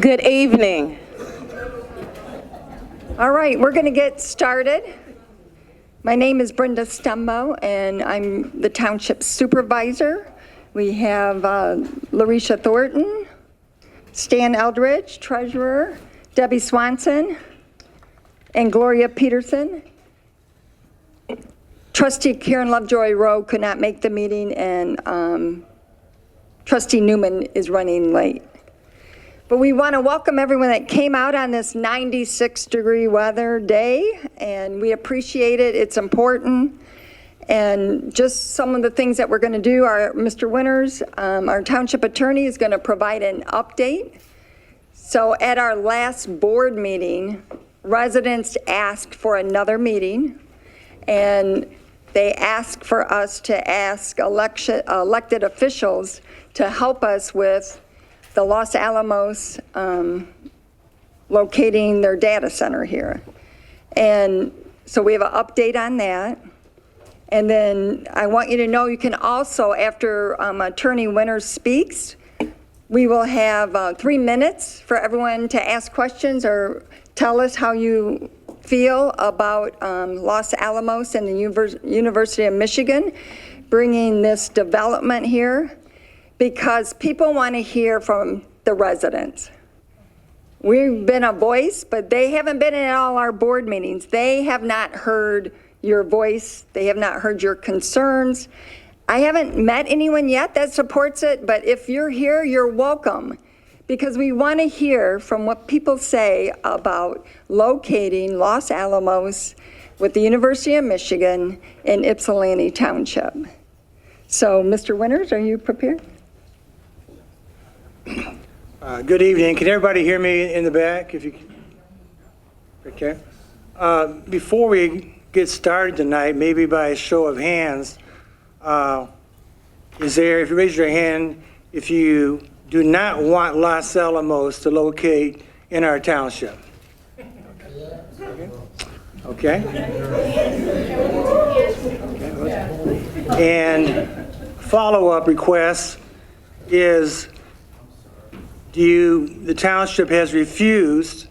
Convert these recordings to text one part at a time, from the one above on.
Good evening. All right, we're going to get started. My name is Brenda Stumbo, and I'm the Township Supervisor. We have Larisha Thornton, Stan Eldridge, Treasurer, Debbie Swanson, and Gloria Peterson. Trustee Karen Lovejoy Rowe could not make the meeting, and Trustee Newman is running late. But we want to welcome everyone that came out on this 96-degree weather day, and we appreciate it. It's important. And just some of the things that we're going to do are Mr. Winters, our township attorney, is going to provide an update. So at our last board meeting, residents asked for another meeting, and they asked for us to ask elected officials to help us with the Los Alamos locating their data center here. And so we have an update on that. And then I want you to know you can also, after Attorney Winters speaks, we will have 3 minutes for everyone to ask questions or tell us how you feel about Los Alamos and the University of Michigan bringing this development here, because people want to hear from the residents. We've been a voice, but they haven't been in all our board meetings. They have not heard your voice. They have not heard your concerns. I haven't met anyone yet that supports it, but if you're here, you're welcome, because we want to hear from what people say about locating Los Alamos with the University of Michigan in Ypsilanti Township. So, Mr. Winters, are you prepared? Good evening. Can everybody hear me in the back? If you okay. Before we get started tonight, maybe by a show of hands, is there, if you raise your hand, if you do not want Los Alamos to locate in our township? Okay. And follow-up request is, the township has refused,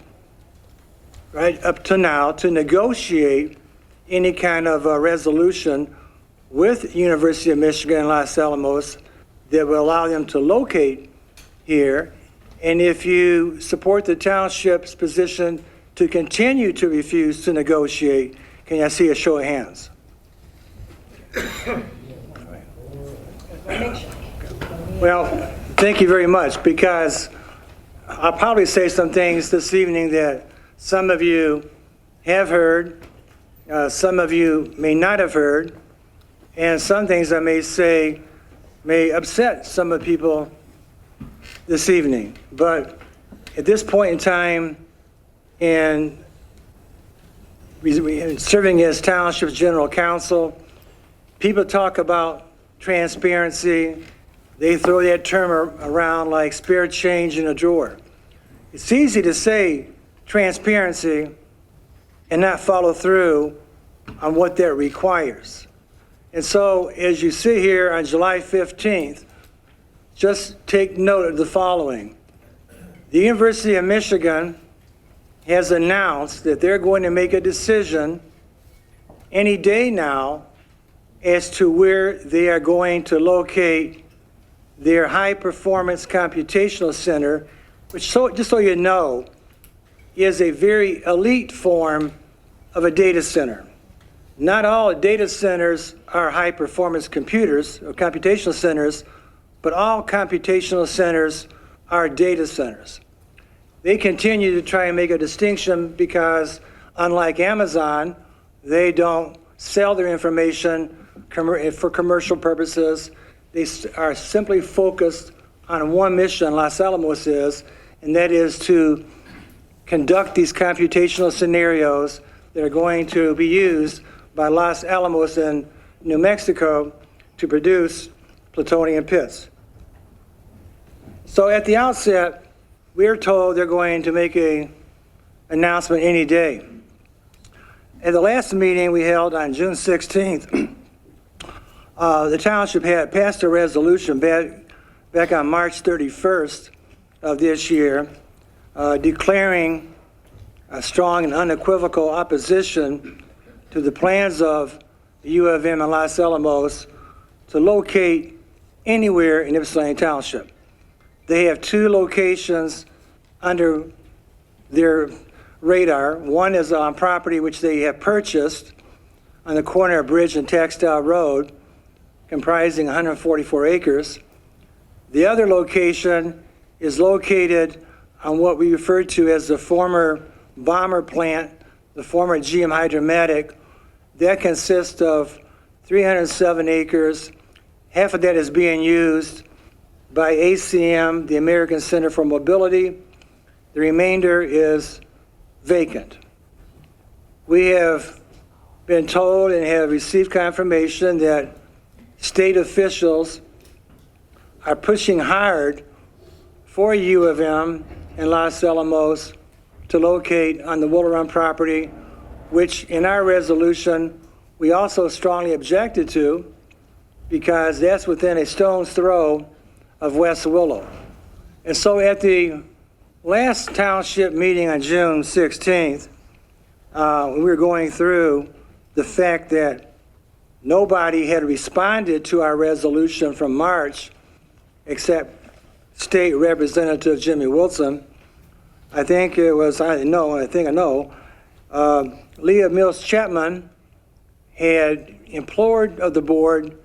right up to now, to negotiate any kind of a resolution with University of Michigan and Los Alamos that will allow them to locate here. And if you support the township's position to continue to refuse to negotiate, can I see a show of hands? Well, thank you very much, because I'll probably say some things this evening that some of you have heard, some of you may not have heard, and some things I may say may upset some of the people this evening. But at this point in time, and serving as Township's General Counsel, people talk about transparency. They throw that term around like spare change in a drawer. It's easy to say transparency and not follow through on what that requires. And so as you sit here on July 15th, just take note of the following. The University of Michigan has announced that they're going to make a decision any day now as to where they are going to locate their high-performance computational center, which, just so you know, is a very elite form of a data center. Not all data centers are high-performance computers or computational centers, but all computational centers are data centers. They continue to try and make a distinction because, unlike Amazon, they don't sell their information for commercial purposes. They are simply focused on one mission, Los Alamos is, and that is to conduct these computational scenarios that are going to be used by Los Alamos in New Mexico to produce plutonium pits. So at the outset, we're told they're going to make an announcement any day. At the last meeting we held on June 16th, the township had passed a resolution back on March 31st of this year declaring a strong and unequivocal opposition to the plans of the U of M in Los Alamos to locate anywhere in Ypsilanti Township. They have two locations under their radar. One is on property which they have purchased on the corner of Bridge and Textile Road, comprising 144 acres. The other location is located on what we refer to as the former bomber plant, the former GM Hydromatic. That consists of 307 acres. Half of that is being used by ACM, the American Center for Mobility. The remainder is vacant. We have been told and have received confirmation that state officials are pushing hard for U of M in Los Alamos to locate on the Willow Run property, which in our resolution we also strongly objected to because that's within a stone's throw of West Willow. And so at the last township meeting on June 16th, we were going through the fact that nobody had responded to our resolution from March except State Representative Jimmy Wilson. I think it was, I know, Leah Mills Chapman had implored of the board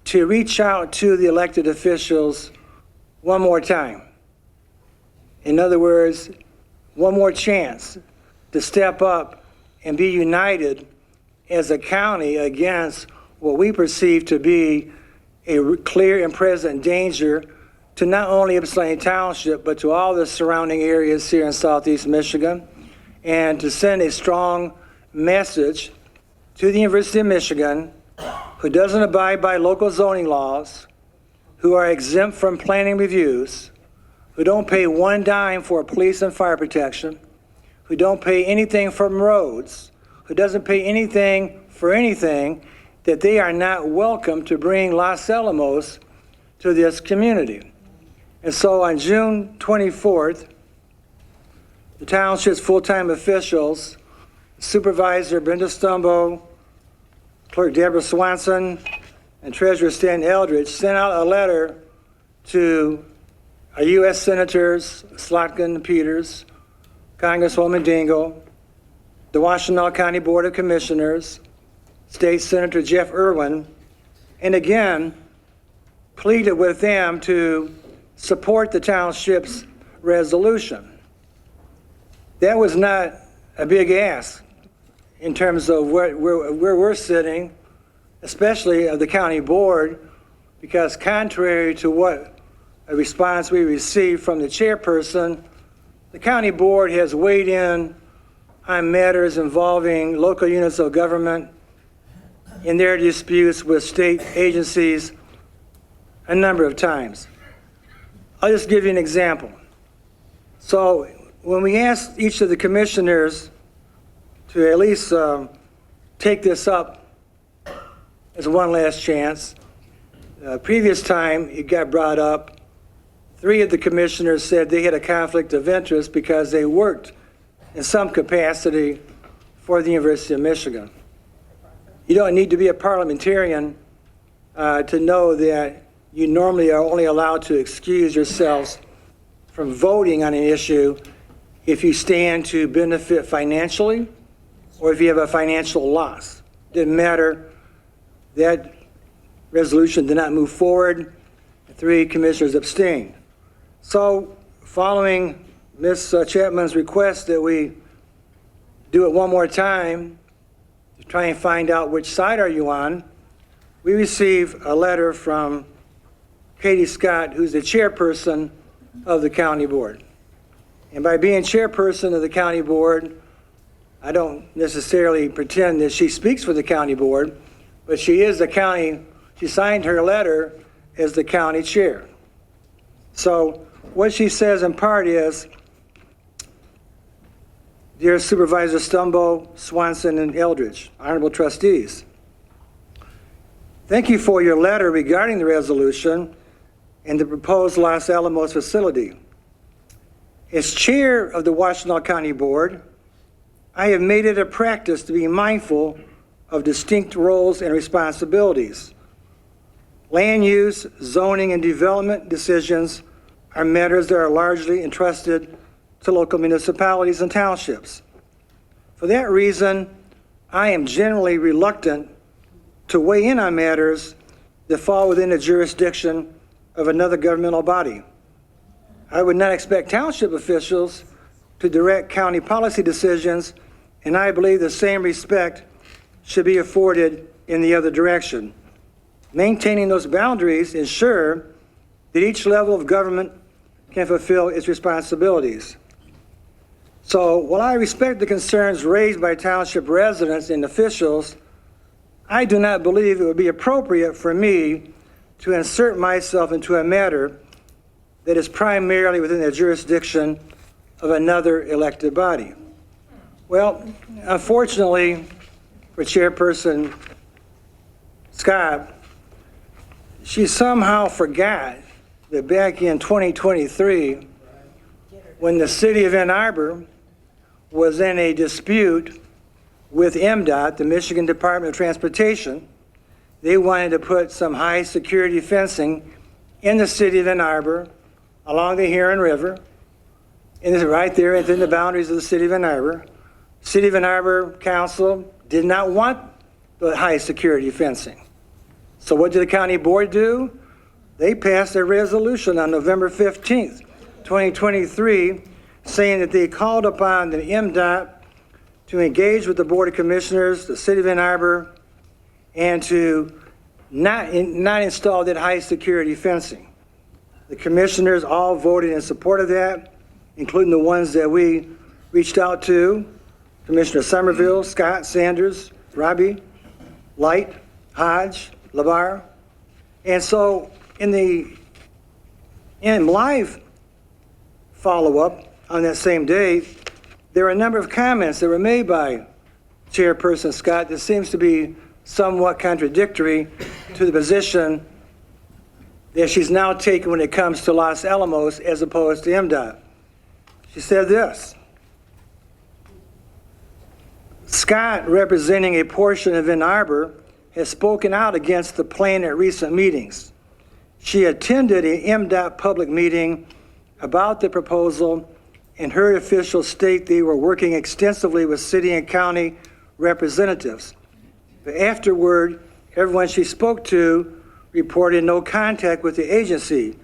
to reach out to the elected officials one more time. In other words, one more chance to step up and be united as a county against what we perceive to be a clear and present danger to not only Ypsilanti Township, but to all the surrounding areas here in Southeast Michigan, and to send a strong message to the University of Michigan, who doesn't abide by local zoning laws, who are exempt from planning reviews, who don't pay one dime for police and fire protection, who don't pay anything from roads, who doesn't pay anything for anything, that they are not welcome to bring Los Alamos to this community. And so on June 24th, the township's full-time officials, Supervisor Brenda Stumbo, Clerk Deborah Swanson, and Treasurer Stan Eldridge sent out a letter to our U.S. Senators, Slotkin and Peters, Congresswoman Dingell, the Washtenaw County Board of Commissioners, State Senator Jeff Irwin, and again, pleaded with them to support the township's resolution. That was not a big ask in terms of where we're sitting, especially of the county board, because contrary to what a response we received from the chairperson, the county board has weighed in on matters involving local units of government in their disputes with state agencies a number of times. I'll just give you an example. So when we asked each of the commissioners to at least take this up as one last chance, previous time it got brought up, 3 of the commissioners said they had a conflict of interest because they worked in some capacity for the University of Michigan. You don't need to be a parliamentarian to know that you normally are only allowed to excuse yourselves from voting on an issue if you stand to benefit financially or if you have a financial loss. Didn't matter. That resolution did not move forward. 3 commissioners abstained. So following Ms. Chapman's request that we do it one more time to try and find out which side are you on, we received a letter from Katie Scott, who's the chairperson of the county board. And by being chairperson of the county board, I don't necessarily pretend that she speaks for the county board, but she is the county, she signed her letter as the county chair. So what she says in part is, dear Supervisor Stumbo, Swanson, and Eldridge, honorable trustees, thank you for your letter regarding the resolution and the proposed Los Alamos facility. As chair of the Washtenaw County Board, I have made it a practice to be mindful of distinct roles and responsibilities. Land use, zoning, and development decisions are matters that are largely entrusted to local municipalities and townships. For that reason, I am generally reluctant to weigh in on matters that fall within the jurisdiction of another governmental body. I would not expect township officials to direct county policy decisions, and I believe the same respect should be afforded in the other direction. Maintaining those boundaries ensure that each level of government can fulfill its responsibilities. So while I respect the concerns raised by township residents and officials, I do not believe it would be appropriate for me to insert myself into a matter that is primarily within the jurisdiction of another elected body. Well, unfortunately for Chairperson Scott, she somehow forgot that back in 2023, when the city of Ann Arbor was in a dispute with MDOT, the Michigan Department of Transportation, they wanted to put some high security fencing in the city of Ann Arbor along the Huron River, and it's right there within the boundaries of the city of Ann Arbor. City of Ann Arbor Council did not want the high security fencing. So what did the county board do? They passed a resolution on November 15th, 2023, saying that they called upon the MDOT to engage with the Board of Commissioners, the City of Ann Arbor, and to not install that high security fencing. The commissioners all voted in support of that, including the ones that we reached out to: Commissioner Somerville, Scott, Sanders, Robbie, Light, Hodge, LeVar. And so in live follow-up on that same day, there were a number of comments that were made by Chairperson Scott that seems to be somewhat contradictory to the position that she's now taken when it comes to Los Alamos as opposed to MDOT. She said this: Scott, representing a portion of Ann Arbor, has spoken out against the plan at recent meetings. She attended a MDOT public meeting about the proposal and heard officials state they were working extensively with city and county representatives. But afterward, everyone she spoke to reported no contact with the agency.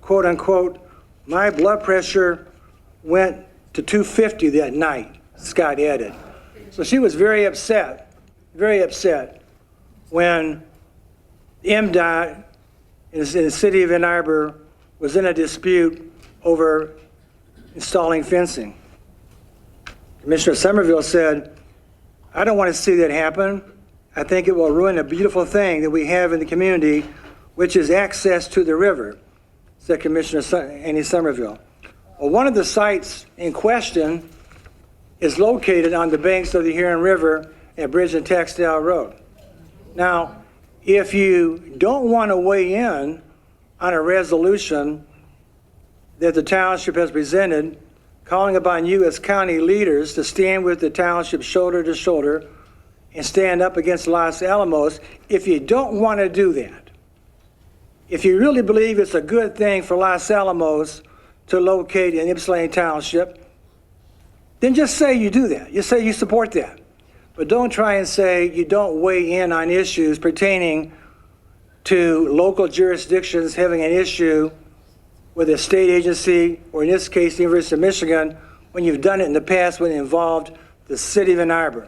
Quote unquote, my blood pressure went to 250 that night, Scott added. So she was very upset when MDOT in the city of Ann Arbor was in a dispute over installing fencing. Commissioner Somerville said, I don't want to see that happen. I think it will ruin a beautiful thing that we have in the community, which is access to the river, said Commissioner Annie Somerville. Well, one of the sites in question is located on the banks of the Huron River at Bridge and Textile Road. Now, if you don't want to weigh in on a resolution that the township has presented, calling upon you as county leaders to stand with the township shoulder to shoulder and stand up against Los Alamos, if you don't want to do that, if you really believe it's a good thing for Los Alamos to locate in Ypsilanti Township, then just say you do that. Just say you support that. But don't try and say you don't weigh in on issues pertaining to local jurisdictions having an issue with a state agency, or in this case, the University of Michigan, when you've done it in the past when it involved the city of Ann Arbor.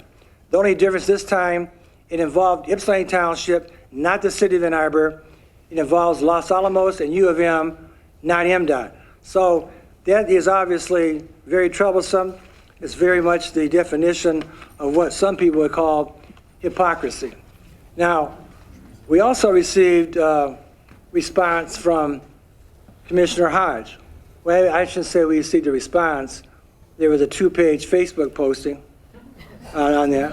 The only difference this time, it involved Ypsilanti Township, not the city of Ann Arbor. It involves Los Alamos and U of M, not MDOT. So that is obviously very troublesome. It's very much the definition of what some people would call hypocrisy. Now, we also received a response from Commissioner Hodge. Well, I shouldn't say we received a response. There was a 2-page Facebook posting on that.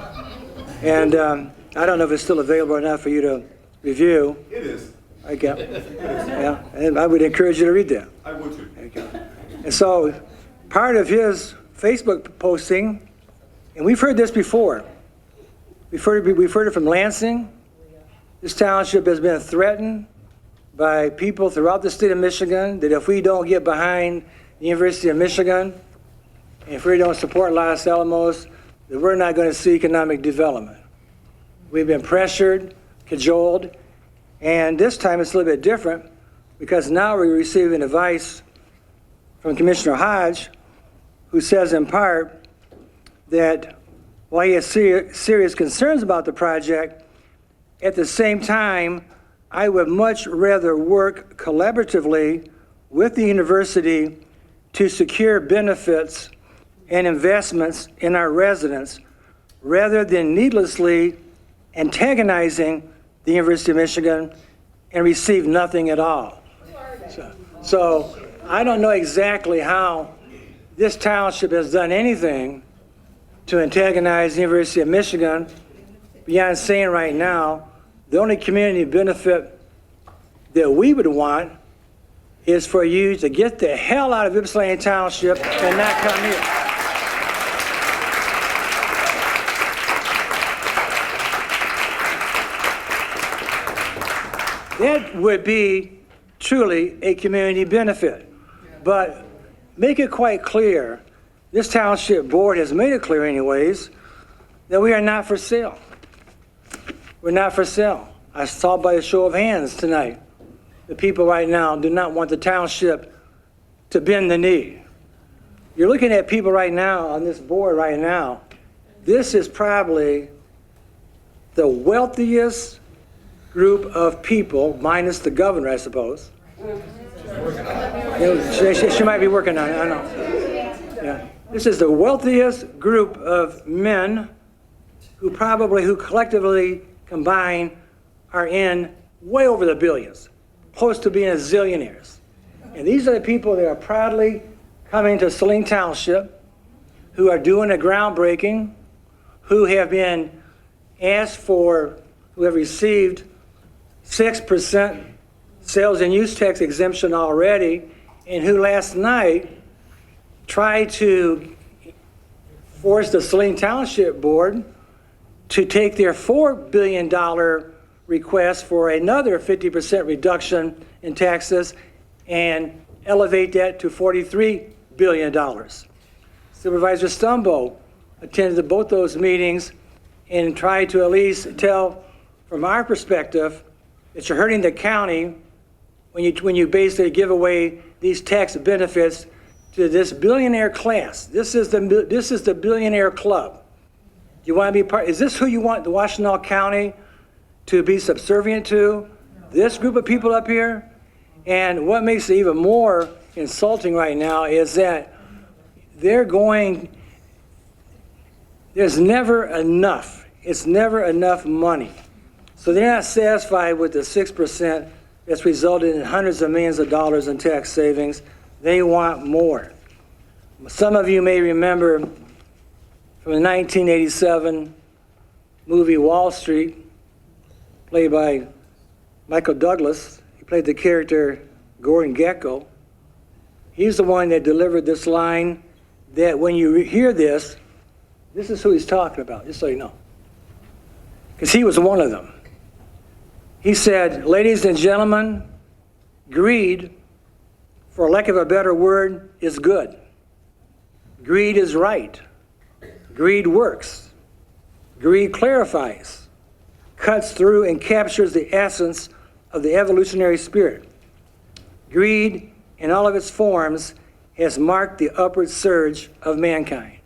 And I don't know if it's still available or not for you to review. It is. Okay. Yeah, and I would encourage you to read that. I would too. Okay. And so part of his Facebook posting, and we've heard this before. We've heard it from Lansing. This township has been threatened by people throughout the state of Michigan that if we don't get behind the University of Michigan, and if we don't support Los Alamos, that we're not going to see economic development. We've been pressured, cajoled, and this time it's a little bit different because now we're receiving advice from Commissioner Hodge, who says in part that while he has serious concerns about the project, at the same time, I would much rather work collaboratively with the university to secure benefits and investments in our residents rather than needlessly antagonizing the University of Michigan and receive nothing at all. So I don't know exactly how this township has done anything to antagonize the University of Michigan beyond saying right now the only community benefit that we would want is for you to get the hell out of Ypsilanti Township and not come here. That would be truly a community benefit. But make it quite clear, this township board has made it clear anyways, that we are not for sale. We're not for sale. I saw by a show of hands tonight, the people right now do not want the township to bend the knee. You're looking at people right now on this board right now. This is probably the wealthiest group of people, minus the governor, I suppose. She might be working on it, I know. Yeah. This is the wealthiest group of men who collectively combined are in way over the billions, close to being zillionaires. And these are the people that are proudly coming to Saline Township, who are doing a groundbreaking, who have been asked for, who have received 6% sales and use tax exemption already, and who last night tried to force the Saline Township Board to take their $4 billion request for another 50% reduction in taxes and elevate that to $43 billion. Supervisor Stumbo attended both those meetings and tried to at least tell, from our perspective, that you're hurting the county when you basically give away these tax benefits to this billionaire class. This is the billionaire club. You want to be part? Is this who you want the Washtenaw County to be subservient to? This group of people up here? And what makes it even more insulting right now is that there's never enough. It's never enough money. So they're not satisfied with the 6% that's resulted in hundreds of millions of dollars in tax savings. They want more. Some of you may remember from the 1987 movie Wall Street, played by Michael Douglas. He played the character Gordon Gekko. He's the one that delivered this line that when you hear this is who he's talking about, just so you know. Because he was one of them. He said, ladies and gentlemen, greed, for lack of a better word, is good. Greed is right. Greed works. Greed clarifies, cuts through, and captures the essence of the evolutionary spirit. Greed, in all of its forms, has marked the upward surge of mankind.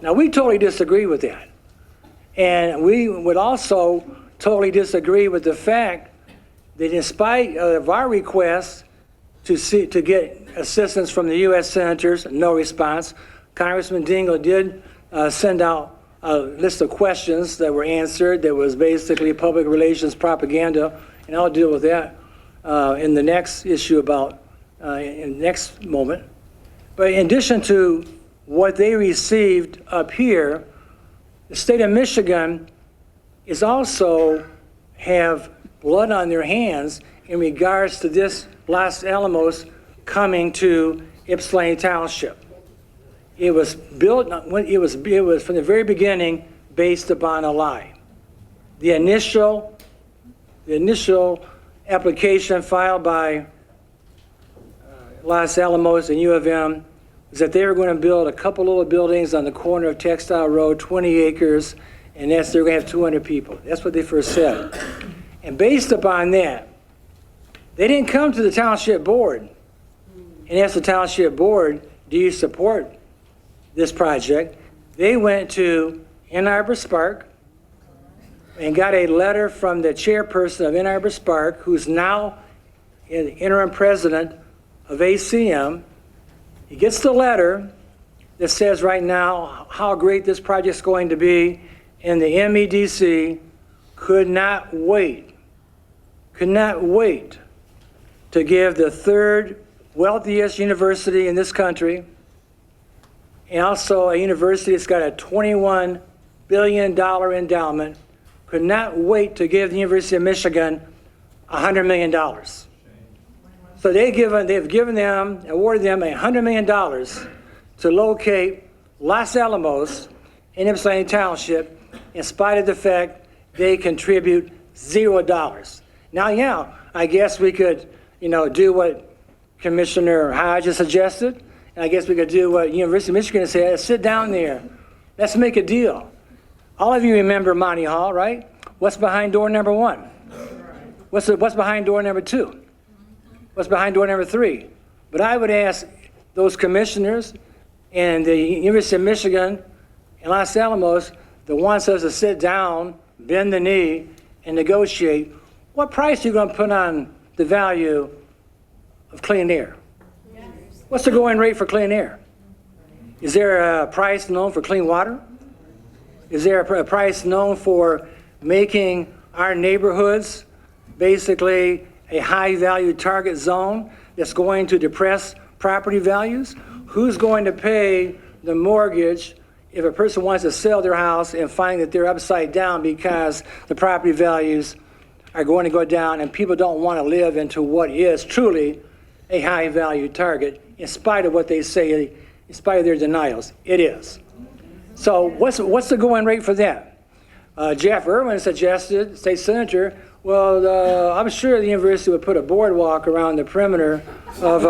Now, we totally disagree with that. And we would also totally disagree with the fact that in spite of our requests to get assistance from the U.S. senators, no response. Congressman Dingell did send out a list of questions that were answered that was basically public relations propaganda, and I'll deal with that in the next issue in the next moment. But in addition to what they received up here, the state of Michigan is also have blood on their hands in regards to this Los Alamos coming to Ypsilanti Township. It was built, it was from the very beginning based upon a lie. The initial application filed by Los Alamos and U of M was that they were going to build a couple little buildings on the corner of Textile Road, 20 acres, and that's, they're going to have 200 people. That's what they first said. And based upon that, they didn't come to the township board and ask the township board, do you support this project? They went to Ann Arbor Spark and got a letter from the chairperson of Ann Arbor Spark, who's now the interim president of ACM. He gets the letter that says right now how great this project's going to be, and the MEDC could not wait to give the third wealthiest university in this country, and also a university that's got a $21 billion endowment, could not wait to give the University of Michigan $100 million. So awarded them $100 million to locate Los Alamos in Ypsilanti Township, in spite of the fact they contribute $0. Now, yeah, I guess we could, do what Commissioner Hodges suggested, and I guess we could do what University of Michigan said, sit down there, let's make a deal. All of you remember Monty Hall, right? What's behind door number 1? What's behind door number 2? What's behind door number 3? But I would ask those commissioners and the University of Michigan and Los Alamos that wants us to sit down, bend the knee, and negotiate, what price are you going to put on the value of clean air? What's the going rate for clean air? Is there a price known for clean water? Is there a price known for making our neighborhoods basically a high-value target zone that's going to depress property values? Who's going to pay the mortgage if a person wants to sell their house and find that they're upside down because the property values are going to go down and people don't want to live into what is truly a high-value target, in spite of what they say, in spite of their denials? It is. So what's the going rate for that? Jeff Irwin suggested, state senator, well, I'm sure the university would put a boardwalk around the perimeter of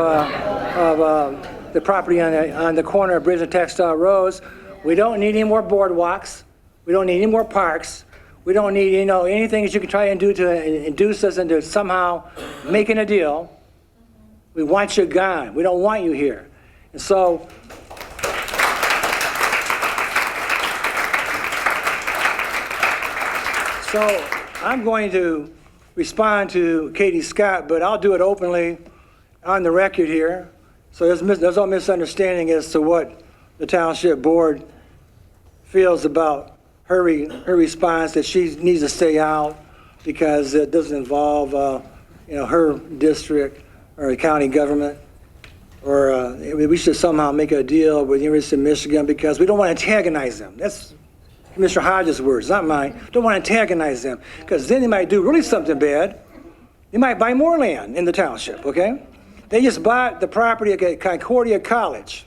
the property on the corner of Bridge and Textile Roads. We don't need any more boardwalks. We don't need any more parks. We don't need, anything that you can try and do to induce us into somehow making a deal. We want you gone. We don't want you here. And so, I'm going to respond to Katie Scott, but I'll do it openly on the record here. So there's no misunderstanding as to what the township board feels about her response, that she needs to stay out because it doesn't involve her district or the county government, or we should somehow make a deal with the University of Michigan because we don't want to antagonize them. That's Mr. Hodges' words, not mine. Don't want to antagonize them because then they might do really something bad. They might buy more land in the township, okay? They just bought the property at Concordia College.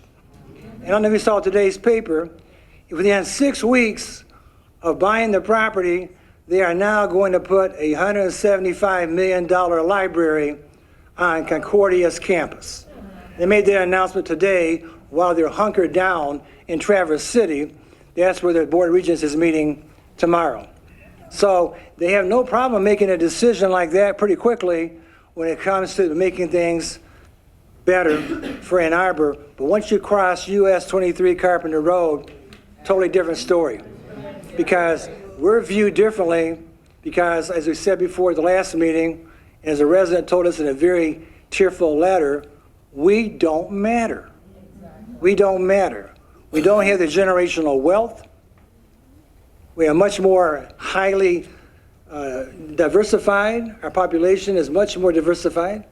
And I don't know if you saw today's paper. Within 6 weeks of buying the property, they are now going to put a $175 million library on Concordia's campus. They made that announcement today while they're hunkered down in Traverse City. That's where the Board of Regents is meeting tomorrow. So they have no problem making a decision like that pretty quickly when it comes to making things better for Ann Arbor. But once you cross US 23 Carpenter Road, totally different story. Because we're viewed differently because, as we said before at the last meeting, as a resident told us in a very tearful letter, we don't matter. We don't matter. We don't have the generational wealth. We are much more highly diversified. Our population is much more diversified.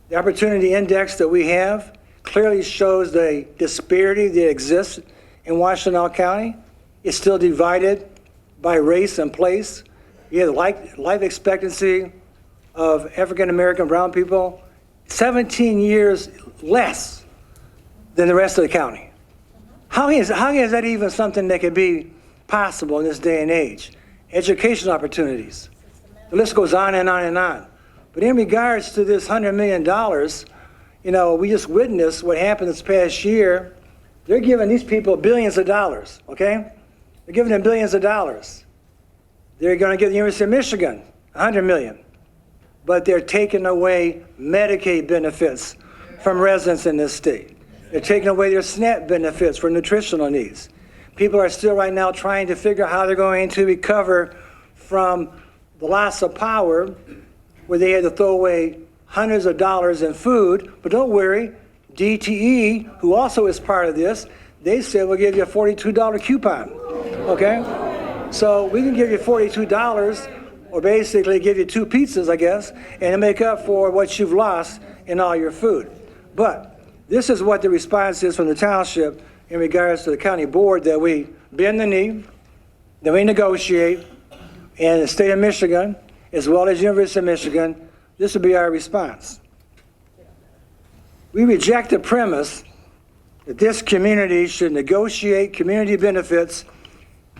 The opportunity index that we have clearly shows the disparity that exists in Washtenaw County. It's still divided by race and place. You have life expectancy of African American brown people 17 years less than the rest of the county. How is that even something that can be possible in this day and age? Educational opportunities. The list goes on and on and on. But in regards to this $100 million, we just witnessed what happened this past year. They're giving these people billions of dollars, okay? They're giving them billions of dollars. They're going to give the University of Michigan $100 million. But they're taking away Medicaid benefits from residents in this state. They're taking away their SNAP benefits for nutritional needs. People are still right now trying to figure out how they're going to recover from the loss of power, where they had to throw away hundreds of dollars in food. But don't worry, DTE, who also is part of this, they said we'll give you a $42 coupon, okay? So we can give you $42, or basically give you 2 pizzas, I guess, and make up for what you've lost in all your food. But this is what the response is from the township in regards to the county board, that we bend the knee, that we negotiate, and the state of Michigan, as well as University of Michigan, this would be our response. We reject the premise that this community should negotiate community benefits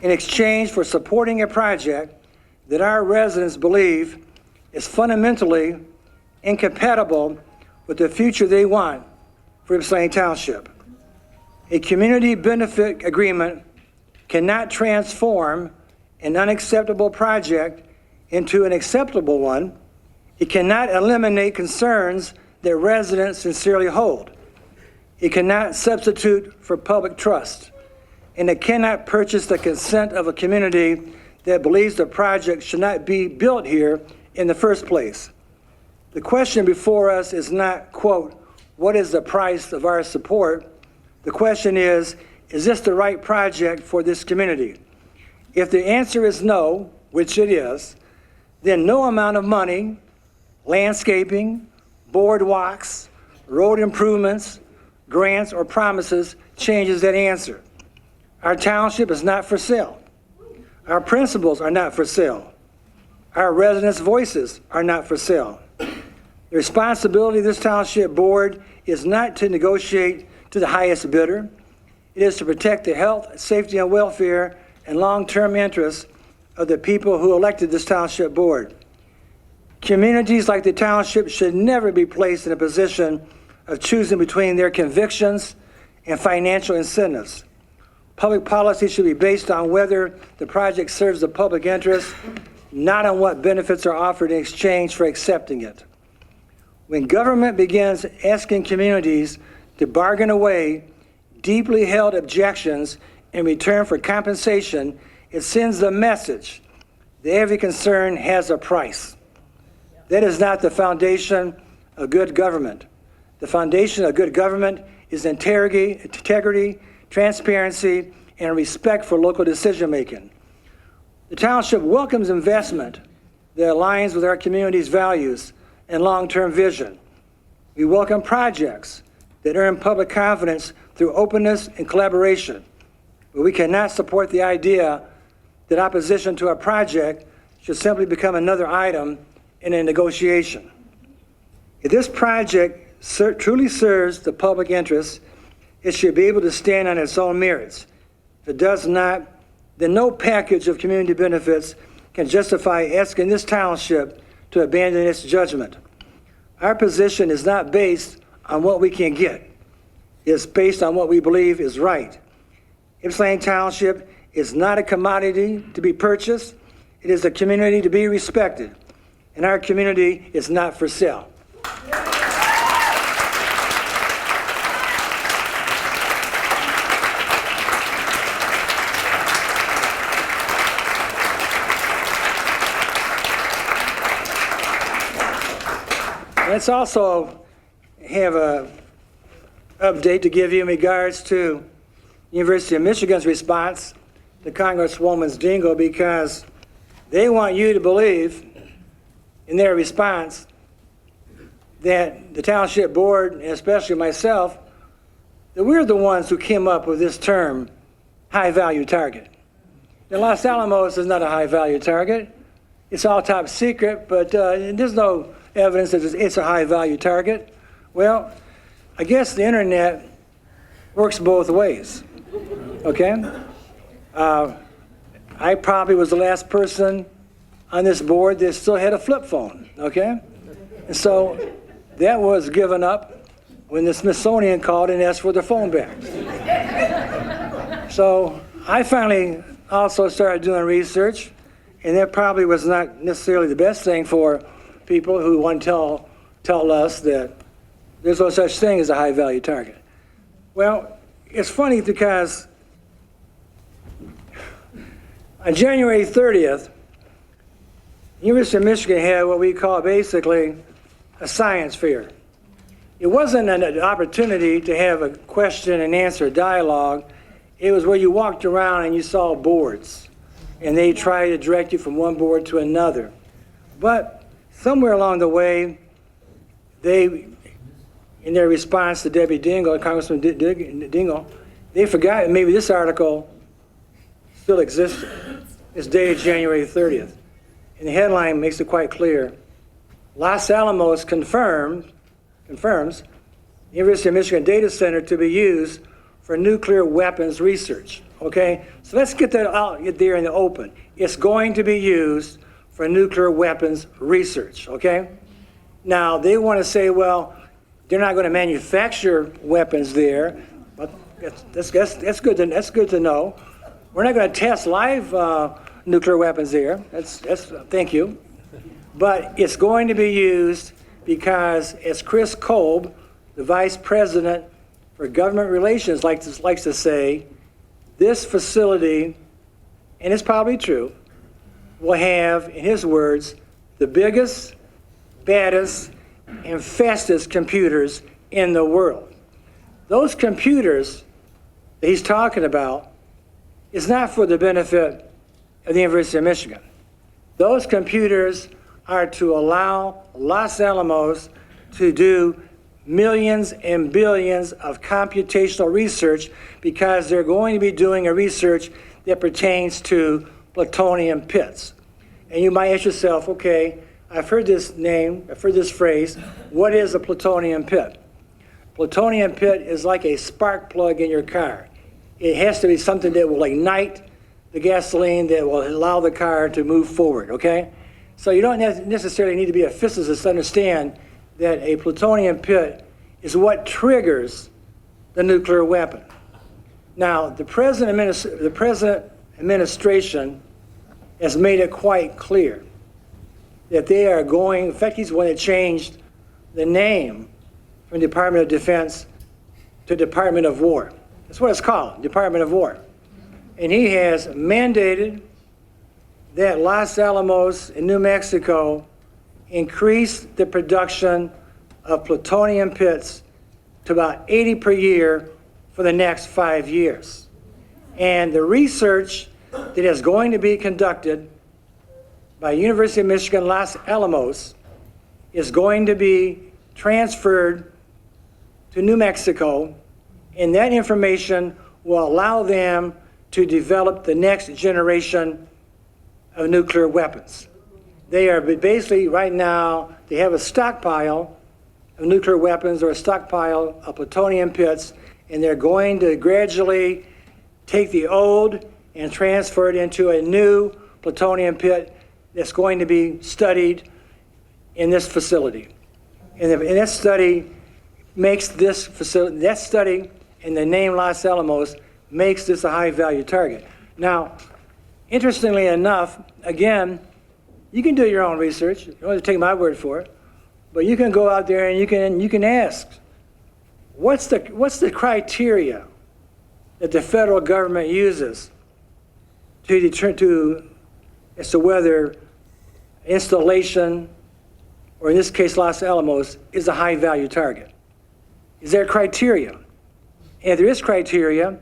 in exchange for supporting a project that our residents believe is fundamentally incompatible with the future they want for Ypsilanti Township. A community benefit agreement cannot transform an unacceptable project into an acceptable one. It cannot eliminate concerns that residents sincerely hold. It cannot substitute for public trust. And it cannot purchase the consent of a community that believes the project should not be built here in the first place. The question before us is not, quote, what is the price of our support? The question is this the right project for this community? If the answer is no, which it is, then no amount of money, landscaping, boardwalks, road improvements, grants, or promises changes that answer. Our township is not for sale. Our principles are not for sale. Our residents' voices are not for sale. The responsibility of this township board is not to negotiate to the highest bidder. It is to protect the health, safety, and welfare and long-term interests of the people who elected this township board. Communities like the township should never be placed in a position of choosing between their convictions and financial incentives. Public policy should be based on whether the project serves the public interest, not on what benefits are offered in exchange for accepting it. When government begins asking communities to bargain away deeply held objections in return for compensation, it sends the message that every concern has a price. That is not the foundation of good government. The foundation of good government is integrity, transparency, and respect for local decision-making. The township welcomes investment that aligns with our community's values and long-term vision. We welcome projects that earn public confidence through openness and collaboration. But we cannot support the idea that opposition to a project should simply become another item in a negotiation. If this project truly serves the public interest, it should be able to stand on its own merits. If it does not, then no package of community benefits can justify asking this township to abandon its judgment. Our position is not based on what we can get. It's based on what we believe is right. Ypsilanti Township is not a commodity to be purchased. It is a community to be respected. And our community is not for sale. Let's also have an update to give you in regards to University of Michigan's response to Congresswoman Dingell, because they want you to believe in their response that the township board, and especially myself, that we're the ones who came up with this term, high-value target. Now, Los Alamos is not a high-value target. It's all top secret, but there's no evidence that it's a high-value target. Well, I guess the internet works both ways. Okay? I probably was the last person on this board that still had a flip phone, okay? And so that was given up when the Smithsonian called and asked for the phone back. So I finally also started doing research, and that probably was not necessarily the best thing for people who want to tell us that there's no such thing as a high-value target. Well, it's funny because on January 30th, the University of Michigan had what we call basically a science fair. It wasn't an opportunity to have a question and answer dialogue. It was where you walked around and you saw boards, and they tried to direct you from one board to another. But somewhere along the way, they, in their response to Debbie Dingell, Congressman Dingell, they forgot maybe this article still existed. It's dated January 30th. And the headline makes it quite clear. Los Alamos confirms the University of Michigan data center to be used for nuclear weapons research. Okay? So let's get that out there in the open. It's going to be used for nuclear weapons research. Okay? Now, they want to say, well, they're not going to manufacture weapons there. But that's good to know. We're not going to test live nuclear weapons there. Thank you. But it's going to be used because, as Chris Kolb, the vice president for government relations, likes to say, this facility, and it's probably true, will have, in his words, the biggest, baddest, and fastest computers in the world. Those computers that he's talking about is not for the benefit of the University of Michigan. Those computers are to allow Los Alamos to do millions and billions of computational research, because they're going to be doing a research that pertains to plutonium pits. And you might ask yourself, okay, I've heard this name, I've heard this phrase, what is a plutonium pit? Plutonium pit is like a spark plug in your car. It has to be something that will ignite the gasoline that will allow the car to move forward, okay? So you don't necessarily need to be a physicist to understand that a plutonium pit is what triggers the nuclear weapon. Now, the present administration has made it quite clear that they are going, in fact, he's the one that changed the name from Department of Defense to Department of War. That's what it's called, Department of War. And he has mandated that Los Alamos in New Mexico increase the production of plutonium pits to about 80 per year for the next 5 years. And the research that is going to be conducted by University of Michigan Los Alamos is going to be transferred to New Mexico, and that information will allow them to develop the next generation of nuclear weapons. They are basically, right now, they have a stockpile of nuclear weapons or a stockpile of plutonium pits, and they're going to gradually take the old and transfer it into a new plutonium pit that's going to be studied in this facility. And that study makes this facility, that study and the name Los Alamos makes this a high-value target. Now, interestingly enough, again, you can do your own research. You don't have to take my word for it, but you can go out there and you can ask, what's the criteria that the federal government uses as to whether installation, or in this case Los Alamos, is a high-value target? Is there criteria? And if there is criteria,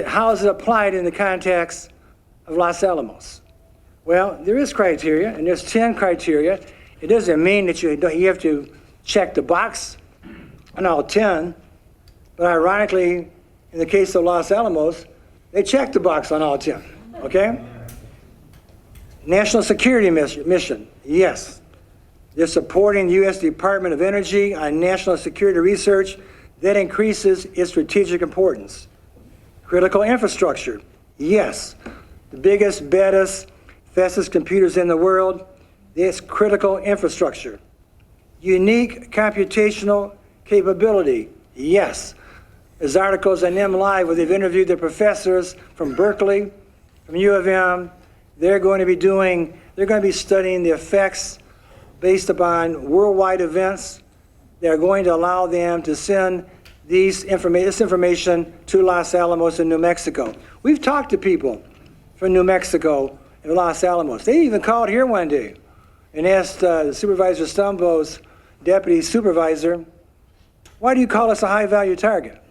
how is it applied in the context of Los Alamos? Well, there is criteria, and there's 10 criteria. It doesn't mean that you have to check the box on all 10, but ironically, in the case of Los Alamos, they checked the box on all 10, okay? National security mission, yes. They're supporting the U.S. Department of Energy on national security research that increases its strategic importance. Critical infrastructure, yes. The biggest, baddest, fastest computers in the world, it's critical infrastructure. Unique computational capability, yes. There's articles on them Live where they've interviewed the professors from Berkeley, from U of M. They're going to be studying the effects based upon worldwide events. They're going to allow them to send this information to Los Alamos in New Mexico. We've talked to people from New Mexico and Los Alamos. They even called here one day and asked Supervisor Stumbo's deputy supervisor, why do you call us a high-value target?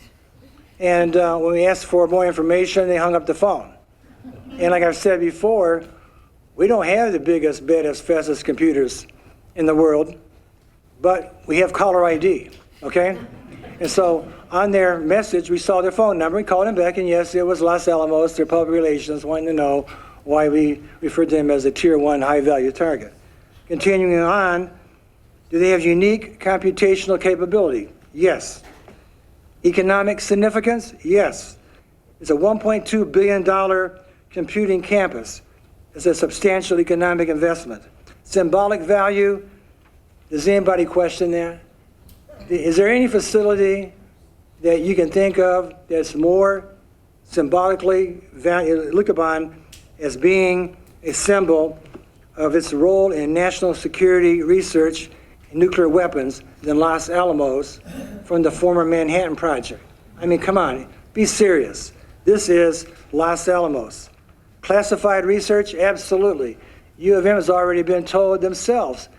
And when we asked for more information, they hung up the phone. And like I've said before, we don't have the biggest, baddest, fastest computers in the world, but we have caller ID, okay? And so on their message, we saw their phone number, we called them back, and yes, it was Los Alamos, their public relations, wanting to know why we referred to them as a Tier 1 high-value target. Continuing on, do they have unique computational capability? Yes. Economic significance? Yes. It's a $1.2 billion computing campus. It's a substantial economic investment. Symbolic value, does anybody question that? Is there any facility that you can think of that's more symbolically looked upon as being a symbol of its role in national security research and nuclear weapons than Los Alamos from the former Manhattan Project? I mean, come on, be serious. This is Los Alamos. Classified research? Absolutely. U of M has already been told themselves,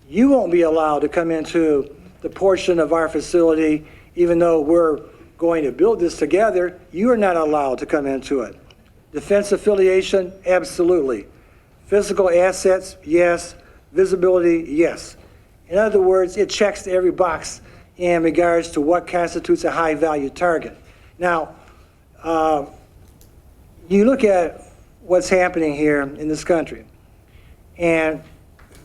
you won't be allowed to come into the portion of our facility, even though we're going to build this together, you are not allowed to come into it. Defense affiliation? Absolutely. Physical assets? Yes. Visibility? Yes. In other words, it checks every box in regards to what constitutes a high-value target. Now, you look at what's happening here in this country, and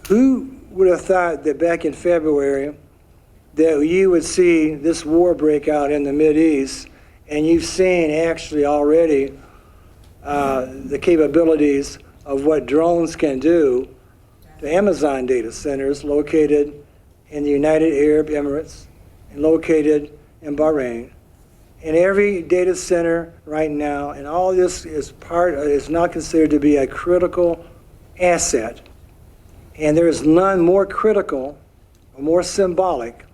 who would have thought that back in February that you would see this war break out in the Mideast, and you've seen actually already the capabilities of what drones can do to Amazon data centers located in the United Arab Emirates and located in Bahrain. And every data center right now, and all this is now considered to be a critical asset. And there is none more critical or more symbolic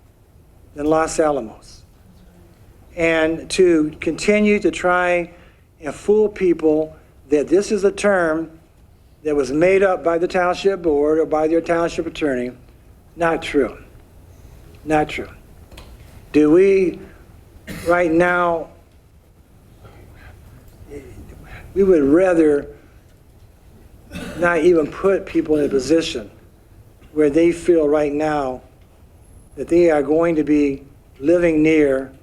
than Los Alamos. And to continue to try and fool people that this is a term that was made up by the township board or by their township attorney, not true. Not true. Do we, right now, we would rather not even put people in a position where they feel right now that they are going to be living near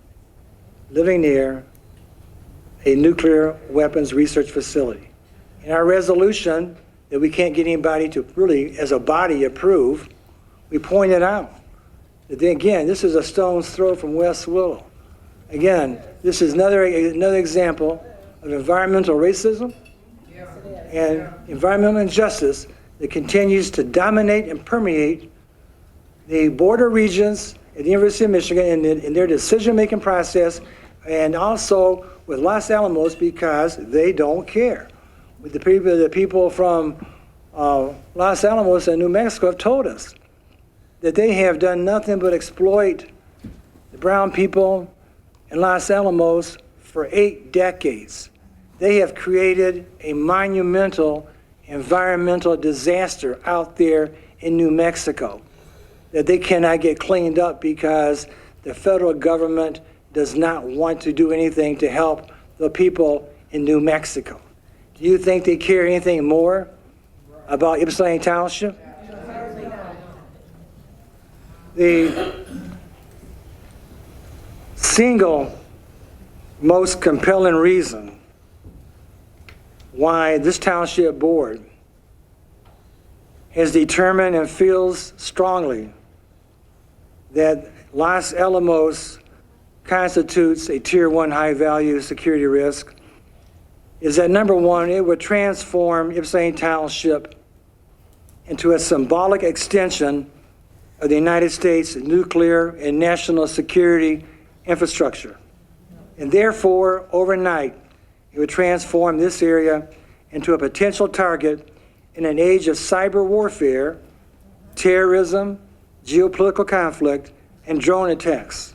a nuclear weapons research facility. In our resolution that we can't get anybody to really, as a body, approve, we pointed out that, again, this is a stone's throw from West Willow. Again, this is another example of environmental racism and environmental injustice that continues to dominate and permeate the border regions at the University of Michigan in their decision-making process, and also with Los Alamos, because they don't care. With the people from Los Alamos and New Mexico have told us that they have done nothing but exploit the brown people in Los Alamos for 8 decades. They have created a monumental environmental disaster out there in New Mexico that they cannot get cleaned up because the federal government does not want to do anything to help the people in New Mexico. Do you think they care anything more about Ypsilanti Township? The single most compelling reason why this township board has determined and feels strongly that Los Alamos constitutes a Tier 1 high-value security risk is that number one, it would transform Ypsilanti Township into a symbolic extension of the United States nuclear and national security infrastructure. And therefore, overnight, it would transform this area into a potential target in an age of cyber warfare, terrorism, geopolitical conflict, and drone attacks.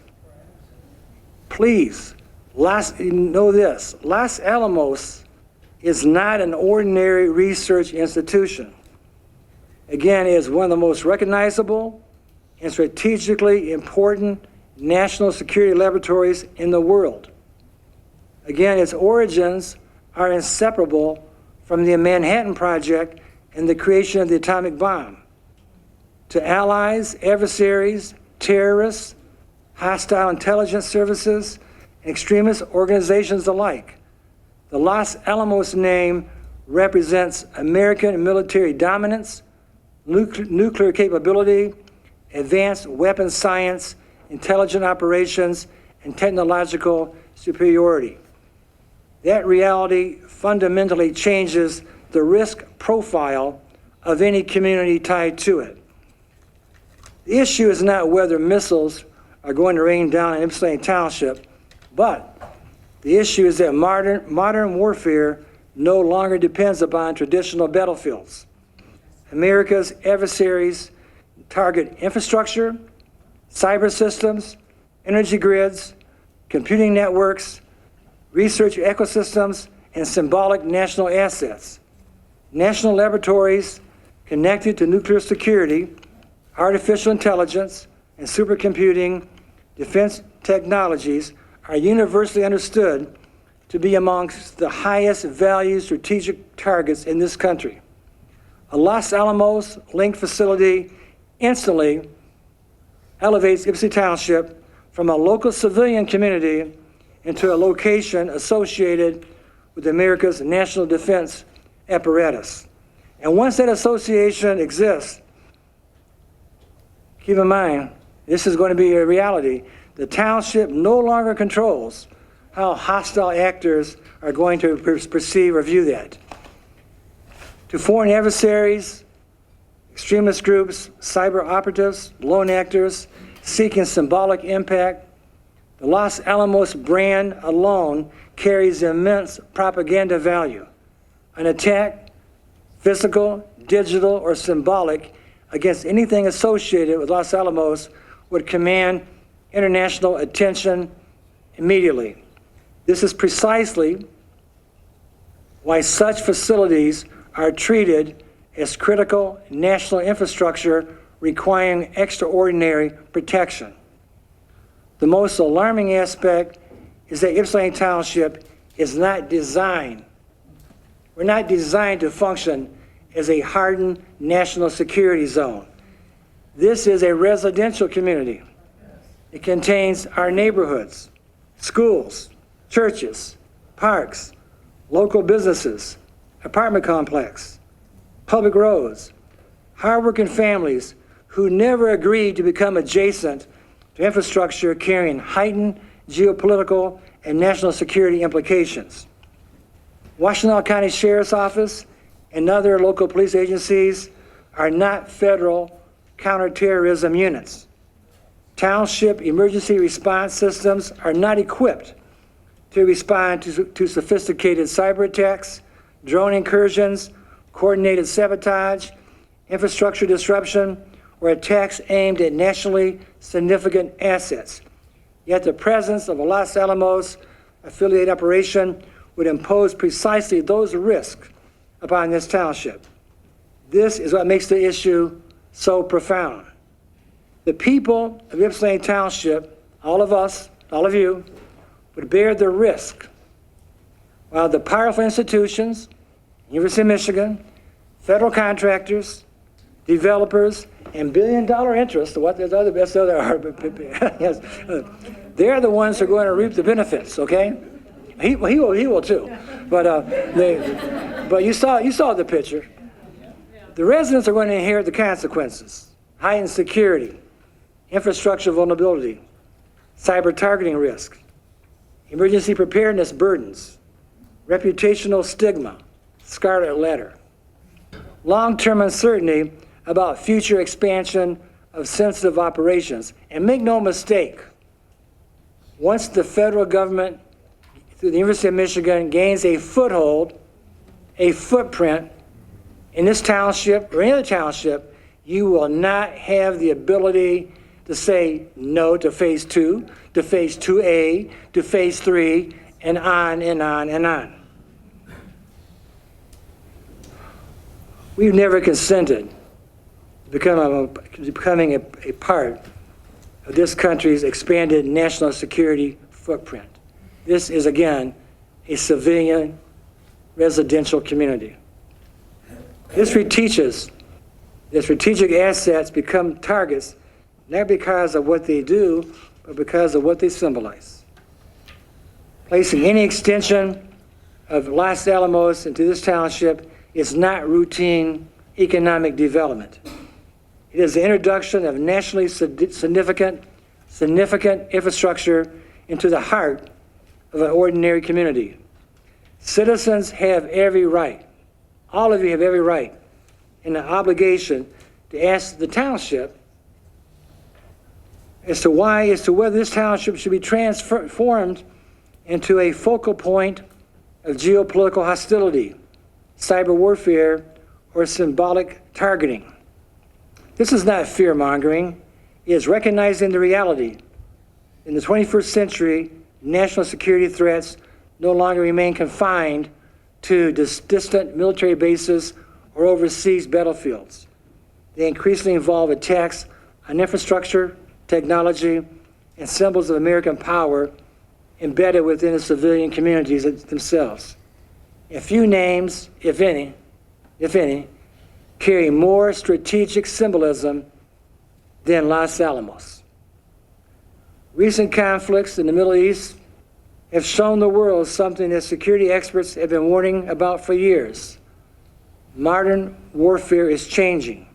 Please, know this, Los Alamos is not an ordinary research institution. Again, it is one of the most recognizable and strategically important national security laboratories in the world. Again, its origins are inseparable from the Manhattan Project and the creation of the atomic bomb. To allies, adversaries, terrorists, hostile intelligence services, and extremist organizations alike, the Los Alamos name represents American military dominance, nuclear capability, advanced weapons science, intelligent operations, and technological superiority. That reality fundamentally changes the risk profile of any community tied to it. The issue is not whether missiles are going to rain down in Ypsilanti Township, but the issue is that modern warfare no longer depends upon traditional battlefields. America's adversaries target infrastructure, cyber systems, energy grids, computing networks, research ecosystems, and symbolic national assets. National laboratories connected to nuclear security, artificial intelligence, and supercomputing defense technologies are universally understood to be amongst the highest value strategic targets in this country. A Los Alamos linked facility instantly elevates Ypsilanti Township from a local civilian community into a location associated with America's national defense apparatus. And once that association exists, keep in mind, this is going to be a reality. The township no longer controls how hostile actors are going to perceive or view that. To foreign adversaries, extremist groups, cyber operatives, lone actors seeking symbolic impact, the Los Alamos brand alone carries immense propaganda value. An attack, physical, digital, or symbolic, against anything associated with Los Alamos would command international attention immediately. This is precisely why such facilities are treated as critical national infrastructure requiring extraordinary protection. The most alarming aspect is that Ypsilanti Township is not designed, we're not designed to function as a hardened national security zone. This is a residential community. It contains our neighborhoods, schools, churches, parks, local businesses, apartment complex, public roads, hardworking families who never agreed to become adjacent to infrastructure carrying heightened geopolitical and national security implications. Washtenaw County Sheriff's Office and other local police agencies are not federal counterterrorism units. Township emergency response systems are not equipped to respond to sophisticated cyber attacks, drone incursions, coordinated sabotage, infrastructure disruption, or attacks aimed at nationally significant assets. Yet the presence of a Los Alamos affiliate operation would impose precisely those risks upon this township. This is what makes the issue so profound. The people of Ypsilanti Township, all of us, all of you, would bear the risk, while the powerful institutions, University of Michigan, federal contractors, developers, and billion-dollar interests, what the other best other are, yes, they're the ones who are going to reap the benefits. Okay, he will too, but you saw the picture. The residents are going to inherit the consequences: heightened security, infrastructure cyber targeting risk, emergency preparedness burdens, reputational stigma, scarlet letter. Long-term uncertainty about future expansion of sensitive operations. And make no mistake, once the federal government, through the University of Michigan, gains a foothold, a footprint in this township or any other township, you will not have the ability to say no to phase 2, to phase 2A, to phase 3, and on and on and on. We've never consented to becoming a part of this country's expanded national security footprint. This is, again, a civilian residential community. History teaches that strategic assets become targets not because of what they do, but because of what they symbolize. Placing any extension of Los Alamos into this township is not routine economic development. It is the introduction of nationally significant infrastructure into the heart of an ordinary community. Citizens have every right, all of you have every right and an obligation to ask the township as to whether this township should be transformed into a focal point of geopolitical hostility, cyber warfare, or symbolic targeting. This is not fear-mongering. It is recognizing the reality. In the 21st century, national security threats no longer remain confined to distant military bases or overseas battlefields. They increasingly involve attacks on infrastructure, technology, and symbols of American power embedded within the civilian communities themselves. A few names, if any, carry more strategic symbolism than Los Alamos. Recent conflicts in the Middle East have shown the world something that security experts have been warning about for years. Modern warfare is changing.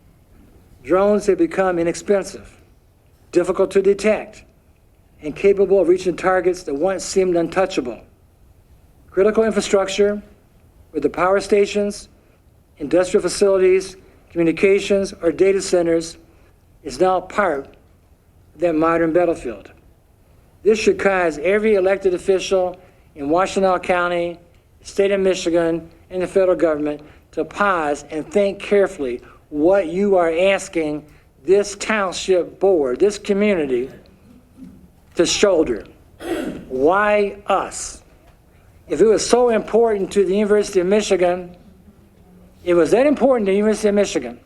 Drones have become inexpensive, difficult to detect, and capable of reaching targets that once seemed untouchable. Critical infrastructure, with the power stations, industrial facilities, communications, or data centers, is now part of that modern battlefield. This should cause every elected official in Washtenaw County, the state of Michigan, and the federal government to pause and think carefully what you are asking this township board, this community, to shoulder. Why us? If it was so important to the University of Michigan, it was that important to the University of Michigan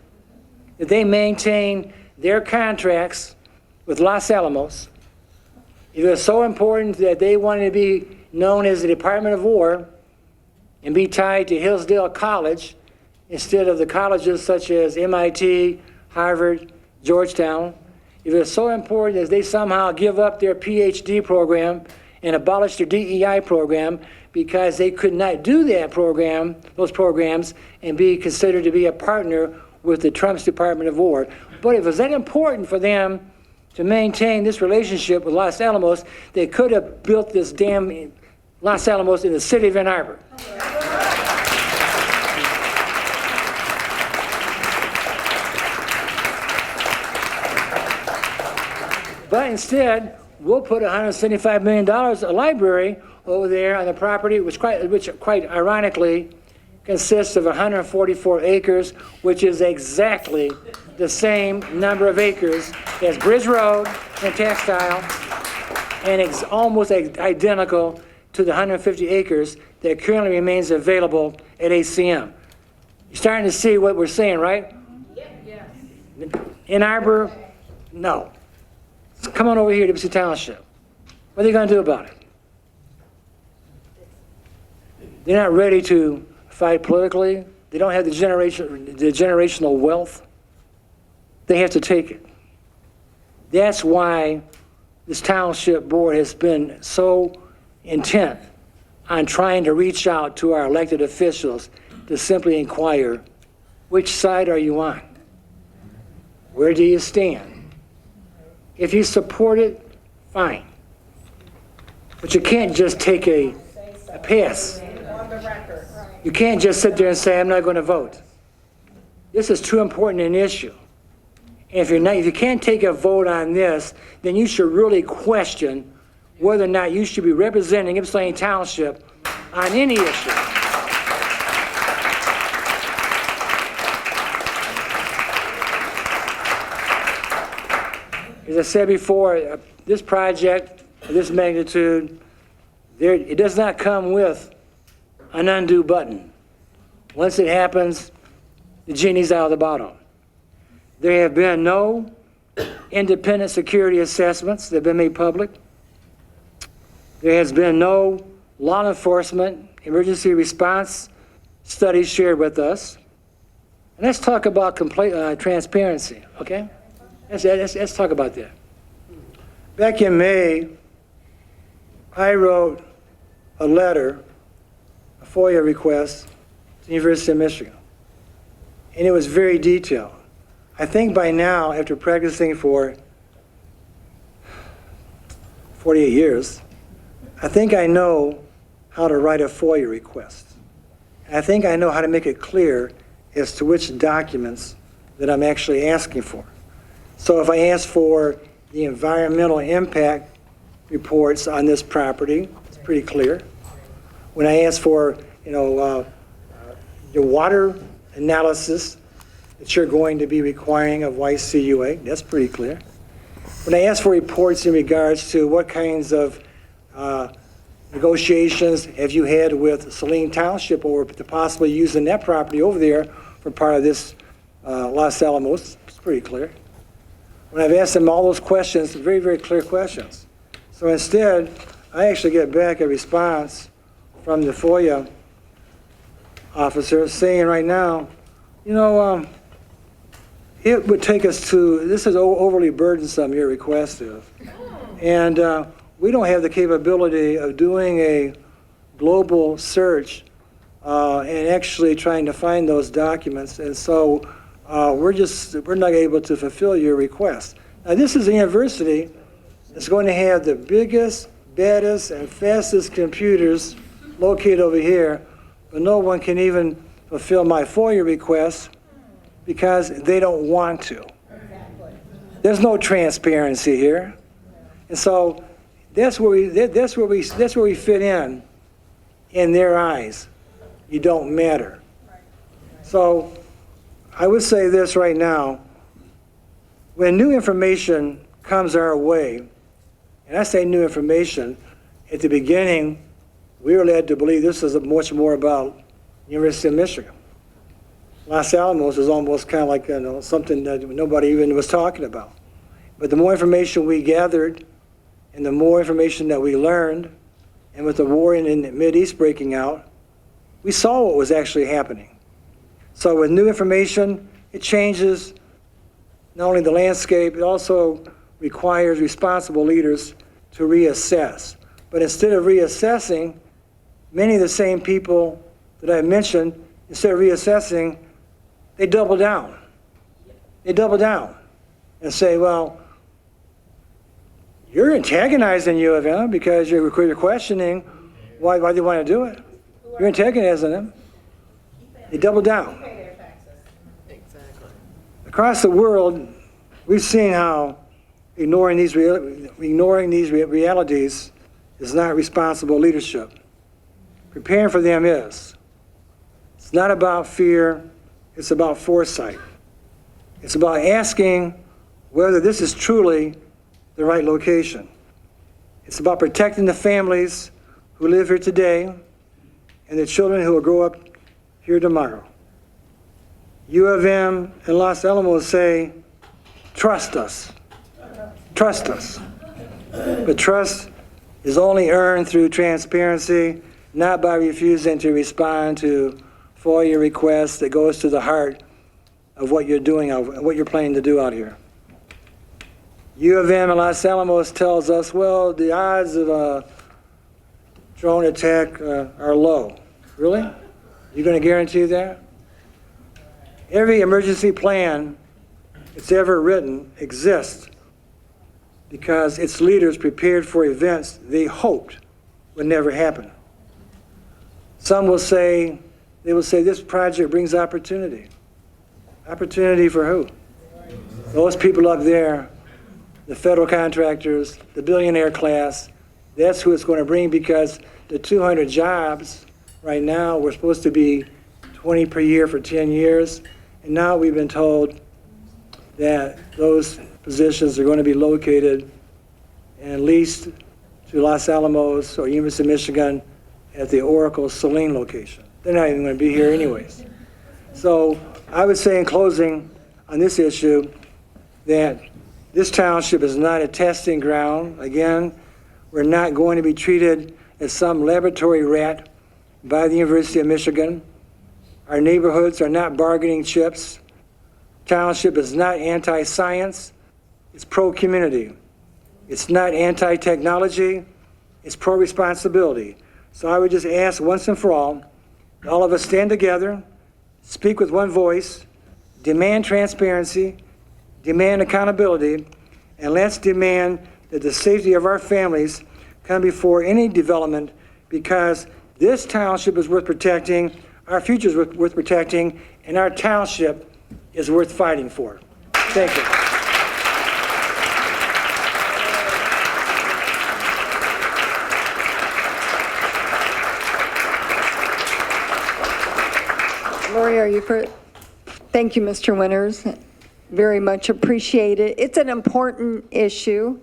that they maintain their contracts with Los Alamos. It was so important that they wanted to be known as the Department of War and be tied to Hillsdale College instead of the colleges such as MIT, Harvard, Georgetown. It was so important that they somehow give up their PhD program and abolish their DEI program because they could not do that program, those programs, and be considered to be a partner with the Trump's Department of War. But it was that important for them to maintain this relationship with Los Alamos, they could have built this damn Los Alamos in the city of Ann Arbor. But instead, we'll put $175 million a library over there on the property, which quite ironically consists of 144 acres, which is exactly the same number of acres as Bridge Road and Textile, and it's almost identical to the 150 acres that currently remains available at ACM. You're starting to see what we're saying, right? Yes. Ann Arbor, no. Come on over here to Dipsey Township. What are they going to do about it? They're not ready to fight politically. They don't have the generational wealth. They have to take it. That's why this township board has been so intent on trying to reach out to our elected officials to simply inquire, which side are you on? Where do you stand? If you support it, fine. But you can't just take a pass. You can't just sit there and say, I'm not going to vote. This is too important an issue. And if you can't take a vote on this, then you should really question whether or not you should be representing Ypsilanti Township on any issue. As I said before, this project of this magnitude, it does not come with an undo button. Once it happens, the genie's out of the bottle. There have been no independent security assessments that have been made public. There has been no law enforcement emergency response studies shared with us. And let's talk about transparency, okay? Let's talk about that. Back in May, I wrote a letter, a FOIA request to the University of Michigan. And it was very detailed. I think by now, after practicing for 48 years, I think I know how to write a FOIA request. And I think I know how to make it clear as to which documents that I'm actually asking for. So if I ask for the environmental impact reports on this property, it's pretty clear. When I ask for, the water analysis that you're going to be requiring of YCUA, that's pretty clear. When I ask for reports in regards to what kinds of negotiations have you had with Saline Township or to possibly using that property over there for part of this Los Alamos, it's pretty clear. When I've asked them all those questions, very, very clear questions. So instead, I actually get back a response from the FOIA officer saying right now, it would take us to, this is overly burdensome, your request is. And we don't have the capability of doing a global search and actually trying to find those documents. And so we're not able to fulfill your request. Now, this is a university that's going to have the biggest, baddest, and fastest computers located over here, but no one can even fulfill my FOIA request because they don't want to. There's no transparency here. And so that's where we fit in their eyes. You don't matter. So I would say this right now, when new information comes our way, and I say new information, at the beginning, we were led to believe this is much more about University of Michigan. Los Alamos is almost kind of like something that nobody even was talking about. But the more information we gathered, and the more information that we learned, and with the war in the Mideast breaking out, we saw what was actually happening. So with new information, it changes not only the landscape, it also requires responsible leaders to reassess. But instead of reassessing, many of the same people that I mentioned, instead of reassessing, they double down. They double down and say, well, you're antagonizing U of M because you're questioning why they want to do it. You're antagonizing them. They double down. Across the world, we've seen how ignoring these realities is not responsible leadership. Preparing for them is. It's not about fear, it's about foresight. It's about asking whether this is truly the right location. It's about protecting the families who live here today and the children who will grow up here tomorrow. U of M and Los Alamos say, trust us. Trust us. But trust is only earned through transparency, not by refusing to respond to FOIA requests that goes to the heart of what you're doing, what you're planning to do out here. U of M and Los Alamos tells us, well, the odds of a drone attack are low. Really? You going to guarantee that? Every emergency plan that's ever written exists because its leaders prepared for events they hoped would never happen. Some will say, this project brings opportunity. Opportunity for who? Those people up there, the federal contractors, the billionaire class, that's who it's going to bring, because the 200 jobs right now were supposed to be 20 per year for 10 years. And now we've been told that those positions are going to be located and leased to Los Alamos or University of Michigan at the Oracle Saline location. They're not even going to be here anyways. So I would say in closing on this issue that this township is not a testing ground. Again, we're not going to be treated as some laboratory rat by the University of Michigan. Our neighborhoods are not bargaining chips. Township is not anti-science, it's pro-community. It's not anti-technology, it's pro-responsibility. So I would just ask once and for all of us stand together, speak with one voice, demand transparency, demand accountability, and let's demand that the safety of our families come before any development, because this township is worth protecting, our future is worth protecting, and our township is worth fighting for. Thank you. Lori, are you for? Thank you, Mr. Winters. Very much appreciated. It's an important issue,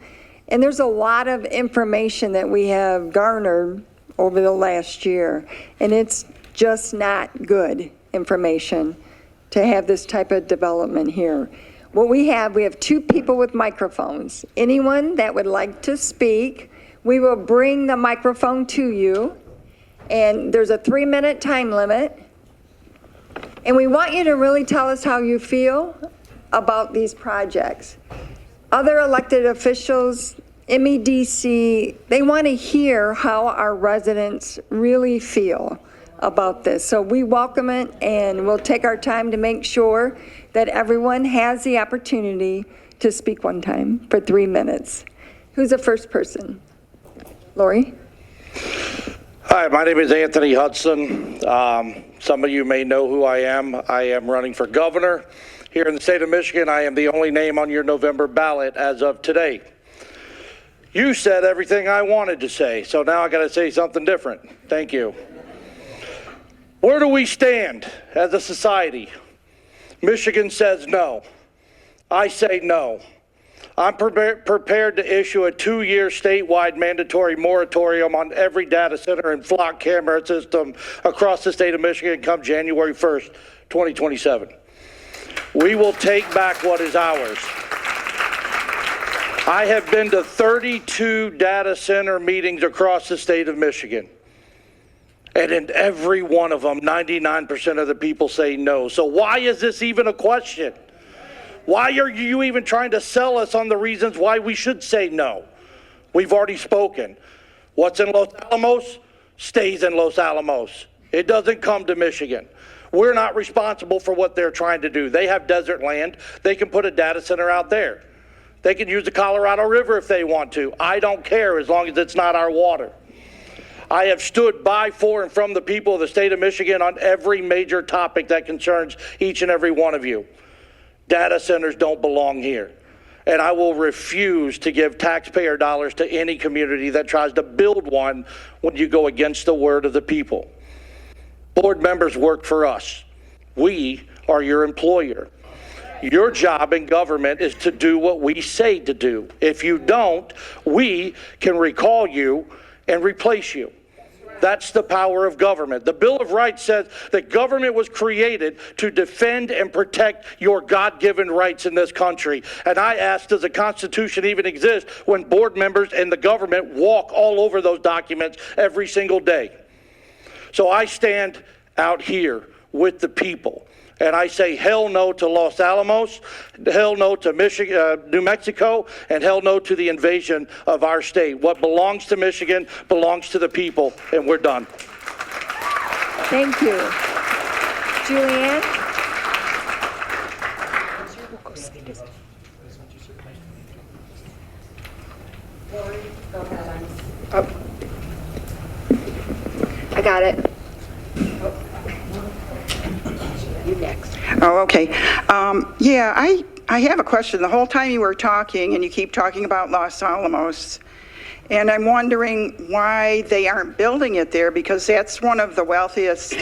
and there's a lot of information that we have garnered over the last year, and it's just not good information to have this type of development here. What we have two people with microphones. Anyone that would like to speak, we will bring the microphone to you, and there's a 3-minute time limit. And we want you to really tell us how you feel about these projects. Other elected officials, MEDC, they want to hear how our residents really feel about this. So we welcome it, and we'll take our time to make sure that everyone has the opportunity to speak one time for 3 minutes. Who's the first person? Lori? Hi, my name is Anthony Hudson. Some of you may know who I am. I am running for governor here in the state of Michigan. I am the only name on your November ballot as of today. You said everything I wanted to say, so now I got to say something different. Thank you. Where do we stand as a society? Michigan says no. I say no. I'm prepared to issue a 2-year statewide mandatory moratorium on every data center and flock camera system across the state of Michigan come January 1st, 2027. We will take back what is ours. I have been to 32 data center meetings across the state of Michigan. And in every one of them, 99% of the people say no. So why is this even a question? Why are you even trying to sell us on the reasons why we should say no? We've already spoken. What's in Los Alamos stays in Los Alamos. It doesn't come to Michigan. We're not responsible for what they're trying to do. They have desert land. They can put a data center out there. They can use the Colorado River if they want to. I don't care as long as it's not our water. I have stood by, for, and from the people of the state of Michigan on every major topic that concerns each and every one of you. Data centers don't belong here. And I will refuse to give taxpayer dollars to any community that tries to build one when you go against the word of the people. Board members work for us. We are your employer. Your job in government is to do what we say to do. If you don't, we can recall you and replace you. That's the power of government. The Bill of Rights says that government was created to defend and protect your God-given rights in this country. And I ask, does the Constitution even exist when board members and the government walk all over those documents every single day? So I stand out here with the people. And I say hell no to Los Alamos, hell no to Michigan, New Mexico, and hell no to the invasion of our state. What belongs to Michigan belongs to the people, and we're done. Thank you. Julianne? I got it. next. Oh, okay. Yeah, I have a question. The whole time you were talking, and you keep talking about Los Alamos, and I'm wondering why they aren't building it there, because that's one of the wealthiest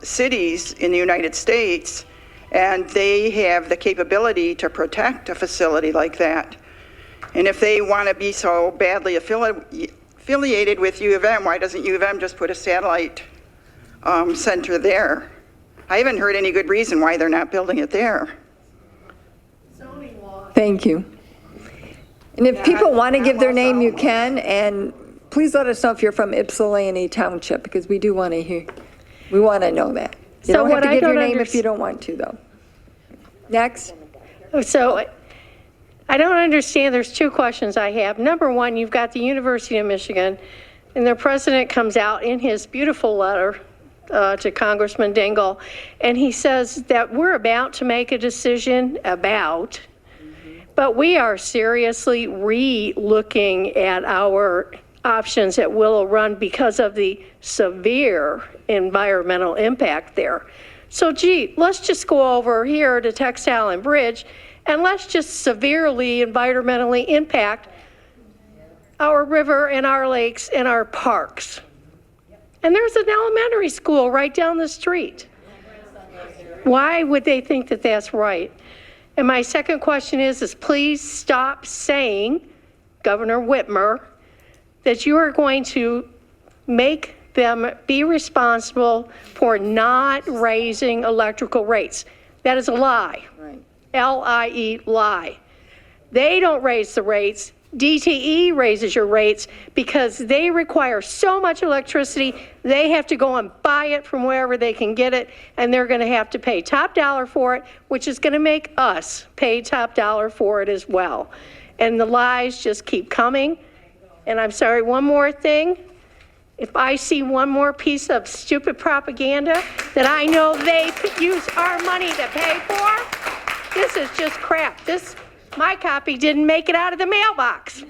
cities in the United States, and they have the capability to protect a facility like that. And if they want to be so badly affiliated with U of M, why doesn't U of M just put a satellite center there? I haven't heard any good reason why they're not building it there. Thank you. And if people want to give their name, you can, and please let us know if you're from Ypsilanti Township, because we do want to hear, we want to know that. You So don't have what to I give your don't name if you don't want to, though. Next. So I don't understand. There's two questions I have. Number one, you've got the University of Michigan, and their president comes out in his beautiful letter to Congressman Dingell, and he says that we're about to make a decision about, but we are seriously re-looking at our options at Willow Run because of the severe environmental impact there. So gee, let's just go over here to Textile and Bridge, and let's just severely environmentally impact our river and our lakes and our parks. And there's an elementary school right down the street. Why would they think that that's right? And my second question is please stop saying, Governor Whitmer, that you are going to make them be responsible for not raising electrical rates. That is a lie. Right. L-I-E, lie. They don't raise the rates. DTE raises your rates because they require so much electricity, they have to go and buy it from wherever they can get it, and they're going to have to pay top dollar for it, which is going to make us pay top dollar for it as well. And the lies just keep coming. And I'm sorry, one more thing. If I see one more piece of stupid propaganda that I know they could use our money to pay for, this is just crap. My copy didn't make it out of the mailbox.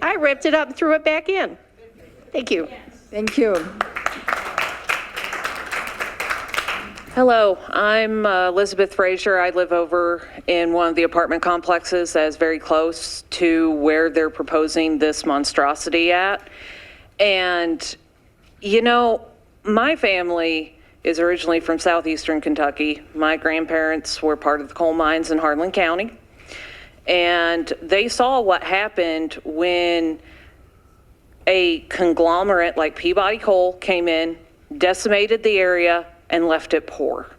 I ripped it up and threw it back in. Thank you. Thank you. Hello, I'm Elizabeth Frazier. I live over in one of the apartment complexes that is very close to where they're proposing this monstrosity at. And, you know, my family is originally from southeastern Kentucky. My grandparents were part of the coal mines in Harlan County. And they saw what happened when a conglomerate like Peabody Coal came in, decimated the area, and left it poor.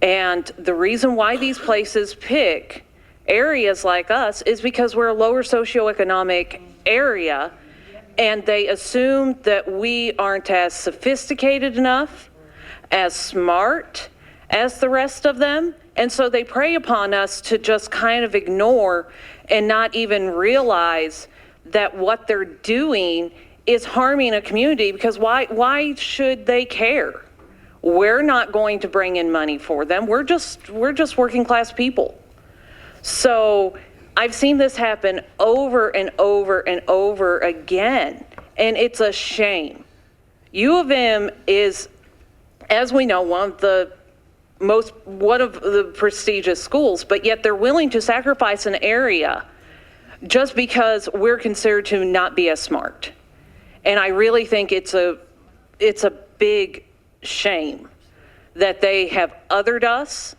And the reason why these places pick areas like us is because we're a lower socioeconomic area, and they assume that we aren't as sophisticated enough, as smart as the rest of them. And so they prey upon us to just kind of ignore and not even realize that what they're doing is harming a community, because why should they care? We're not going to bring in money for them. We're just working class people. So I've seen this happen over and over and over again, and it's a shame. U of M is, as we know, one of the prestigious schools, but yet they're willing to sacrifice an area just because we're considered to not be as smart. And I really think it's a big shame that they have othered us,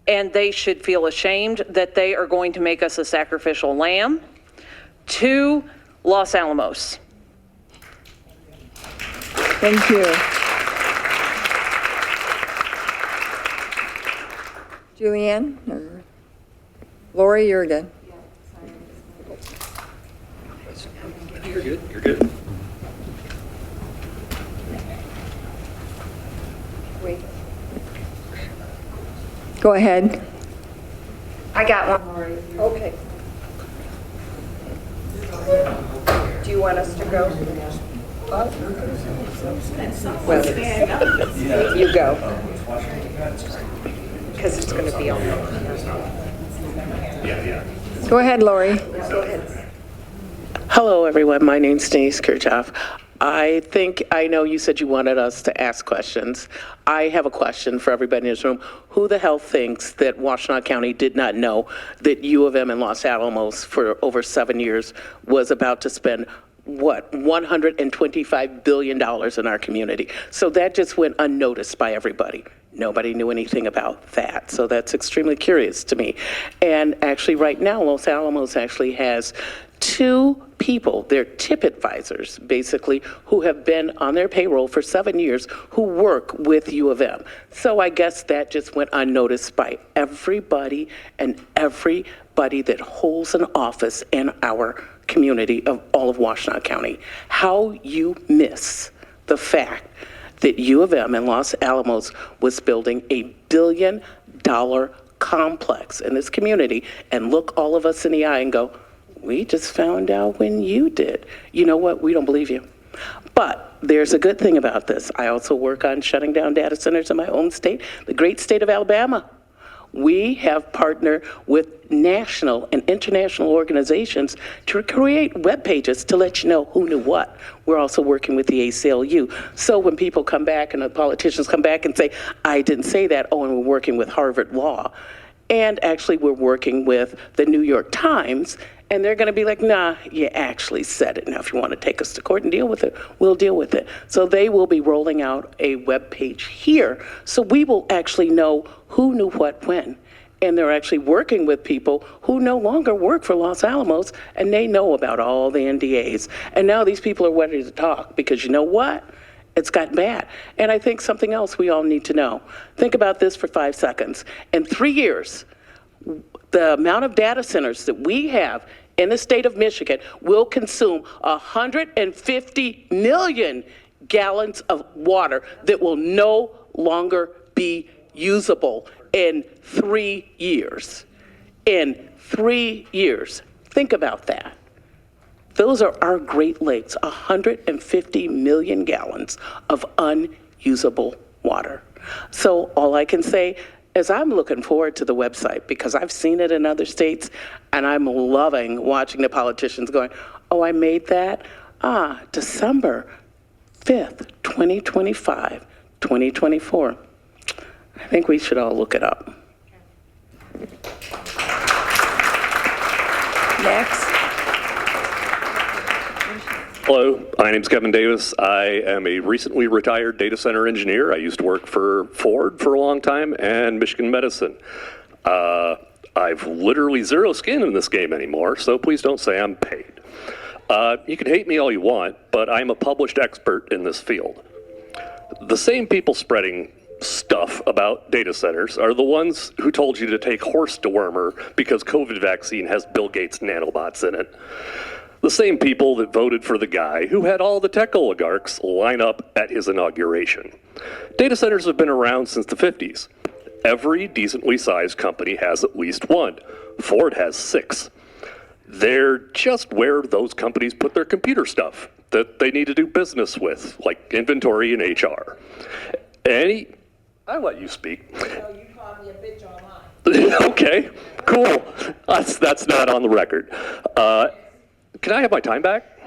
and they should feel ashamed that they are going to make us a sacrificial lamb to Los Alamos. Thank you. Julianne? Or Lori, you're good. You're good. You're good. Wait. Go ahead. I got one, Lori. Okay. Do you want us to go? Well, you go. Because it's going to be on. Go ahead, Lori. Go ahead. Hello, everyone. My name's Denise Kirchhoff. I know you said you wanted us to ask questions. I have a question for everybody in this room. Who the hell thinks that Washtenaw County did not know that U of M in Los Alamos for over 7 years was about to spend, what, $125 billion in our community? So that just went unnoticed by everybody. Nobody knew anything about that. So that's extremely curious to me. And actually right now, Los Alamos actually has 2 people, they're tip advisors, basically, who have been on their payroll for 7 years who work with U of M. So I guess that just went unnoticed by everybody and everybody that holds an office in our community of all of Washtenaw County. How you miss the fact that U of M in Los Alamos was building $1 billion complex in this community and look all of us in the eye and go, we just found out when you did. You know what? We don't believe you. But there's a good thing about this. I also work on shutting down data centers in my own state, the great state of Alabama. We have partnered with national and international organizations to create web pages to let you know who knew what. We're also working with the ACLU. So when people come back and the politicians come back and say, I didn't say that, oh, and we're working with Harvard Law. And actually we're working with the New York Times, and they're going to be like, nah, you actually said it. Now, if you want to take us to court and deal with it, we'll deal with it. So they will be rolling out a web page here, so we will actually know who knew what when. And they're actually working with people who no longer work for Los Alamos, and they know about all the NDAs. And now these people are ready to talk, because you know what? It's gotten bad. And I think something else we all need to know. Think about this for 5 seconds. In 3 years, the amount of data centers that we have in the state of Michigan will consume 150 million gallons of water that will no longer be usable in 3 years. In 3 years. Think about that. Those are our Great Lakes, 150 million gallons of unusable water. So all I can say is I'm looking forward to the website, because I've seen it in other states, and I'm loving watching the politicians going, oh, I made that? December 5th, 2025, 2024. I think we should all look it up. Next. Hello, my name's Kevin Davis. I am a recently retired data center engineer. I used to work for Ford for a long time and Michigan Medicine. I've literally zero skin in this game anymore, so please don't say I'm paid. You can hate me all you want, but I'm a published expert in this field. The same people spreading stuff about data centers are the ones who told you to take horse dewormer because COVID vaccine has Bill Gates nanobots in it. The same people that voted for the guy who had all the tech oligarchs line up at his inauguration. Data centers have been around since the 50s. Every decently sized company has at least one. Ford has 6. They're just where those companies put their computer stuff that they need to do business with, like inventory and HR. I let you speak. So you called me a bitch online. Okay, cool. That's not on the record. Can I have my time back?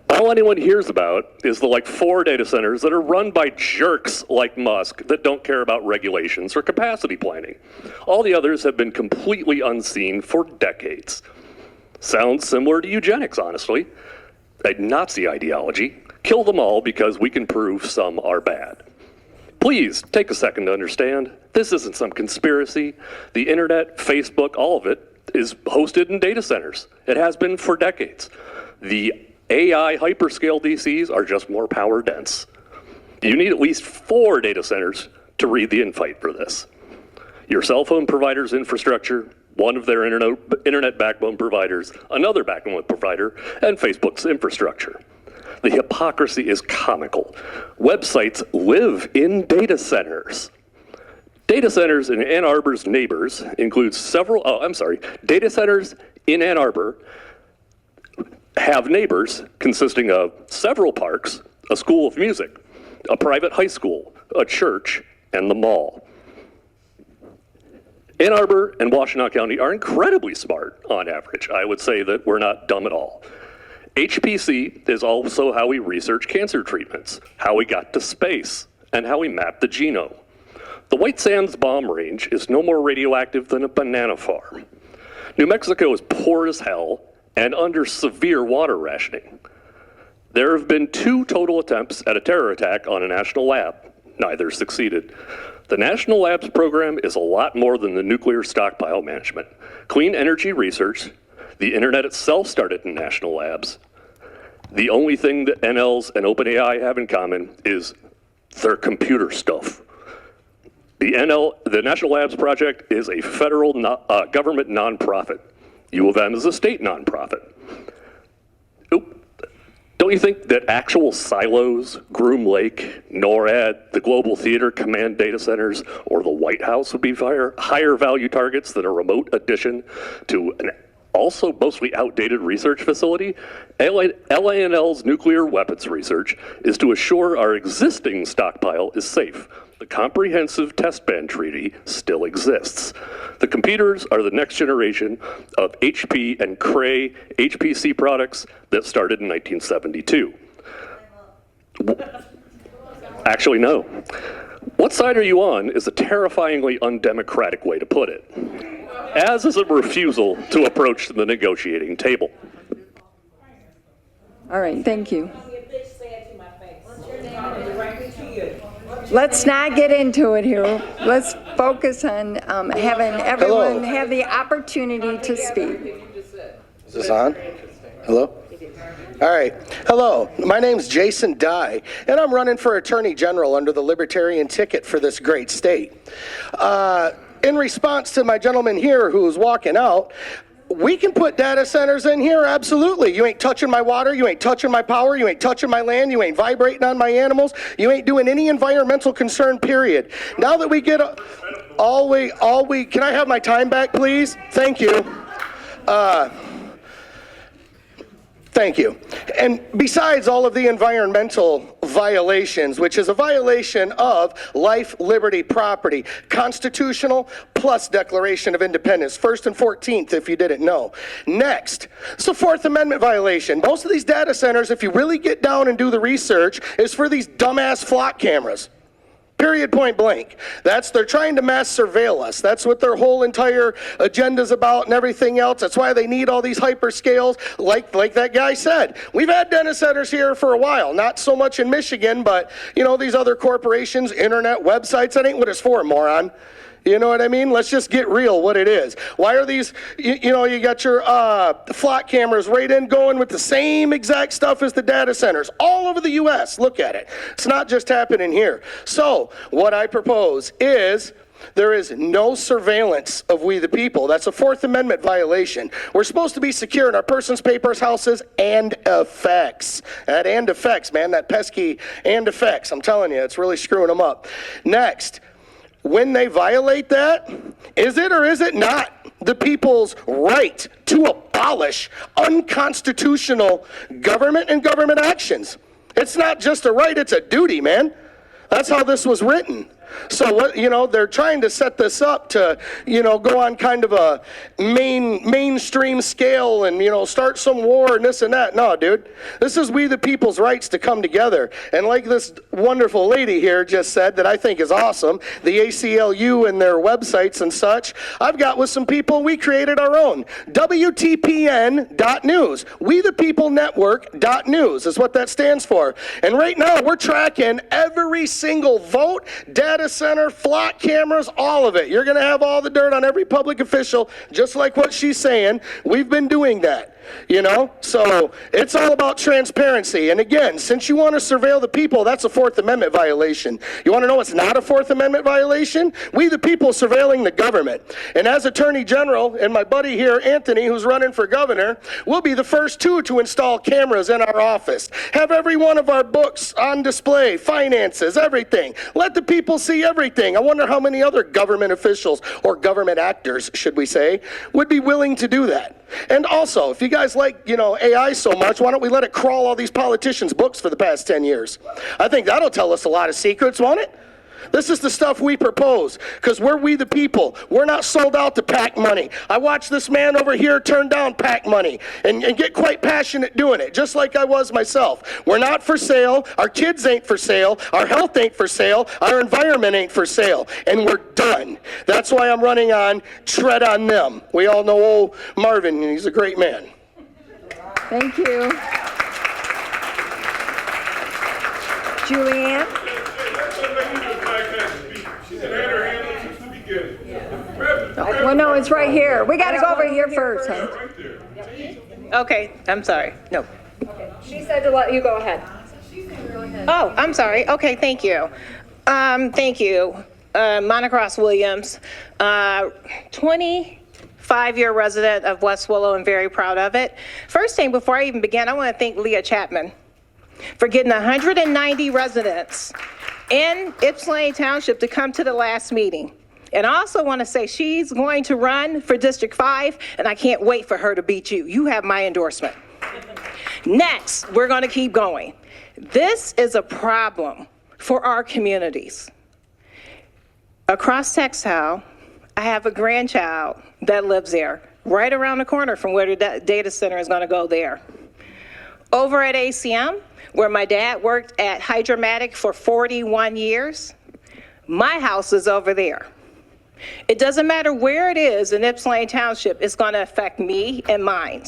All anyone hears about is the 4 data centers that are run by jerks like Musk that don't care about regulations or capacity planning. All the others have been completely unseen for decades. Sounds similar to eugenics, honestly. A Nazi ideology. Kill them all because we can prove some are bad. Please take a second to understand, this isn't some conspiracy. The internet, Facebook, all of it is hosted in data centers. It has been for decades. The AI hyperscale DCs are just more power dense. You need at least 4 data centers to read the invite for this. Your cell phone provider's infrastructure, one of their internet backbone providers, another backbone provider, and Facebook's infrastructure. The hypocrisy is comical. Websites live in data centers. Data centers in Ann Arbor's neighbors include data centers in Ann Arbor have neighbors consisting of several parks, a school of music, a private high school, a church, and the mall. Ann Arbor and Washtenaw County are incredibly smart on average. I would say that we're not dumb at all. HPC is also how we research cancer treatments, how we got to space, and how we map the genome. The White Sands bomb range is no more radioactive than a banana farm. New Mexico is poor as hell and under severe water rationing. There have been 2 total attempts at a terror attack on a national lab. Neither succeeded. The National Labs program is a lot more than the nuclear stockpile management. Clean energy research, the internet itself started in national labs. The only thing that NLs and OpenAI have in common is their computer stuff. The National Labs Project is a federal government nonprofit. U of M is a state nonprofit. Don't you think that actual silos, Groom Lake, NORAD, the Global Theater Command data centers, or the White House would be higher value targets than a remote addition to an also mostly outdated research facility? LANL's nuclear weapons research is to assure our existing stockpile is safe. The Comprehensive Test Ban Treaty still exists. The computers are the next generation of HP and Cray HPC products that started in 1972. Actually, no. What side are you on is a terrifyingly undemocratic way to put it, as is a refusal to approach the negotiating table. All right, thank you. Let's not get into it here. Let's focus on having everyone have the opportunity to speak. Is this on? Hello? All right. Hello. My name's Jason Dye, and I'm running for Attorney General under the Libertarian ticket for this great state. In response to my gentleman here who's walking out, we can put data centers in here, absolutely. You ain't touching my water, you ain't touching my power, you ain't touching my land, you ain't vibrating on my animals, you ain't doing any environmental concern, period. Now that we get can I have my time back, please? Thank you. Thank you. And besides all of the environmental violations, which is a violation of life, liberty, property, constitutional plus Declaration of Independence, 1st and 14th, if you didn't know. Next, it's a 4th Amendment violation. Most of these data centers, if you really get down and do the research, is for these dumbass flock cameras. Period, point blank. They're trying to mass surveil us. That's what their whole entire agenda's about and everything else. That's why they need all these hyperscales, like that guy said. We've had data centers here for a while, not so much in Michigan, but these other corporations, internet, websites, that ain't what it's for, moron. You know what I mean? Let's just get real what it is. Why are these, you got your flock cameras right in going with the same exact stuff as the data centers all over the U.S. Look at it. It's not just happening here. So what I propose is there is no surveillance of we the people. That's a 4th Amendment violation. We're supposed to be secure in our persons, papers, houses, and effects. That and effects, man, that pesky and effects. I'm telling you, it's really screwing them up. Next. When they violate that, is it or is it not the people's right to abolish unconstitutional government and government actions? It's not just a right, it's a duty, man. That's how this was written. So what, they're trying to set this up to, go on kind of a mainstream scale and, start some war and this and that. No, dude, this is we the people's rights to come together. And like this wonderful lady here just said that I think is awesome, the ACLU and their websites and such, I've got with some people, we created our own. WTPN.news, We the People Network.news is what that stands for. And right now we're tracking every single vote, data center, flock cameras, all of it. You're going to have all the dirt on every public official, just like what she's saying. We've been doing that. So it's all about transparency. And again, since you want to surveil the people, that's a 4th Amendment violation. You want to know what's not a 4th Amendment violation? We the people surveilling the government. And as Attorney General, and my buddy here, Anthony, who's running for governor, we'll be the first 2 to install cameras in our office. Have every one of our books on display, finances, everything. Let the people see everything. I wonder how many other government officials, or government actors, should we say, would be willing to do that. And also, if you guys like, AI so much, why don't we let it crawl all these politicians' books for the past 10 years? I think that'll tell us a lot of secrets, won't it? This is the stuff we propose, because we're we the people. We're not sold out to PAC money. I watched this man over here turn down PAC money and get quite passionate doing it, just like I was myself. We're not for sale. Our kids ain't for sale. Our health ain't for sale. Our environment ain't for sale. And we're done. That's why I'm running on Tread on Them. We all know old Marvin, and he's a great man. Thank you. Julianne? Well, no, it's right here. We got to go over here first, huh? Okay, I'm sorry. No. She said to let you go ahead. Oh, I'm sorry. Okay, thank you. Thank you. Monica Ross Williams, 25-year resident of West Willow, and very proud of it. First thing, before I even begin, I want to thank Leah Chapman for getting 190 residents in Ypsilanti Township to come to the last meeting. And I also want to say she's going to run for District 5, and I can't wait for her to beat you. You have my endorsement. Next, we're going to keep going. This is a problem for our communities. Across Textile, I have a grandchild that lives there, right around the corner from where the data center is going to go there. Over at ACM, where my dad worked at Hydromatic for 41 years, my house is over there. It doesn't matter where it is in Ypsilanti Township, it's going to affect me and mine.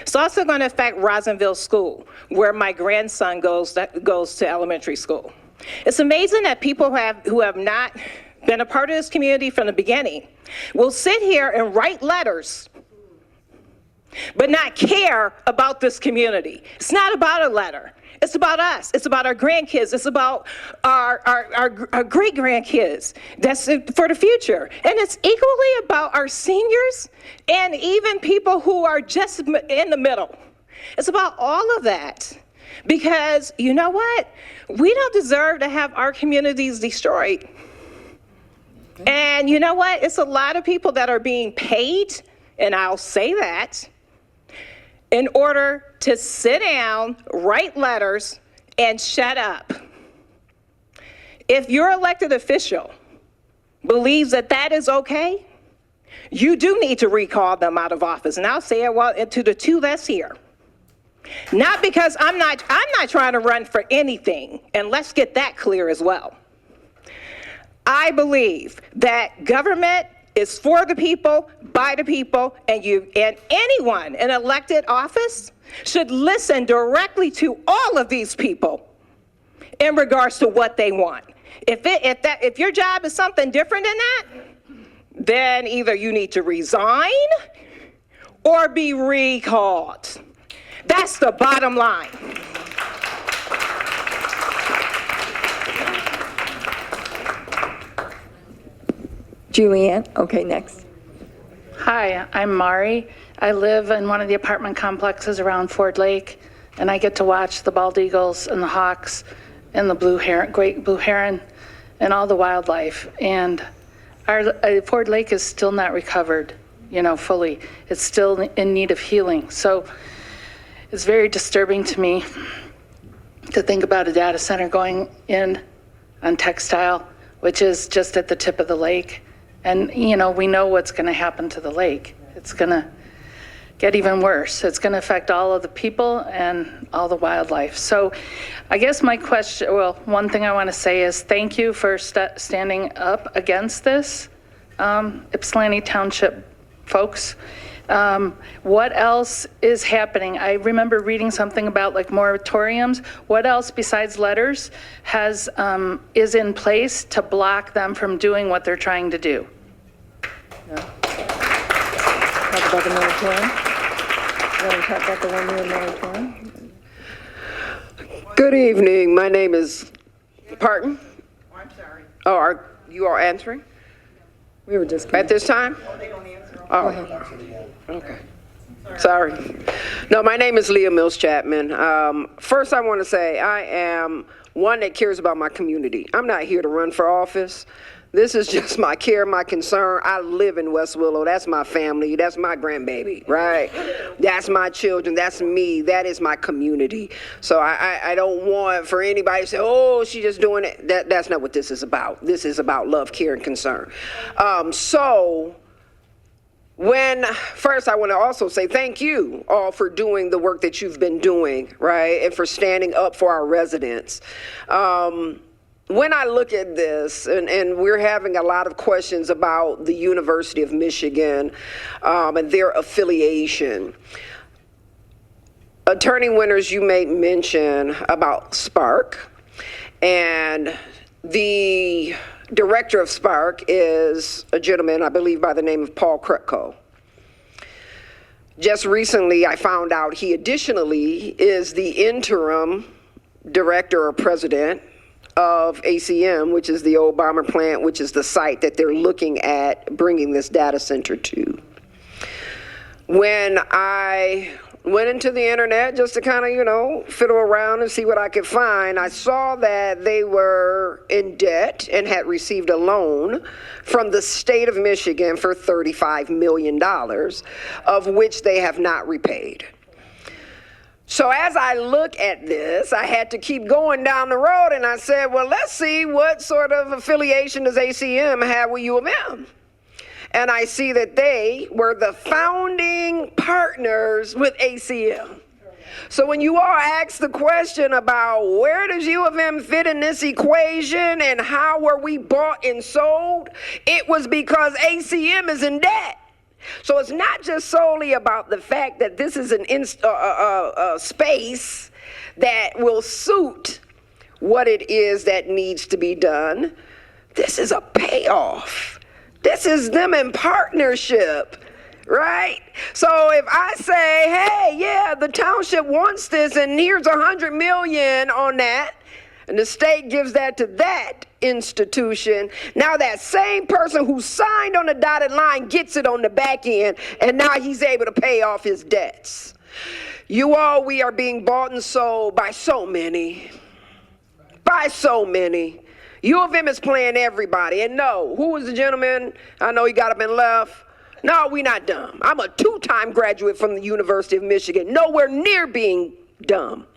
It's also going to affect Rosenville School, where my grandson goes to elementary school. It's amazing that people who have not been a part of this community from the beginning will sit here and write letters but not care about this community. It's not about a letter. It's about us. It's about our grandkids. It's about our great-grandkids. That's for the future. And it's equally about our seniors and even people who are just in the middle. It's about all of that. Because you know what? We don't deserve to have our communities destroyed. And you know what? It's a lot of people that are being paid, and I'll say that, in order to sit down, write letters, and shut up. If your elected official believes that that is okay, you do need to recall them out of office. And I'll say it to the two that's here. Not because I'm not trying to run for anything, and let's get that clear as well. I believe that government is for the people, by the people, and anyone in elected office should listen directly to all of these people in regards to what they want. If your job is something different than that, then either you need to resign or be recalled. That's the bottom line. Julianne, okay, next. Hi, I'm Mari. I live in one of the apartment complexes around Ford Lake, and I get to watch the bald eagles and the hawks and the great blue heron and all the wildlife. And our Ford Lake is still not recovered, fully. It's still in need of healing. So it's very disturbing to me to think about a data center going in on Textile, which is just at the tip of the lake. And, we know what's going to happen to the lake. It's going to get even worse. It's going to affect all of the people and all the wildlife. So I guess my question, one thing I want to say is thank you for standing up against this, Ypsilanti Township folks. What else is happening? I remember reading something about moratoriums. What else besides letters is in place to block them from doing what they're trying to do? No. Talk about the moratorium. You want to talk about the 1-year moratorium? Good evening. My name is, pardon? Oh, I'm sorry. Oh, are you all answering We were just at this time? They don't answer. Oh, okay. Sorry. No, my name is Leah Mills Chapman. First, I want to say I am one that cares about my community. I'm not here to run for office. This is just my care, my concern. I live in West Willow. That's my family. That's my grandbaby, right? That's my children. That's me. That is my community. So I don't want for anybody to say, oh, she's just doing it. That's not what this is about. This is about love, care, and concern. First, I want to also say thank you all for doing the work that you've been doing, right? And for standing up for our residents. When I look at this, and we're having a lot of questions about the University of Michigan and their affiliation. Attorney Winters, you made mention about Spark, and the director of Spark is a gentleman, I believe, by the name of Paul Krutko. Just recently, I found out he additionally is the interim director or president of ACM, which is the old bomber plant, which is the site that they're looking at bringing this data center to. When I went into the internet just to kind of, fiddle around and see what I could find, I saw that they were in debt and had received a loan from the state of Michigan for $35 million, of which they have not repaid. So as I look at this, I had to keep going down the road, and I said, well, let's see what sort of affiliation does ACM have with U of M? And I see that they were the founding partners with ACM. So when you all ask the question about where does U of M fit in this equation and how were we bought and sold, it was because ACM is in debt. So it's not just solely about the fact that this is a space that will suit what it is that needs to be done. This is a payoff. This is them in partnership, right? So if I say, hey, yeah, the township wants this and here's $100 million on that, and the state gives that to that institution, now that same person who signed on the dotted line gets it on the back end, and now he's able to pay off his debts. You all, we are being bought and sold by so many. By so many. U of M is playing everybody. And no, who was the gentleman? I know he got up and left. No, we not dumb. I'm a 2-time graduate from the University of Michigan, nowhere near being dumb.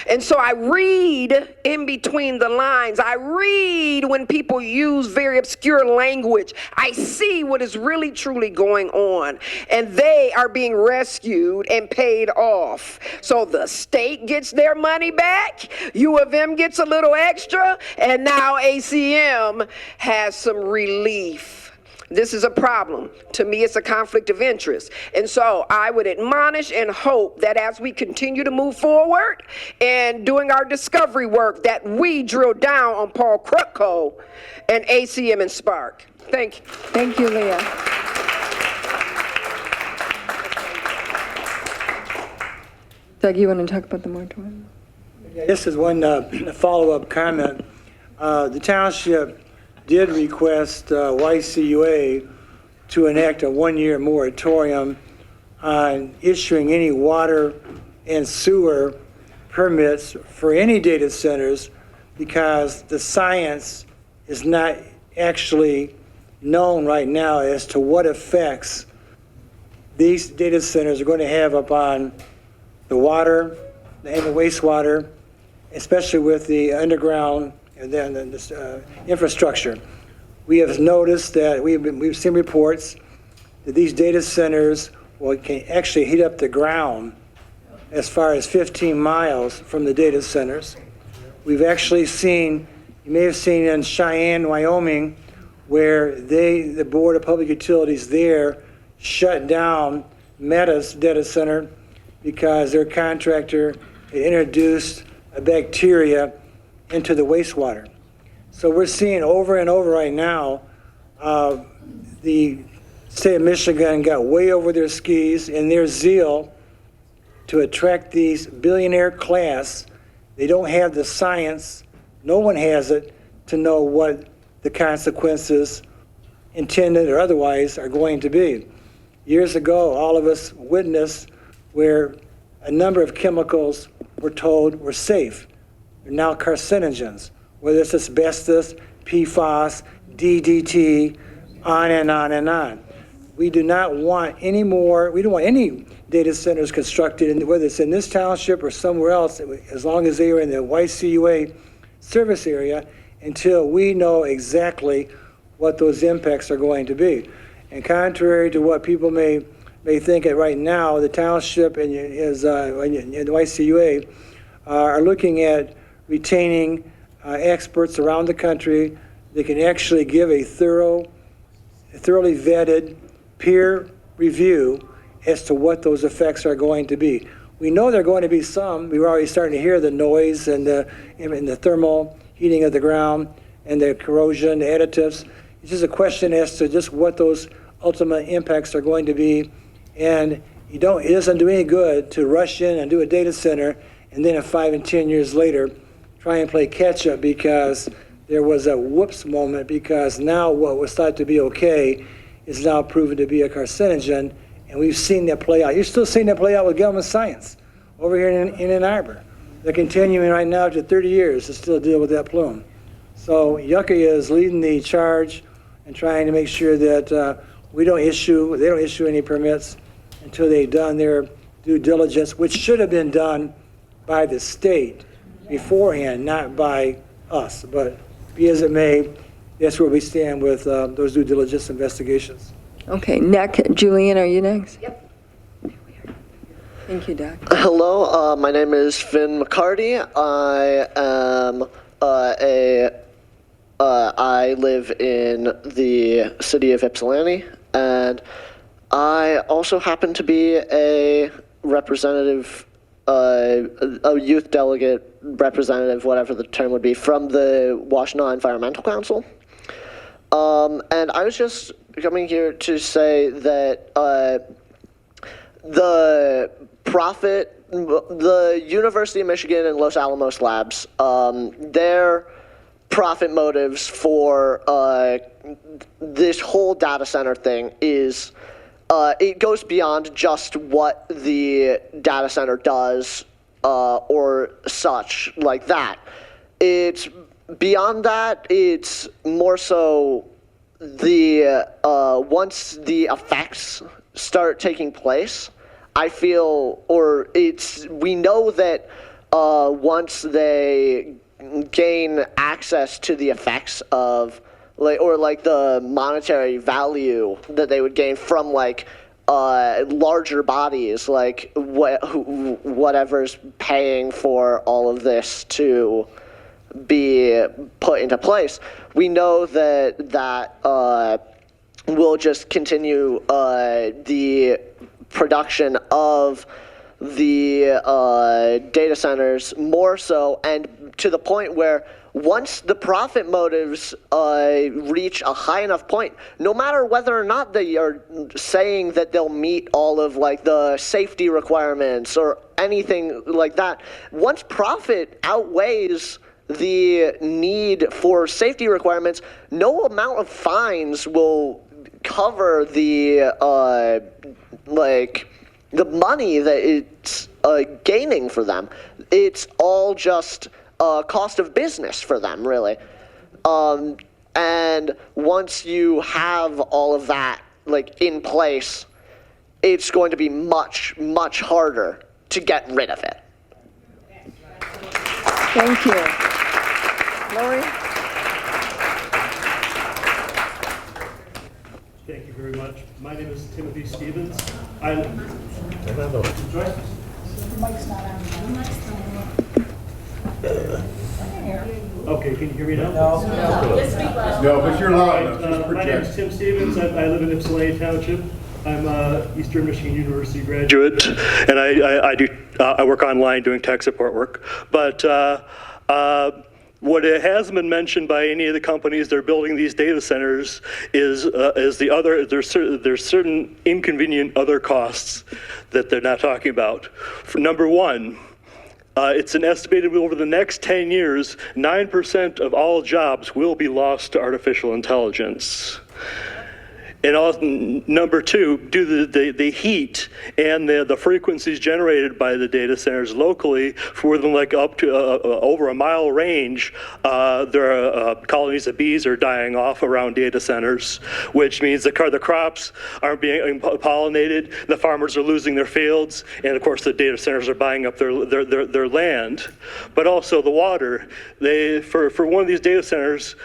And so I read in between the lines. I read when people use very obscure language. I see what is really truly going on. And they are being rescued and paid off. So the state gets their money back, U of M gets a little extra, and now ACM has some relief. This is a problem. To me, it's a conflict of interest. And so I would admonish and hope that as we continue to move forward and doing our discovery work, that we drill down on Paul Krutko and ACM and Spark. Thank you. Thank you, Leah. Doug, you want to talk about the moratorium? This is one follow-up comment. The township did request YCUA to enact a 1-year moratorium on issuing any water and sewer permits for any data centers because the science is not actually known right now as to what effects these data centers are going to have upon the water and the wastewater, especially with the underground and then this infrastructure. We have noticed that we've seen reports that these data centers can actually heat up the ground as far as 15 miles from the data centers. We've actually seen, you may have seen in Cheyenne, Wyoming, where the Board of Public Utilities there shut down Meta's data center because their contractor had introduced a bacteria into the wastewater. So we're seeing over and over right now, the state of Michigan got way over their skis in their zeal to attract these billionaire class. They don't have the science, no one has it, to know what the consequences, intended or otherwise, are going to be. Years ago, all of us witnessed where a number of chemicals were told were safe. They're now carcinogens, whether it's asbestos, PFAS, DDT, on and on and on. We do not want any more, we don't want any data centers constructed, whether it's in this township or somewhere else, as long as they are in the YCUA service area, until we know exactly what those impacts are going to be. And contrary to what people may think it right now, the township and the YCUA are looking at retaining experts around the country that can actually give a thoroughly vetted peer review as to what those effects are going to be. We know there are going to be some. We're already starting to hear the noise and the thermal heating of the ground and the corrosion, the additives. It's just a question as to just what those ultimate impacts are going to be. And it doesn't do any good to rush in and do a data center and then 5 and 10 years later try and play catch up because there was a whoops moment, because now what was thought to be okay is now proven to be a carcinogen, and we've seen that play out. You're still seeing that play out with government science over here in Ann Arbor. They're continuing right now to 30 years to still deal with that plume. So Yucca is leading the charge and trying to make sure that they don't issue any permits until they've done their due diligence, which should have been done by the state beforehand, not by us. But be as it may, that's where we stand with those due diligence investigations. Okay, Julian, are you next? Yep. Thank you, Doc. Hello, my name is Finn McCarty. I live in the city of Ypsilanti, and I also happen to be a representative, a youth delegate representative, whatever the term would be, from the Washtenaw Environmental Council. And I was just coming here to say that the University of Michigan and Los Alamos Labs, their profit motives for this whole data center thing is it goes beyond just what the data center does or such like that. It's beyond that. It's more so the once the effects start taking place, I feel, or we know that once they gain access to the effects of the monetary value that they would gain from larger bodies, like whatever's paying for all of this to be put into place, we know that will just continue the production of the data centers more so, and to the point where once the profit motives reach a high enough point, no matter whether or not they are saying that they'll meet all of the safety requirements or anything like that, once profit outweighs the need for safety requirements, no amount of fines will cover the money that it's gaining for them. It's all just cost of business for them, really. And once you have all of that in place, it's going to be much, much harder to get rid of it. Thank you. Lori? Thank you very much. My name is Timothy Stevens. Okay, can you hear me now? No, but you're loud enough. My name is Tim Stevens. I live in Ypsilanti Township. I'm Eastern Michigan University graduate, and I work online doing tech support work. But what it hasn't been mentioned by any of the companies that are building these data centers is there's certain inconvenient other costs that they're not talking about. For number one, it's an estimated over the next 10 years, 9% of all jobs will be lost to artificial intelligence. And also, number two, due to the heat and the frequencies generated by the data centers locally, for within like up to over a mile range, there are colonies of bees are dying off around data centers, which means the crops aren't being pollinated, the farmers are losing their fields, and of course the data centers are buying up their land. But also the water. For one of these data centers,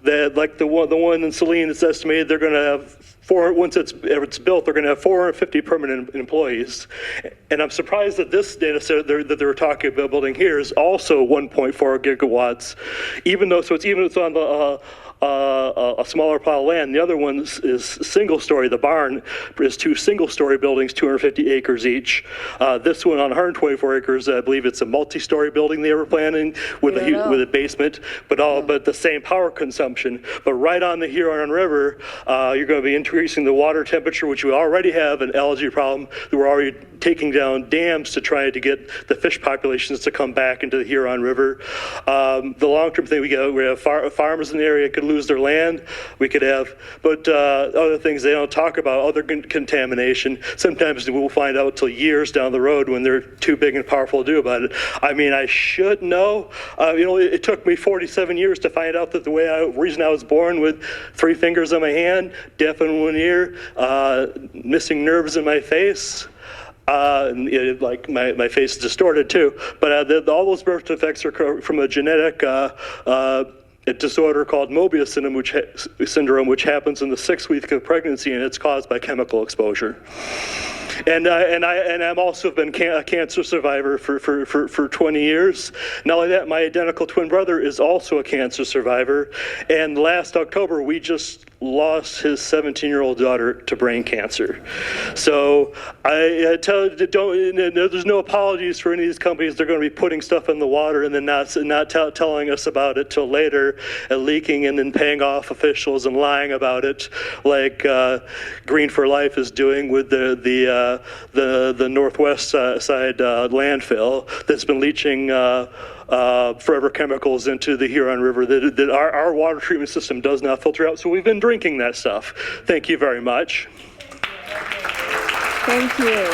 that like the one in Saline, it's estimated they're going to have once it's built, they're going to have 450 permanent employees. And I'm surprised that this data center that they were talking about building here is also 1.4 gigawatts, even though it's on the a smaller plot of land. The other one is single story. The barn is 2 single story buildings, 250 acres each. This one on 124 acres, I believe it's a multi-story building they were planning with a basement, but the same power consumption. But right on the Huron River, you're going to be increasing the water temperature, which we already have an algae problem. We're already taking down dams to try to get the fish populations to come back into the Huron River. The long-term thing, we have farmers in the area could lose their land. We could have, but other things they don't talk about, other contamination. Sometimes we'll find out till years down the road when they're too big and powerful to do about it. I mean, I should know. It took me 47 years to find out that the reason I was born with 3 fingers on my hand, deaf in one ear, missing nerves in my face. Like my face is distorted too, but all those birth defects are from a genetic a disorder called Mobius syndrome, which happens in the 6th week of pregnancy, and it's caused by chemical exposure. And I'm also been a cancer survivor for 20 years. Not only that, my identical twin brother is also a cancer survivor. And last October, we just lost his 17-year-old daughter to brain cancer. So I tell you, there's no apologies for any of these companies. They're going to be putting stuff in the water and then not telling us about it till later, and leaking and then paying off officials and lying about it, like Green for Life is doing with the northwest side landfill that's been leaching forever chemicals into the Huron River that our water treatment system does not filter out. So we've been drinking that stuff. Thank you very much. Thank you.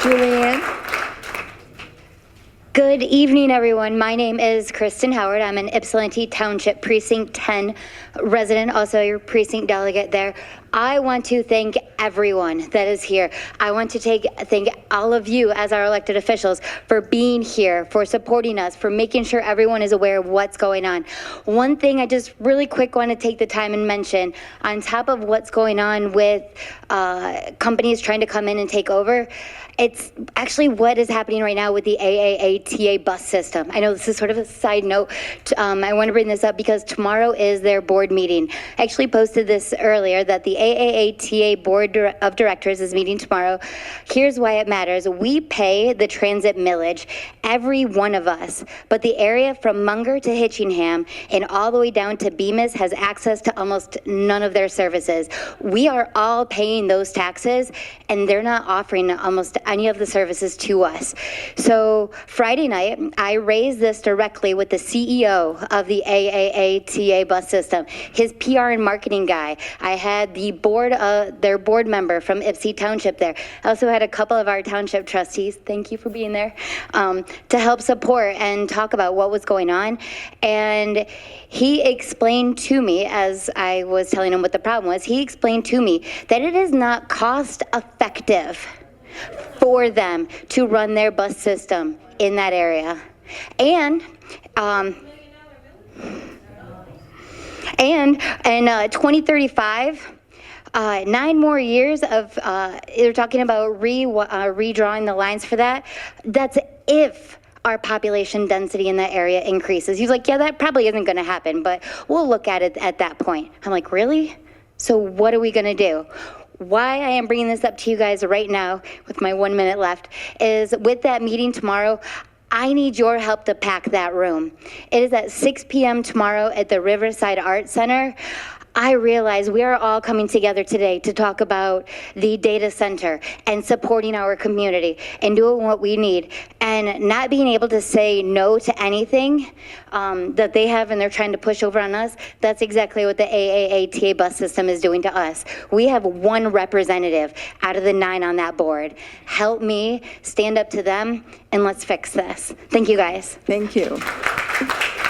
Julianne? Good evening, everyone. My name is Kristen Howard. I'm an Ypsilanti Township Precinct 10 resident, also your precinct delegate there. I want to thank everyone that is here. I want to thank all of you as our elected officials for being here, for supporting us, for making sure everyone is aware of what's going on. One thing I just really quick want to take the time and mention, on top of what's going on with companies trying to come in and take over, it's actually what is happening right now with the AAATA bus system. I know this is sort of a side note. I want to bring this up because tomorrow is their board meeting. I actually posted this earlier that the AAATA Board of Directors is meeting tomorrow. Here's why it matters. We pay the transit millage, every one of us, but the area from Munger to Hitchingham and all the way down to Bemis has access to almost none of their services. We are all paying those taxes, and they're not offering almost any of the services to us. So Friday night, I raised this directly with the CEO of the AAATA bus system, his PR and marketing guy. I had the board, their board member from Ypsi Township there. I also had a couple of our township trustees, thank you for being there, to help support and talk about what was going on. And he explained to me, as I was telling him what the problem was, he explained to me that it is not cost effective for them to run their bus system in that area. And in 2035, 9 more years of, they're talking about redrawing the lines for that. That's if our population density in that area increases. He's like, yeah, that probably isn't going to happen, but we'll look at it at that point. I'm like, really? So what are we going to do? Why I am bringing this up to you guys right now with my 1 minute left is with that meeting tomorrow, I need your help to pack that room. It is at 6 p.m. tomorrow at the Riverside Art Center. I realize we are all coming together today to talk about the data center and supporting our community and doing what we need, and not being able to say no to anything that they have and they're trying to push over on us. That's exactly what the AAATA bus system is doing to us. We have one representative out of the 9 on that board. Help me stand up to them, and let's fix this. Thank you, guys. Thank you.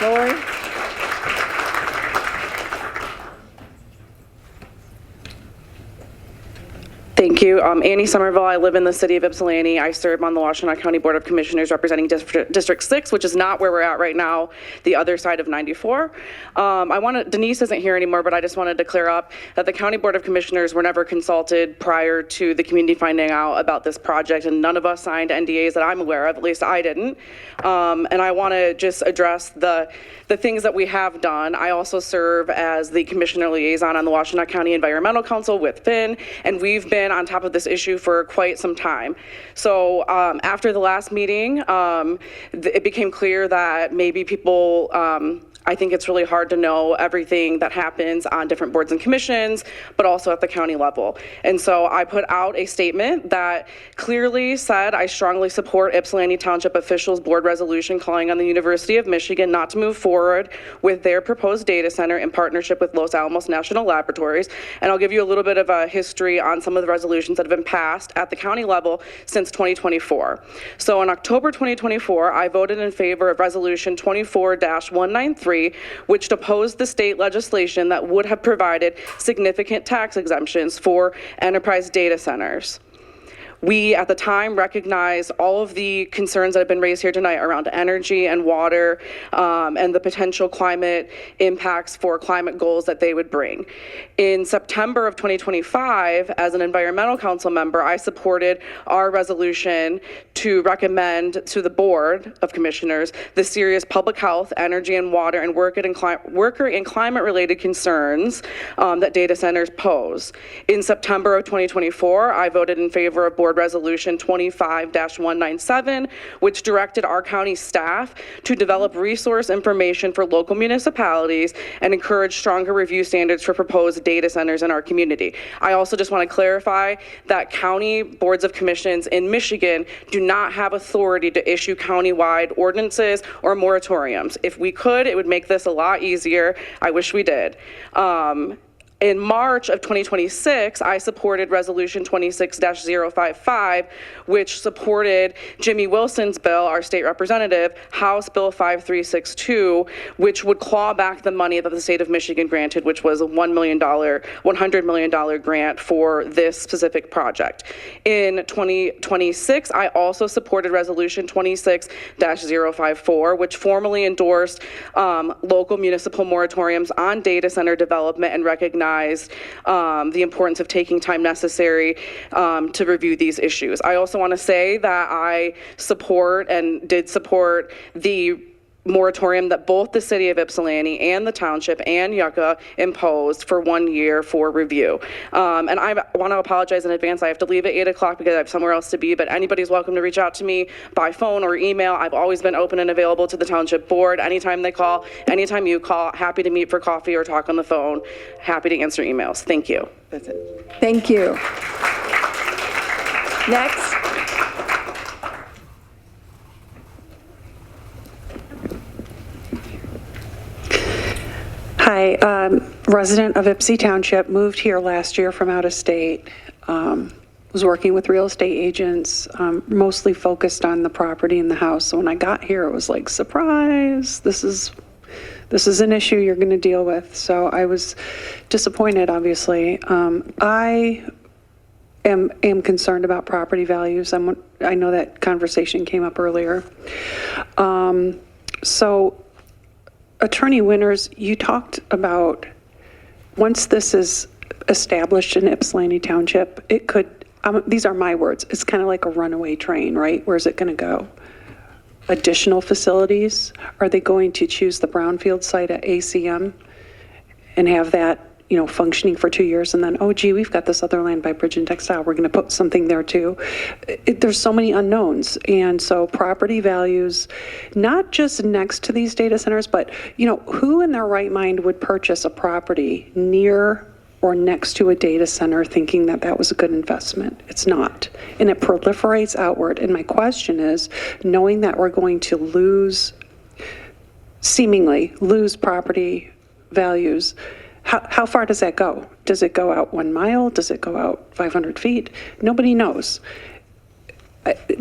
Lori? Thank you. Annie Somerville. I live in the city of Ypsilanti. I serve on the Washtenaw County Board of Commissioners representing District 6, which is not where we're at right now, the other side of 94. Denise isn't here anymore, but I just wanted to clear up that the County Board of Commissioners were never consulted prior to the community finding out about this project, and none of us signed NDAs that I'm aware of, at least I didn't. And I want to just address the things that we have done. I also serve as the Commissioner Liaison on the Washtenaw County Environmental Council with Finn, and we've been on top of this issue for quite some time. So after the last meeting, it became clear that maybe people, I think it's really hard to know everything that happens on different boards and commissions, but also at the county level. And so I put out a statement that clearly said I strongly support Ypsilanti Township officials' board resolution calling on the University of Michigan not to move forward with their proposed data center in partnership with Los Alamos National Laboratories. And I'll give you a little bit of a history on some of the resolutions that have been passed at the county level since 2024. So in October 2024, I voted in favor of Resolution 24-193, which opposed the state legislation that would have provided significant tax exemptions for enterprise data centers. We, at the time, recognized all of the concerns that have been raised here tonight around energy and water and the potential climate impacts for climate goals that they would bring. In September of 2025, as an environmental council member, I supported our resolution to recommend to the Board of Commissioners the serious public health, energy and water, and worker and climate-related concerns that data centers pose. In September of 2024, I voted in favor of Board Resolution 25-197, which directed our county staff to develop resource information for local municipalities and encourage stronger review standards for proposed data centers in our community. I also just want to clarify that county boards of commissions in Michigan do not have authority to issue countywide ordinances or moratoriums. If we could, it would make this a lot easier. I wish we did. In March of 2026, I supported Resolution 26-055, which supported Jimmy Wilson's bill, our state representative, House Bill 5362, which would claw back the money that the state of Michigan granted, which was a $100 million grant for this specific project. In 2026, I also supported Resolution 26-054, which formally endorsed local municipal moratoriums on data center development and recognized the importance of taking time necessary to review these issues. I also want to say that I support and did support the moratorium that both the city of Ypsilanti and the township and Yucca imposed for 1 year for review. And I want to apologize in advance. I have to leave at 8 o'clock because I have somewhere else to be, but anybody's welcome to reach out to me by phone or email. I've always been open and available to the township board. Anytime they call, anytime you call, happy to meet for coffee or talk on the phone. Happy to answer emails. Thank you. That's it. Thank you. Next. Hi, resident of Ypsi Township, moved here last year from out of state. Was working with real estate agents, mostly focused on the property and the house. So when I got here, it was like, surprise, this is an issue you're going to deal with. So I was disappointed, obviously. I am concerned about property values. I know that conversation came up earlier. So Attorney Winters, you talked about once this is established in Ypsilanti Township, it could, these are my words, it's kind of like a runaway train, right? Where's it going to go? Additional facilities? Are they going to choose the brownfield site at ACM and have that, functioning for 2 years, and then, oh gee, we've got this other land by Bridge and Textile, we're going to put something there too. There's so many unknowns, and so property values, not just next to these data centers, but who in their right mind would purchase a property near or next to a data center thinking that that was a good investment? It's not, and it proliferates outward. And my question is, knowing that we're going to seemingly lose property values, how far does that go? Does it go out 1 mile? Does it go out 500 feet? Nobody knows.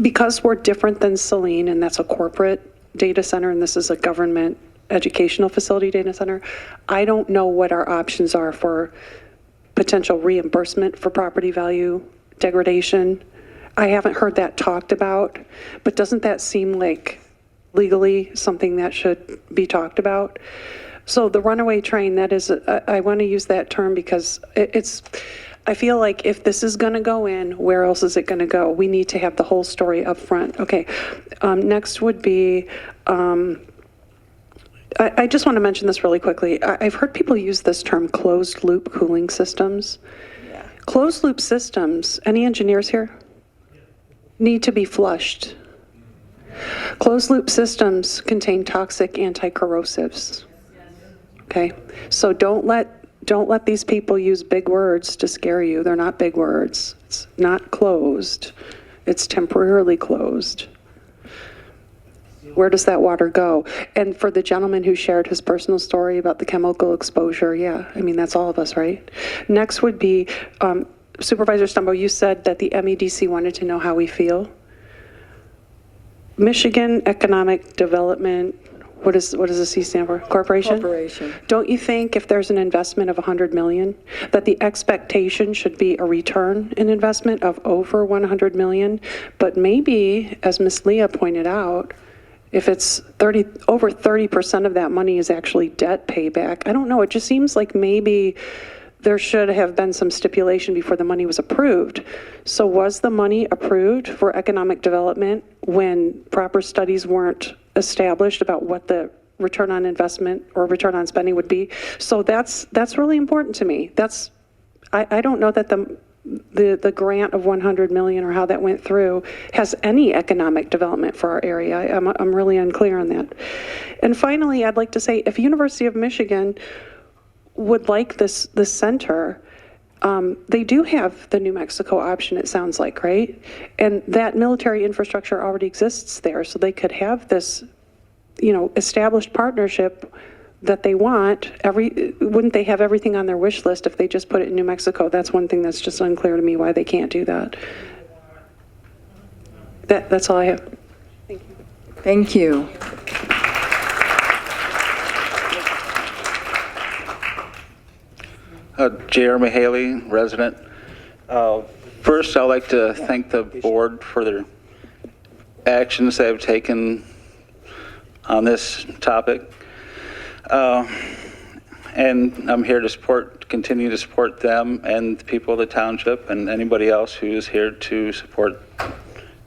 Because we're different than Saline, and that's a corporate data center, and this is a government educational facility data center, I don't know what our options are for potential reimbursement for property value degradation. I haven't heard that talked about, but doesn't that seem like legally something that should be talked about? So the runaway train, that is, I want to use that term because I feel like if this is going to go in, where else is it going to go? We need to have the whole story up front. Okay, next would be, I just want to mention this really quickly. I've heard people use this term closed loop cooling systems. Yeah. Closed loop systems, any engineers here? Need to be flushed. Closed loop systems contain toxic anti-corrosives. Okay, so don't let these people use big words to scare you. They're not big words. It's not closed. It's temporarily closed. Where does that water go? And for the gentleman who shared his personal story about the chemical exposure, yeah, I mean, that's all of us, right? Next would be, Supervisor Stumbo, you said that the MEDC wanted to know how we feel. Michigan Economic Development, what does the C stand for? Corporation? Don't you think if there's an investment of $100 million, that the expectation should be a return in investment of over $100 million? But maybe, as Ms. Leah pointed out, if it's over 30% of that money is actually debt payback, I don't know, it just seems like maybe there should have been some stipulation before the money was approved. So was the money approved for economic development when proper studies weren't established about what the return on investment or return on spending would be? So that's really important to me. I don't know that the grant of 100 million or how that went through has any economic development for our area. I'm really unclear on that. And finally, I'd like to say, if University of Michigan would like this center, they do have the New Mexico option, it sounds like, right? And that military infrastructure already exists there, so they could have this, established partnership that they want. Wouldn't they have everything on their wish list if they just put it in New Mexico? That's one thing that's just unclear to me, why they can't do that. That's all I have. Thank you. Jeremy Haley, resident. First, I'd like to thank the board for their actions they have taken on this topic. And I'm here to continue to support them and the people of the township and anybody else who is here to support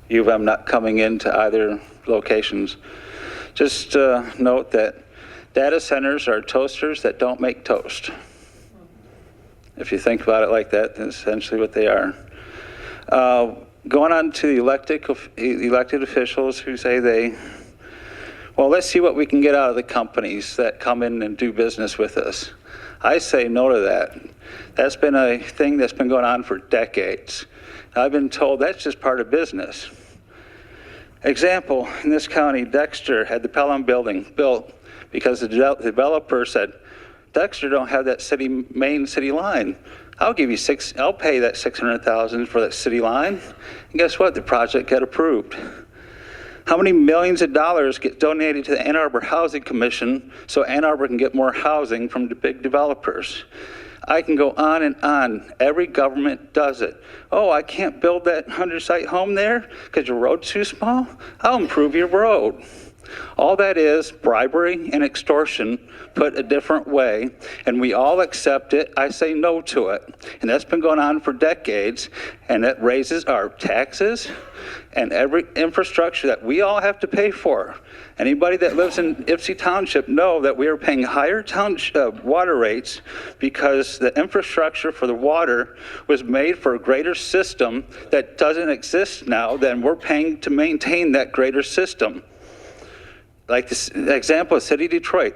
U of M not coming into either locations. Just note that data centers are toasters that don't make toast. If you think about it like that, that's essentially what they are. Going on to the elected officials who say well, let's see what we can get out of the companies that come in and do business with us. I say no to that. That's been a thing that's been going on for decades. I've been told that's just part of business. Example, in this county, Dexter had the Pelham building built because the developer said, Dexter don't have that main city line. I'll pay that $600,000 for that city line. And guess what? The project got approved. How many millions of dollars get donated to the Ann Arbor Housing Commission so Ann Arbor can get more housing from the big developers? I can go on and on. Every government does it. Oh, I can't build that 100-site home there because your road's too small? I'll improve your road. All that is bribery and extortion put a different way, and we all accept it. I say no to it. And that's been going on for decades, and it raises our taxes and every infrastructure that we all have to pay for. Anybody that lives in Ypsi Township know that we are paying higher water rates because the infrastructure for the water was made for a greater system that doesn't exist now, then we're paying to maintain that greater system. Like this example of City of Detroit,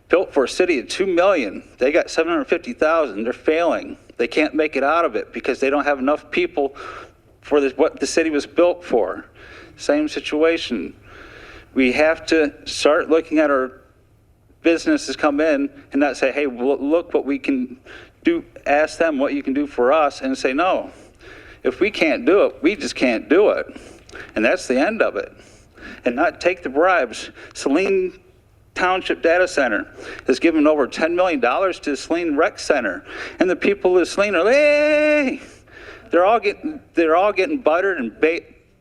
built for a city of 2 million, they got 750,000, they're failing. They can't make it out of it because they don't have enough people for what the city was built for. Same situation. We have to start looking at our businesses come in and not say, hey, look what we can do, ask them what you can do for us, and say, no, if we can't do it, we just can't do it. And that's the end of it. And not take the bribes. Saline Township Data Center has given over $10 million to the Saline Rec Center. And the people of Saline are like, hey, they're all getting buttered and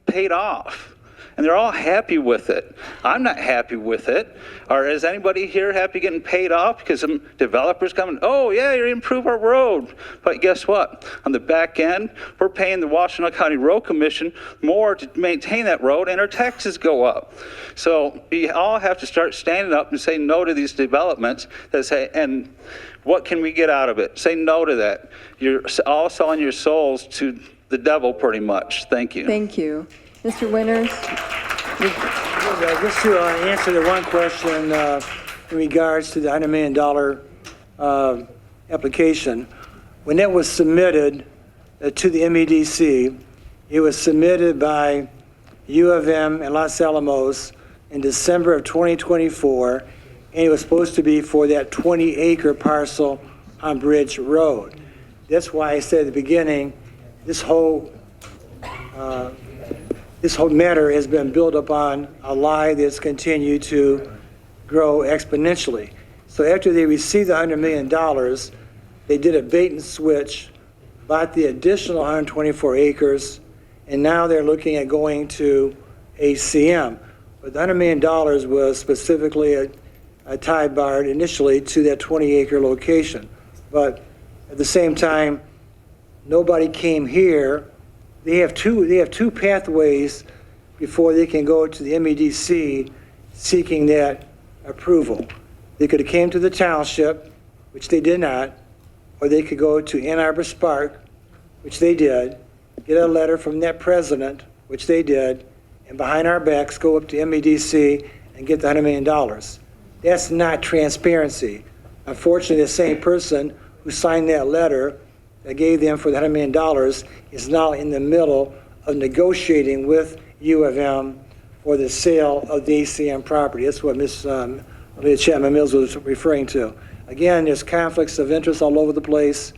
paid off. And they're all happy with it. I'm not happy with it. Or is anybody here happy getting paid off because some developers coming, oh yeah, you improve our road. But guess what? On the back end, we're paying the Washtenaw County Road Commission more to maintain that road, and our taxes go up. So we all have to start standing up and say no to these developments that say, and what can we get out of it? Say no to that. You're all selling your souls to the devil pretty much. Thank you. Thank you. Mr. Winters? Just to answer the one question in regards to the $100 million application, when that was submitted to the MEDC, it was submitted by U of M and Los Alamos in December of 2024, and it was supposed to be for that 20-acre parcel on Bridge Road. That's why I said at the beginning, this whole matter has been built upon a lie that's continued to grow exponentially. So after they received the $100 million, they did a bait and switch, bought the additional 124 acres, and now they're looking at going to ACM. But the $100 million was specifically a tie barred initially to that 20-acre location. But at the same time, nobody came here. They have two pathways before they can go to the MEDC seeking that approval. They could have came to the township, which they did not, or they could go to Ann Arbor Spark, which they did, get a letter from that president, which they did, and behind our backs go up to MEDC and get the $100 million. That's not transparency. Unfortunately, the same person who signed that letter that gave them for the $100 million is now in the middle of negotiating with U of M for the sale of the ACM property. That's what Ms. Leah Chapman Mills was referring to. Again, there's conflicts of interest all over the place.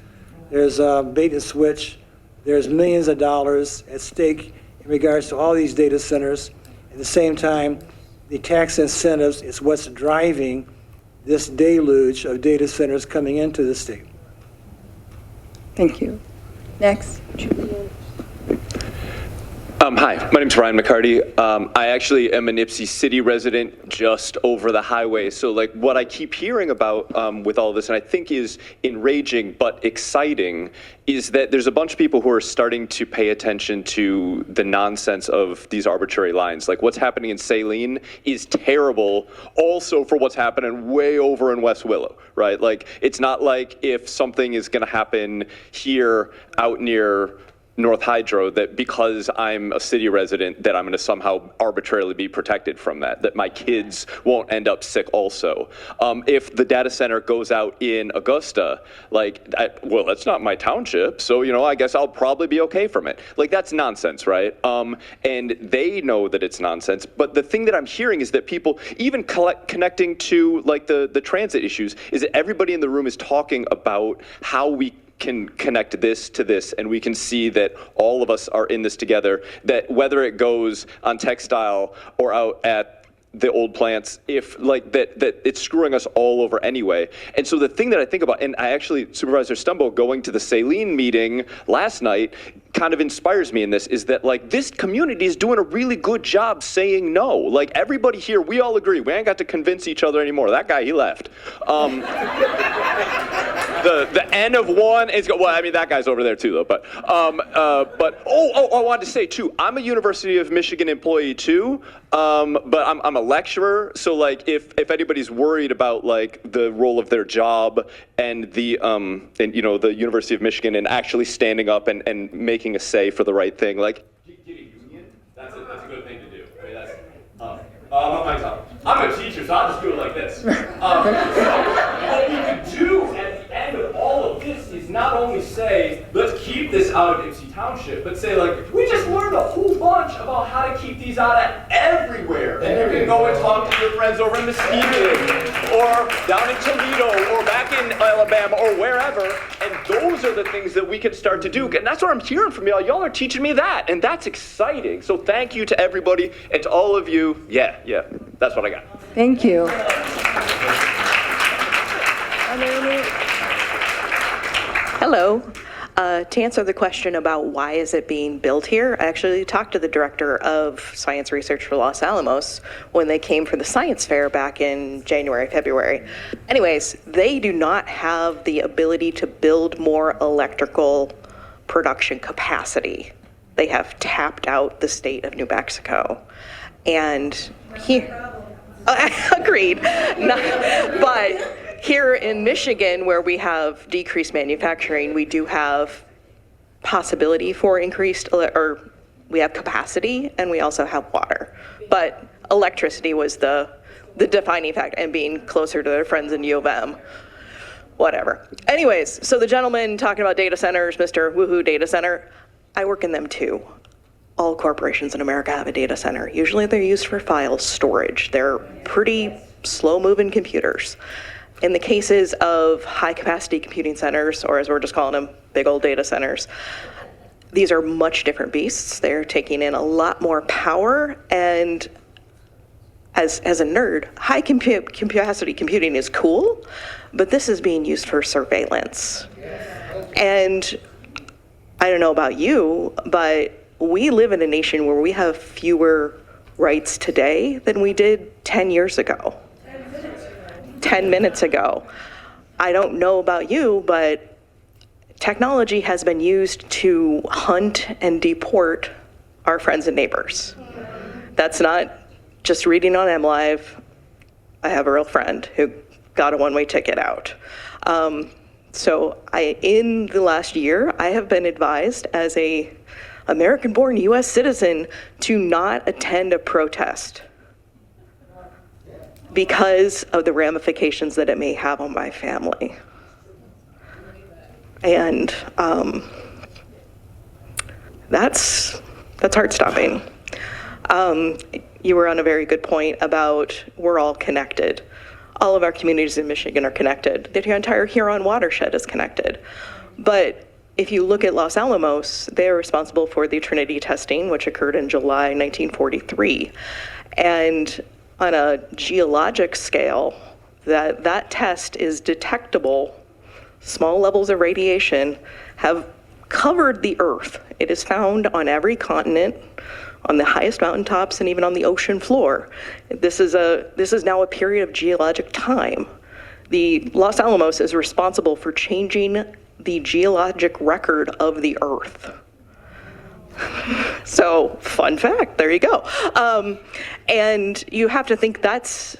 There's bait and switch. There's millions of dollars at stake in regards to all these data centers. At the same time, the tax incentives is what's driving this deluge of data centers coming into the state. Thank you. Next. Hi, my name's Ryan McCarty. I actually am an Ypsi City resident just over the highway. So like what I keep hearing about with all this, and I think is enraging but exciting, is that there's a bunch of people who are starting to pay attention to the nonsense of these arbitrary lines. Like what's happening in Saline is terrible also for what's happening way over in West Willow, right? Like it's not like if something is gonna happen here out near North Hydro, that because I'm a city resident, that I'm going to somehow arbitrarily be protected from that my kids won't end up sick also. If the data center goes out in Augusta, well, that's not my township, so, I guess I'll probably be okay from it. Like, that's nonsense, right? And they know that it's nonsense, but the thing that I'm hearing is that people, even connecting to, like, the transit issues, is that everybody in the room is talking about how we can connect this to this, and we can see that all of us are in this together, that whether it goes on Textile or out at the old plants if like that it's screwing us all over anyway. And so the thing that I think about, and I actually, Supervisor Stumbo going to the Saline meeting last night kind of inspires me in this, is that like this community is doing a really good job saying no. Like everybody here, we all agree. We ain't got to convince each other anymore. That guy, he left. The N of one is, well, I mean, that guy's over there too, though. But I wanted to say too, I'm a University of Michigan employee too, but I'm a lecturer. So like, if anybody's worried about like the role of their job and the the University of Michigan and actually standing up and making a say for the right thing, like get a union, that's a good thing to do. I mean, that's I'm a teacher, so I'll just do it like this. What we could do at the end of all of this is not only say, let's keep this out of Ipsy Township, but say, like, we just learned a whole bunch about how to keep these out of everywhere. And you can go and talk to your friends over in Muskegon, or down in Toledo, or back in Alabama, or wherever. And those are the things that we can start to do. And that's what I'm hearing from y'all. Y'all are teaching me that, and that's exciting. So thank you to everybody, and to all of you. Yeah, that's what I got. Thank you. Hello. To answer the question about why is it being built here, I actually talked to the director of science research for Los Alamos when they came for the science fair back in January, February. Anyways, they do not have the ability to build more electrical production capacity. They have tapped out the state of New Mexico. And agreed. But here in Michigan, where we have decreased manufacturing, we do have possibility for increased, or we have capacity, and we also have water. But electricity was the defining fact, and being closer to their friends in U of M. Whatever. Anyways, so the gentleman talking about data centers, Mr. Woohoo Data Center, I work in them too. All corporations in America have a data center. Usually they're used for file storage. They're pretty slow-moving computers. In the cases of high-capacity computing centers, or as we're just calling them, big old data centers, these are much different beasts. They're taking in a lot more power, and as a nerd, high-capacity computing is cool, but this is being used for surveillance. And I don't know about you, but we live in a nation where we have fewer rights today than we did 10 years ago. 10 minutes ago. I don't know about you, but technology has been used to hunt and deport our friends and neighbors. That's not just reading on MLive. I have a real friend who got a one-way ticket out. So in the last year, I have been advised as a American-born US citizen to not attend a protest because of the ramifications that it may have on my family. And that's heart-stopping. You were on a very good point about we're all connected. All of our communities in Michigan are connected. The entire Huron watershed is connected. But if you look at Los Alamos, they're responsible for the Trinity testing, which occurred in July 1943. And on a geologic scale, that test is detectable. Small levels of radiation have covered the Earth. It is found on every continent, on the highest mountaintops, and even on the ocean floor. This is now a period of geologic time. The Los Alamos is responsible for changing the geologic record of the Earth. So, fun fact, there you go. And you have to think that's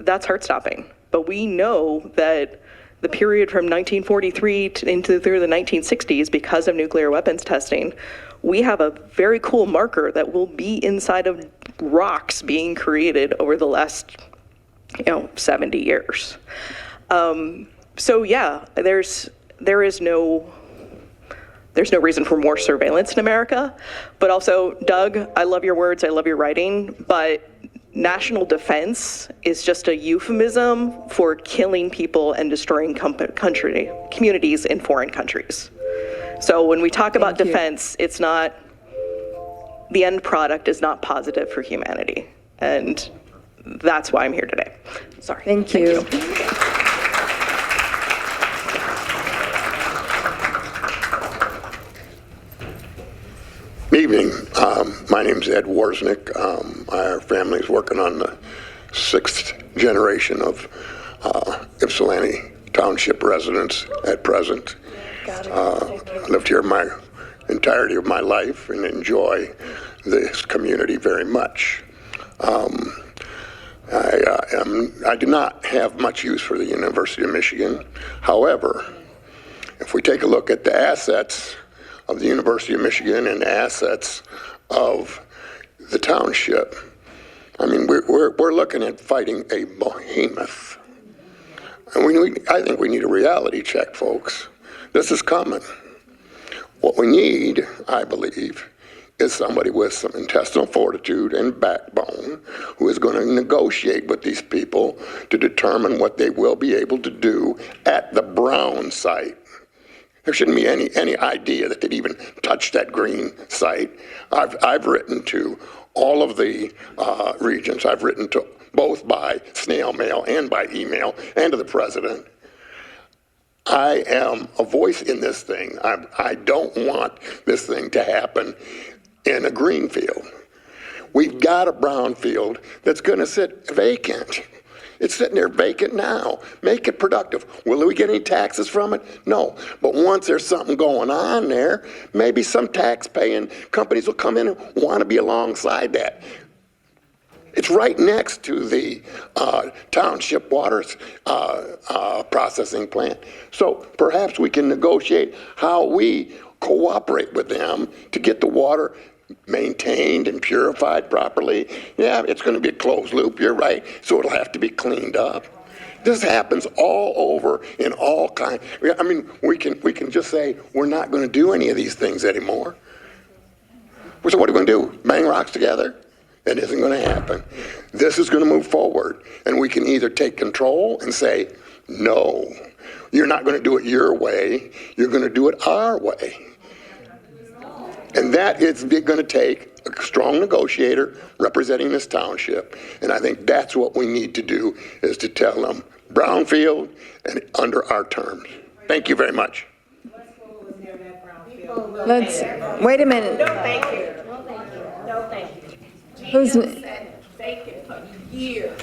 heart-stopping. But we know that the period from 1943 through the 1960s, because of nuclear weapons testing, we have a very cool marker that will be inside of rocks being created over the last, 70 years. So yeah, there's no reason for more surveillance in America. But also, Doug, I love your words, I love your writing, but national defense is just a euphemism for killing people and destroying communities in foreign countries. So when we talk about defense, it's not, the end product is not positive for humanity. And that's why I'm here today. Sorry. Thank you. Evening. My name's Ed Warsnick. Our family's working on the 6th generation of Ypsilanti Township residents at present. I lived here my entirety of my life and enjoy this community very much. I do not have much use for the University of Michigan. However, if we take a look at the assets of the University of Michigan and the assets of the township, I mean, we're looking at fighting a behemoth. And I think we need a reality check, folks. This is coming. What we need, I believe, is somebody with some intestinal fortitude and backbone who is going to negotiate with these people to determine what they will be able to do at the Brown site. There shouldn't be any idea that they'd even touch that green site. I've written to all of the regions. I've written to both by snail mail and by email and to the president. I am a voice in this thing. I don't want this thing to happen in a green field. We've got a brown field that's going to sit vacant. It's sitting there vacant now. Make it productive. Will we get any taxes from it? No. But once there's something going on there, maybe some tax-paying companies will come in and want to be alongside that. It's right next to the township water processing plant. So perhaps we can negotiate how we cooperate with them to get the water maintained and purified properly. Yeah, it's going to be a closed loop, you're right, so it'll have to be cleaned up. This happens all over in all kinds. I mean, we can just say we're not going to do any of these things anymore. So what are we going to do? Bang rocks together? That isn't going to happen. This is going to move forward, and we can either take control and say, no, you're not going to do it your way, you're going to do it our way. And that is going to take a strong negotiator representing this township. And I think that's what we need to do, is to tell them brownfield and under our terms. Thank you very much. Let's, wait a minute. No, thank you. No, thank you. Who's- GM sat vacant for years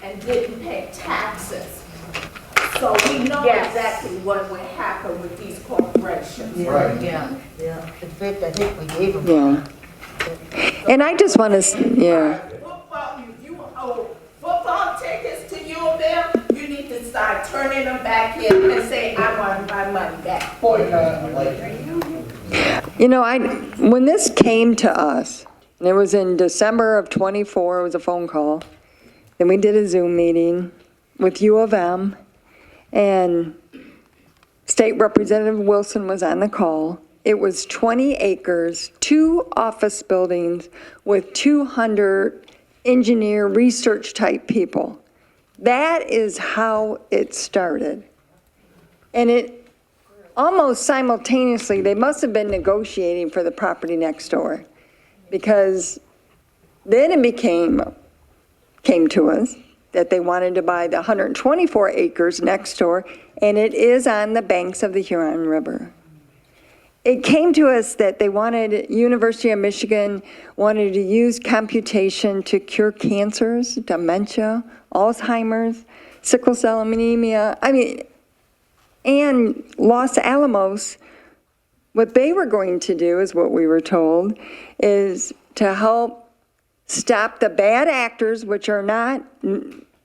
and didn't pay taxes. So we know exactly what would happen with these corporations. Right. Yeah. In fact, I think we gave them. Yeah. And I just want to, yeah. Football, you owe football tickets to U of M, you need to start turning them back in and say, I want my money back for you. You know, when this came to us, and it was in December of '24, it was a phone call. Then we did a Zoom meeting with U of M, and State Representative Wilson was on the call. It was 20 acres, 2 office buildings with 200 engineer research type people. That is how it started. And it almost simultaneously, they must have been negotiating for the property next door, because then it came to us that they wanted to buy the 124 acres next door, and it is on the banks of the Huron River. It came to us that they wanted, University of Michigan wanted to use computation to cure cancers, dementia, Alzheimer's, sickle cell anemia, and Los Alamos. What they were going to do, is what we were told, is to help stop the bad actors, which are not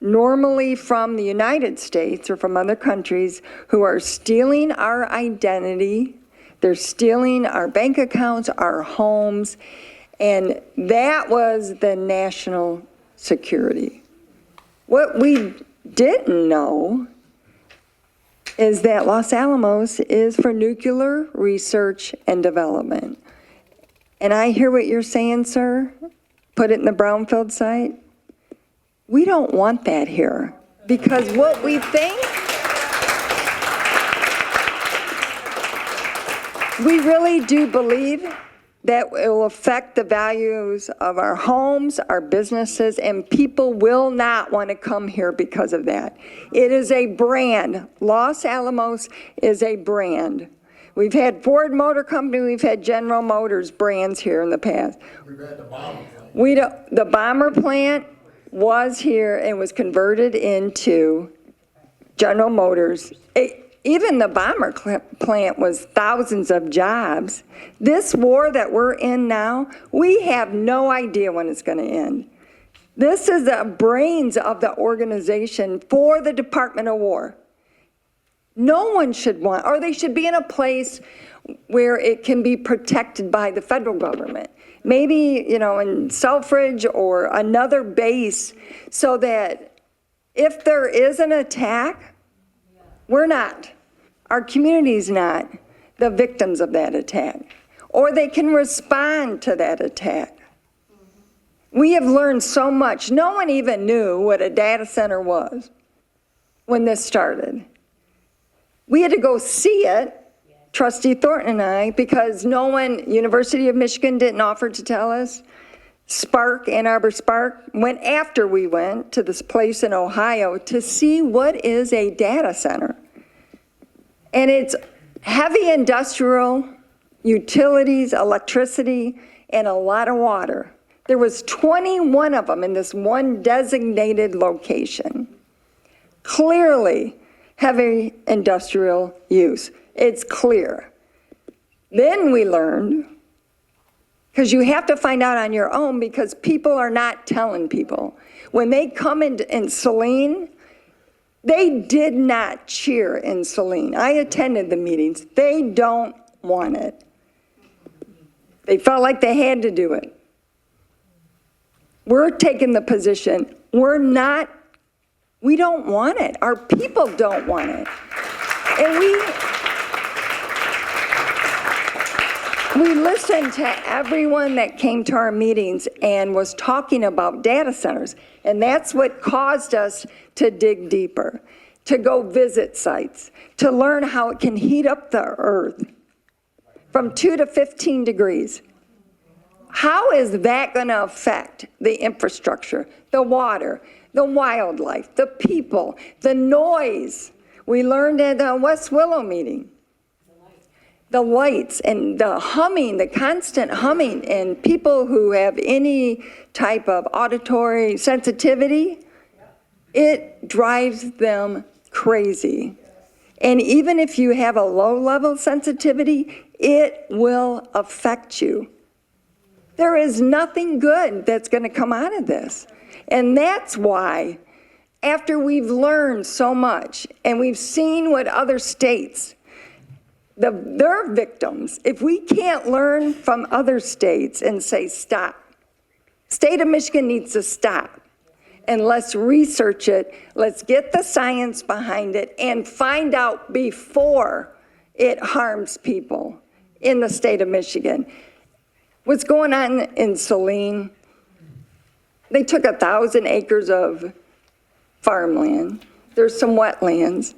normally from the United States or from other countries, who are stealing our identity. They're stealing our bank accounts, our homes, and that was the national security. What we didn't know is that Los Alamos is for nuclear research and development. And I hear what you're saying, sir. Put it in the brownfield site. We don't want that here, because what we think, we really do believe that it will affect the values of our homes, our businesses, and people will not want to come here because of that. It is a brand. Los Alamos is a brand. We've had Ford Motor Company, we've had General Motors brands here in the past. We've had the bomb. The bomber plant was here and was converted into General Motors. Even the bomber plant was thousands of jobs. This war that we're in now, we have no idea when it's going to end. This is the brains of the organization for the Department of War. No one should want, or they should be in a place where it can be protected by the federal government. Maybe, in Selfridge or another base, so that if there is an attack, we're not, our community's not the victims of that attack, or they can respond to that attack. We have learned so much. No one even knew what a data center was when this started. We had to go see it, Trustee Thornton and I, because University of Michigan didn't offer to tell us. Ann Arbor Spark, went after we went to this place in Ohio to see what is a data center. And it's heavy industrial, utilities, electricity, and a lot of water. There was 21 of them in this one designated location. Clearly, heavy industrial use. It's clear. Then we learned, because you have to find out on your own because people are not telling people. When they come in Saline, they did not cheer in Saline. I attended the meetings. They don't want it. They felt like they had to do it. We're taking the position, we don't want it. Our people don't want it. And we listened to everyone that came to our meetings and was talking about data centers. And that's what caused us to dig deeper, to go visit sites, to learn how it can heat up the earth from 2 to 15 degrees. How is that going to affect the infrastructure, the water, the wildlife, the people, the noise? We learned at the West Willow meeting. The lights and the humming, the constant humming, and people who have any type of auditory sensitivity, it drives them crazy. And even if you have a low-level sensitivity, it will affect you. There is nothing good that's going to come out of this. And that's why, after we've learned so much and we've seen what other states, their victims, if we can't learn from other states and say stop, state of Michigan needs to stop, and let's research it, let's get the science behind it and find out before it harms people in the state of Michigan. What's going on in Saline, they took 1,000 acres of farmland. There's some wetlands.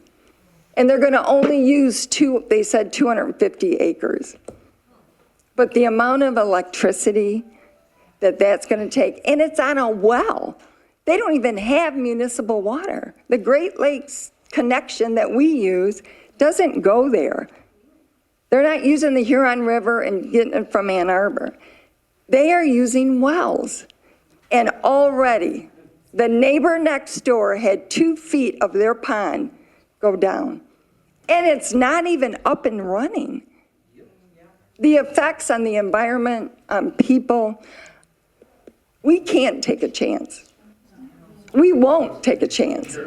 And they're going to only use they said 250 acres. But the amount of electricity that's going to take, and it's on a well. They don't even have municipal water. The Great Lakes connection that we use doesn't go there. They're not using the Huron River and getting it from Ann Arbor. They are using wells. And already, the neighbor next door had 2 feet of their pond go down. And it's not even up and running. The effects on the environment, on people, we can't take a chance. We won't take a chance. So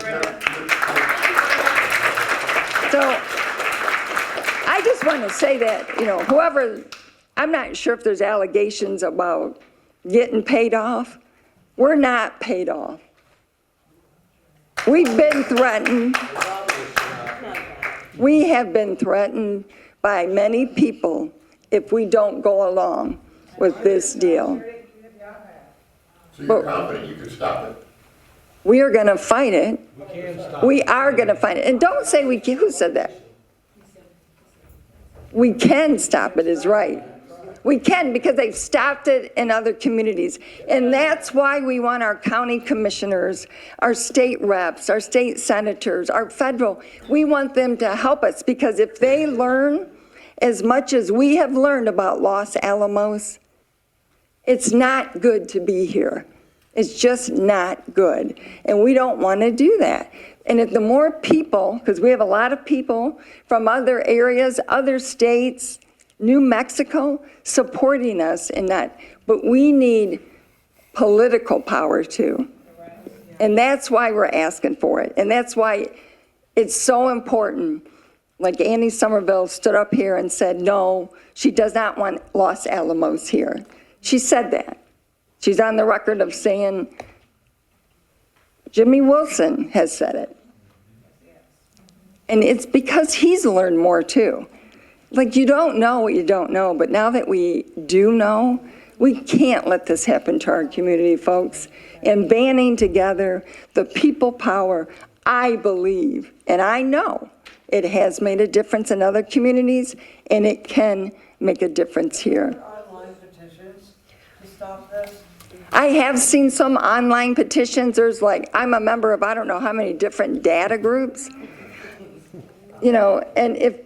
I just want to say that, whoever, I'm not sure if there's allegations about getting paid off. We're not paid off. We've been threatened. We have been threatened by many people if we don't go along with this deal. So you're confident you can stop it? We are going to fight it. We are going to fight it. And don't say we can. Who said that? We can stop it is right. We can, because they've stopped it in other communities. And that's why we want our county commissioners, our state reps, our state senators, our federal, we want them to help us, because if they learn as much as we have learned about Los Alamos, it's not good to be here. It's just not good. And we don't want to do that. And if the more people, because we have a lot of people from other areas, other states, New Mexico, supporting us in that, but we need political power too. And that's why we're asking for it. And that's why it's so important. Like Annie Somerville stood up here and said, no, she does not want Los Alamos here. She said that. She's on the record of saying, Jimmy Wilson has said it. And it's because he's learned more too. Like, you don't know what you don't know, but now that we do know, we can't let this happen to our community, folks. And banding together, the people power, I believe, and I know it has made a difference in other communities, and it can make a difference here. Online petitions to stop this? I have seen some online petitions. There's like, I'm a member of I don't know how many different data groups. You know, and if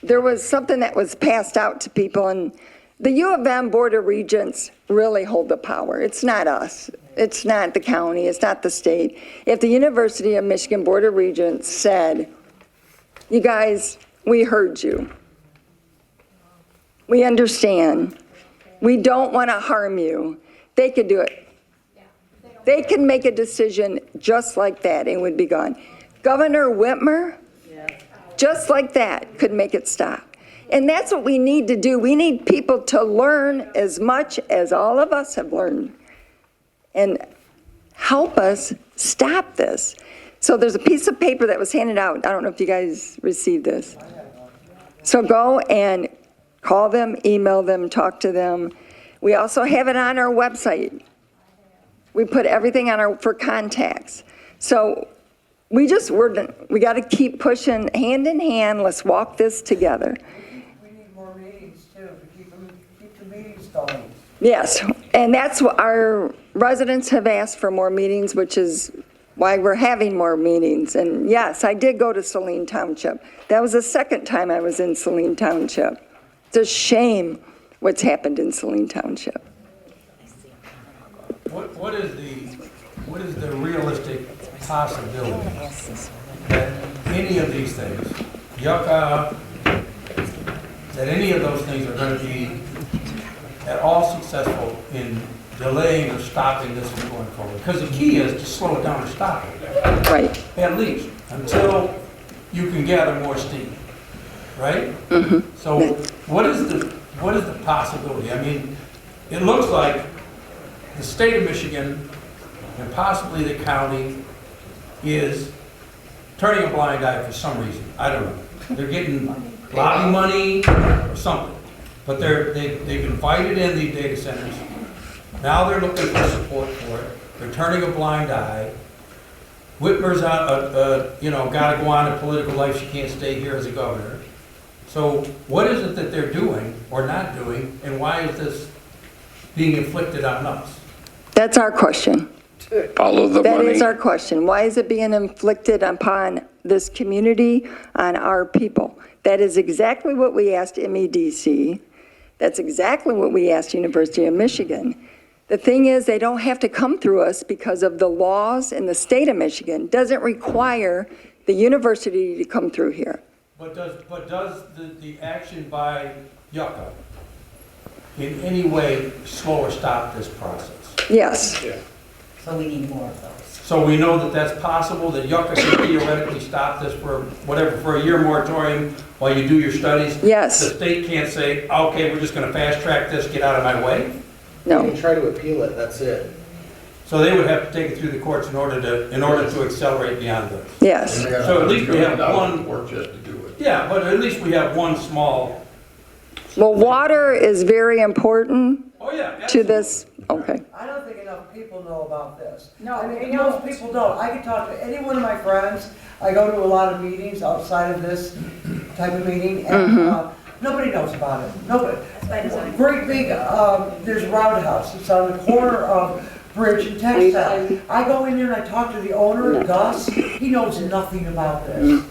there was something that was passed out to people, and the U of M Board of Regents really hold the power. It's not us. It's not the county. It's not the state. If the University of Michigan Board of Regents said, you guys, we heard you. We understand. We don't want to harm you. They could do it. They can make a decision just like that and it would be gone. Governor Whitmer, just like that, could make it stop. And that's what we need to do. We need people to learn as much as all of us have learned and help us stop this. So there's a piece of paper that was handed out. I don't know if you guys received this. So go and call them, email them, talk to them. We also have it on our website. We put everything on for contacts. So we got to keep pushing hand in hand. Let's walk this together. We need more meetings too, to keep the meetings going. Yes, and that's what our residents have asked for, more meetings, which is why we're having more meetings. And yes, I did go to Saline Township. That was the second time I was in Saline Township. It's a shame what's happened in Saline Township. What is the realistic possibility that any of these things, Yucca, that any of those things are going to be at all successful in delaying or stopping this from going forward? Because the key is to slow it down or stop it. Right. At least until you can gather more steam, right? Mm-hmm. So what is the possibility? I mean, it looks like the state of Michigan and possibly the county is turning a blind eye for some reason. I don't know. They're getting lobby money or something. But they've invited in these data centers. Now they're looking for support for it. They're turning a blind eye. Whitmer's got to go on in political life. She can't stay here as a governor. So what is it that they're doing or not doing, and why is this being inflicted on us? That's our question. Follow the money. That is our question. Why is it being inflicted upon this community, on our people? That is exactly what we asked MEDC. That's exactly what we asked University of Michigan. The thing is, they don't have to come through us because of the laws in the state of Michigan. Doesn't require the university to come through here. But does the action by Yucca in any way slow or stop this process? Yes. Yeah. So we need more of those. So we know that that's possible, that Yucca can theoretically stop this for a year moratorium while you do your studies? Yes. The state can't say, okay, we're just going to fast track this, get out of my way? No. You can try to appeal it, that's it. So they would have to take it through the courts in order to accelerate beyond this? Yes. So at least we have one. Work just to do it. Yeah, but at least we have one small. Well, water is very important to this. Okay. I don't think enough people know about this. No, I mean, they don't. most people don't. I can talk to any one of my friends. I go to a lot of meetings outside of this type of meeting, and Nobody knows about it. Nobody. Great big, there's Roundhouse. It's on the corner of Bridge and Textile. I go in there and I talk to the owner, Gus. He knows nothing about this.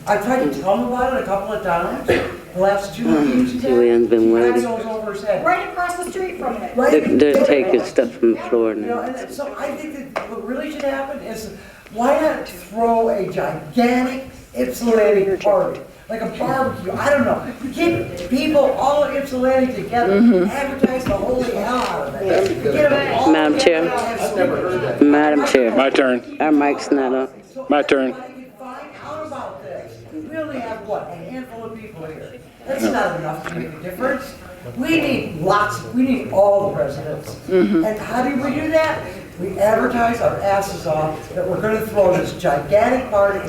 I tried to tell him about it a couple of times. The last 2 weeks. Julian's been waiting. Goes over his head. Right across the street from it. They're taking stuff from the floor You know, now. and so I think that what really should happen is, why not throw a gigantic Ypsilanti party? Like a barbecue, I don't know. Get people all of Ypsilanti together, advertise the holy hell out of it. Get them all Madam Chair. together. Madam Chair. My turn. Our mic's not up. My turn. Find out about this. We only have, what, a handful of people here. That's not enough to make a difference. We need lots, we need all the residents. And how do we do that? We advertise our asses off that we're gonna throw this gigantic party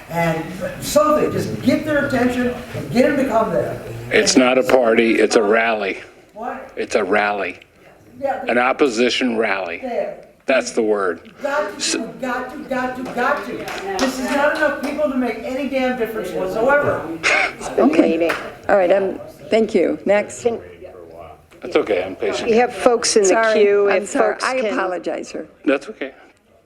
and something, just get their attention and get them to come there. It's not a party, it's a rally. What? It's a rally. Yeah, An opposition rally. there. That's the word. Got to. This is not enough people to make any damn difference whatsoever. Okay. All right, thank you. Next. That's okay, I'm patient. We have folks in the Sorry, queue. I'm If sorry. folks I can- apologize, sir. That's okay.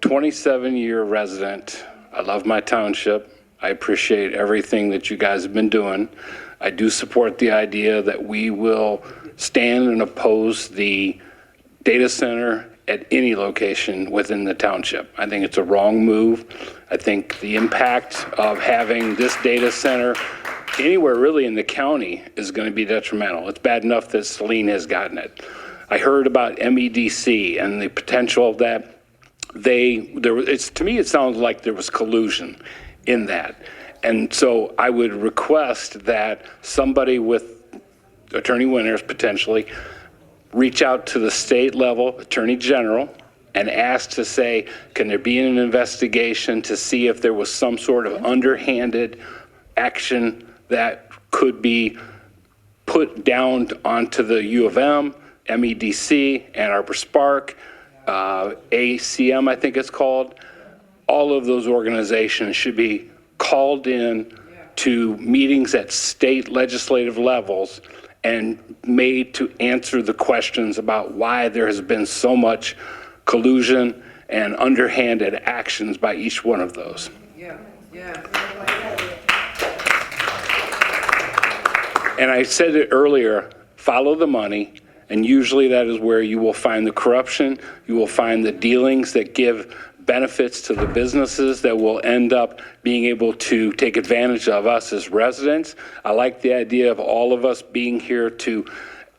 27-year resident. I love my township. I appreciate everything that you guys have been doing. I do support the idea that we will stand and oppose the data center at any location within the township. I think it's a wrong move. I think the impact of having this data center anywhere really in the county is going to be detrimental. It's bad enough that Saline has gotten it. I heard about MEDC and the potential that to me it sounds like there was collusion in that. And so I would request that somebody with Attorney Winters potentially reach out to the state level Attorney General and ask to say, can there be an investigation to see if there was some sort of underhanded action that could be put down onto the U of M, MEDC, Ann Arbor Spark, ACM, I think it's called. All of those organizations should be called in to meetings at state legislative levels and made to answer the questions about why there has been so much collusion and underhanded actions by each one of those. And I said it earlier, follow the money, and usually that is where you will find the corruption, you will find the dealings that give benefits to the businesses that will end up being able to take advantage of us as residents. I like the idea of all of us being here to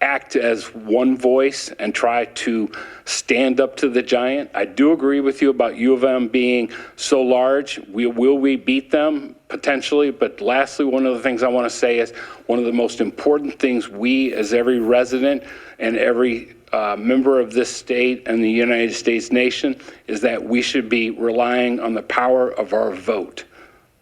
act as one voice and try to stand up to the giant. I do agree with you about U of M being so large. Will we beat them? Potentially. But lastly, one of the things I want to say is one of the most important things we as every resident and every member of this state and the United States nation is that we should be relying on the power of our vote.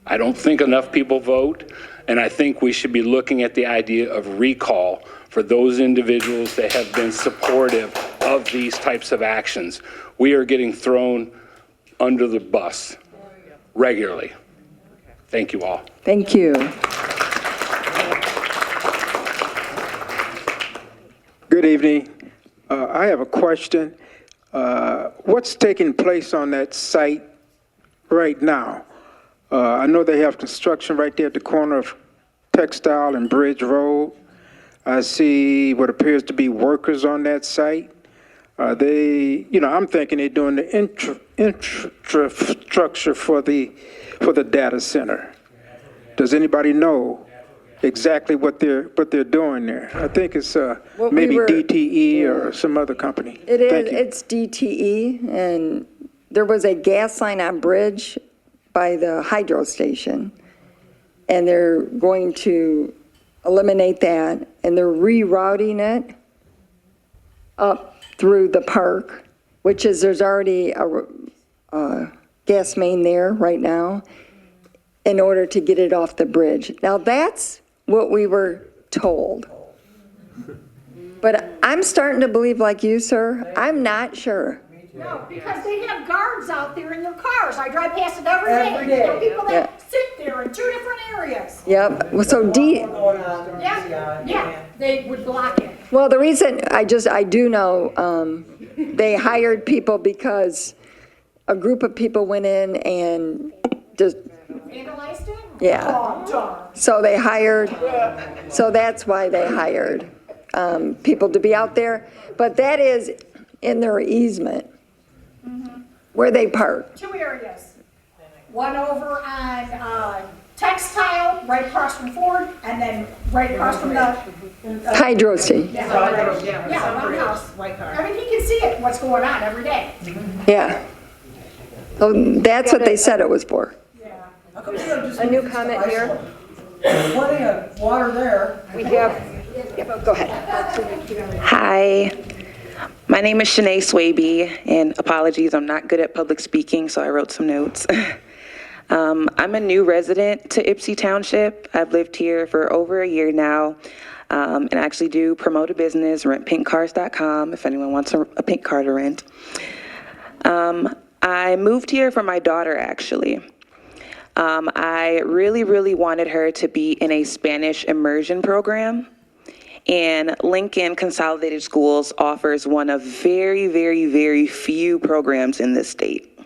I don't think enough people vote, and I think we should be looking at the idea of recall for those individuals that have been supportive of these types of actions. We are getting thrown under the bus regularly. Thank you all. Thank you. Good evening. I have a question. What's taking place on that site right now? I know they have construction right there at the corner of Textile and Bridge Road. I see what appears to be workers on that site. I'm thinking they're doing the infrastructure for the data center. Does anybody know exactly what they're doing there? I think it's maybe DTE or some other company. It is, Thank you. it's DTE, and there was a gas line on Bridge by the hydro station, and they're going to eliminate that, and they're rerouting it up through the park, which is, there's already a gas main there right now, in order to get it off the bridge. Now, that's what we were told. But I'm starting to believe like you, sir. I'm not sure. No, because they have guards out there in their cars. I drive past it every day. Every day. There are people that Yeah. sit there in two different areas. Yep, well, so Yeah, they would block it. Well, the reason, I do know, they hired people because a group of people went in and just, Vandalized it? yeah. Oh, darn. So they hired, so that's why they hired people to be out there. But that is in their easement, where they park. Two areas. One over on Textile, right across from Ford, and then right across from the... Hydro-Sea. Yeah, roundhouse. I mean, he can see it, what's going on every day. Yeah. So that's what they said it was for. A new comment here. Plenty of water there. We have, go ahead. Hi, my name is Shanae Swaby, and apologies, I'm not good at public speaking, so I wrote some notes. I'm a new resident to Ypsi Township. I've lived here for over a year now, and I actually do promote a business, rentpinkcars.com, if anyone wants a pink car to rent. I moved here for my daughter, actually. I really wanted her to be in a Spanish immersion program. And Lincoln Consolidated Schools offers one of very few programs in this state.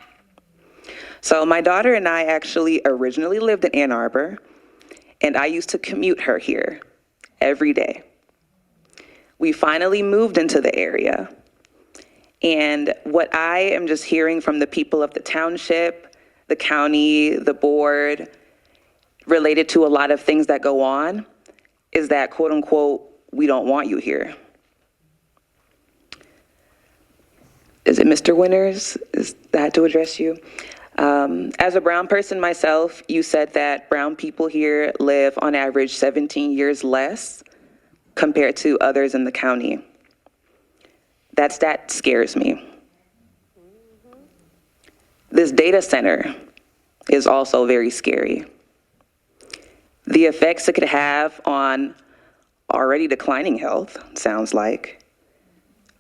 So my daughter and I actually originally lived in Ann Arbor, and I used to commute her here every day. We finally moved into the area. And what I am just hearing from the people of the township, the county, the board, related to a lot of things that go on, is that, quote unquote, we don't want you here. Is it Mr. Winters? Is that to address you? As a brown person myself, you said that brown people here live on average 17 years less compared to others in the county. That stat scares me. This data center is also very scary. The effects it could have on already declining health, sounds like,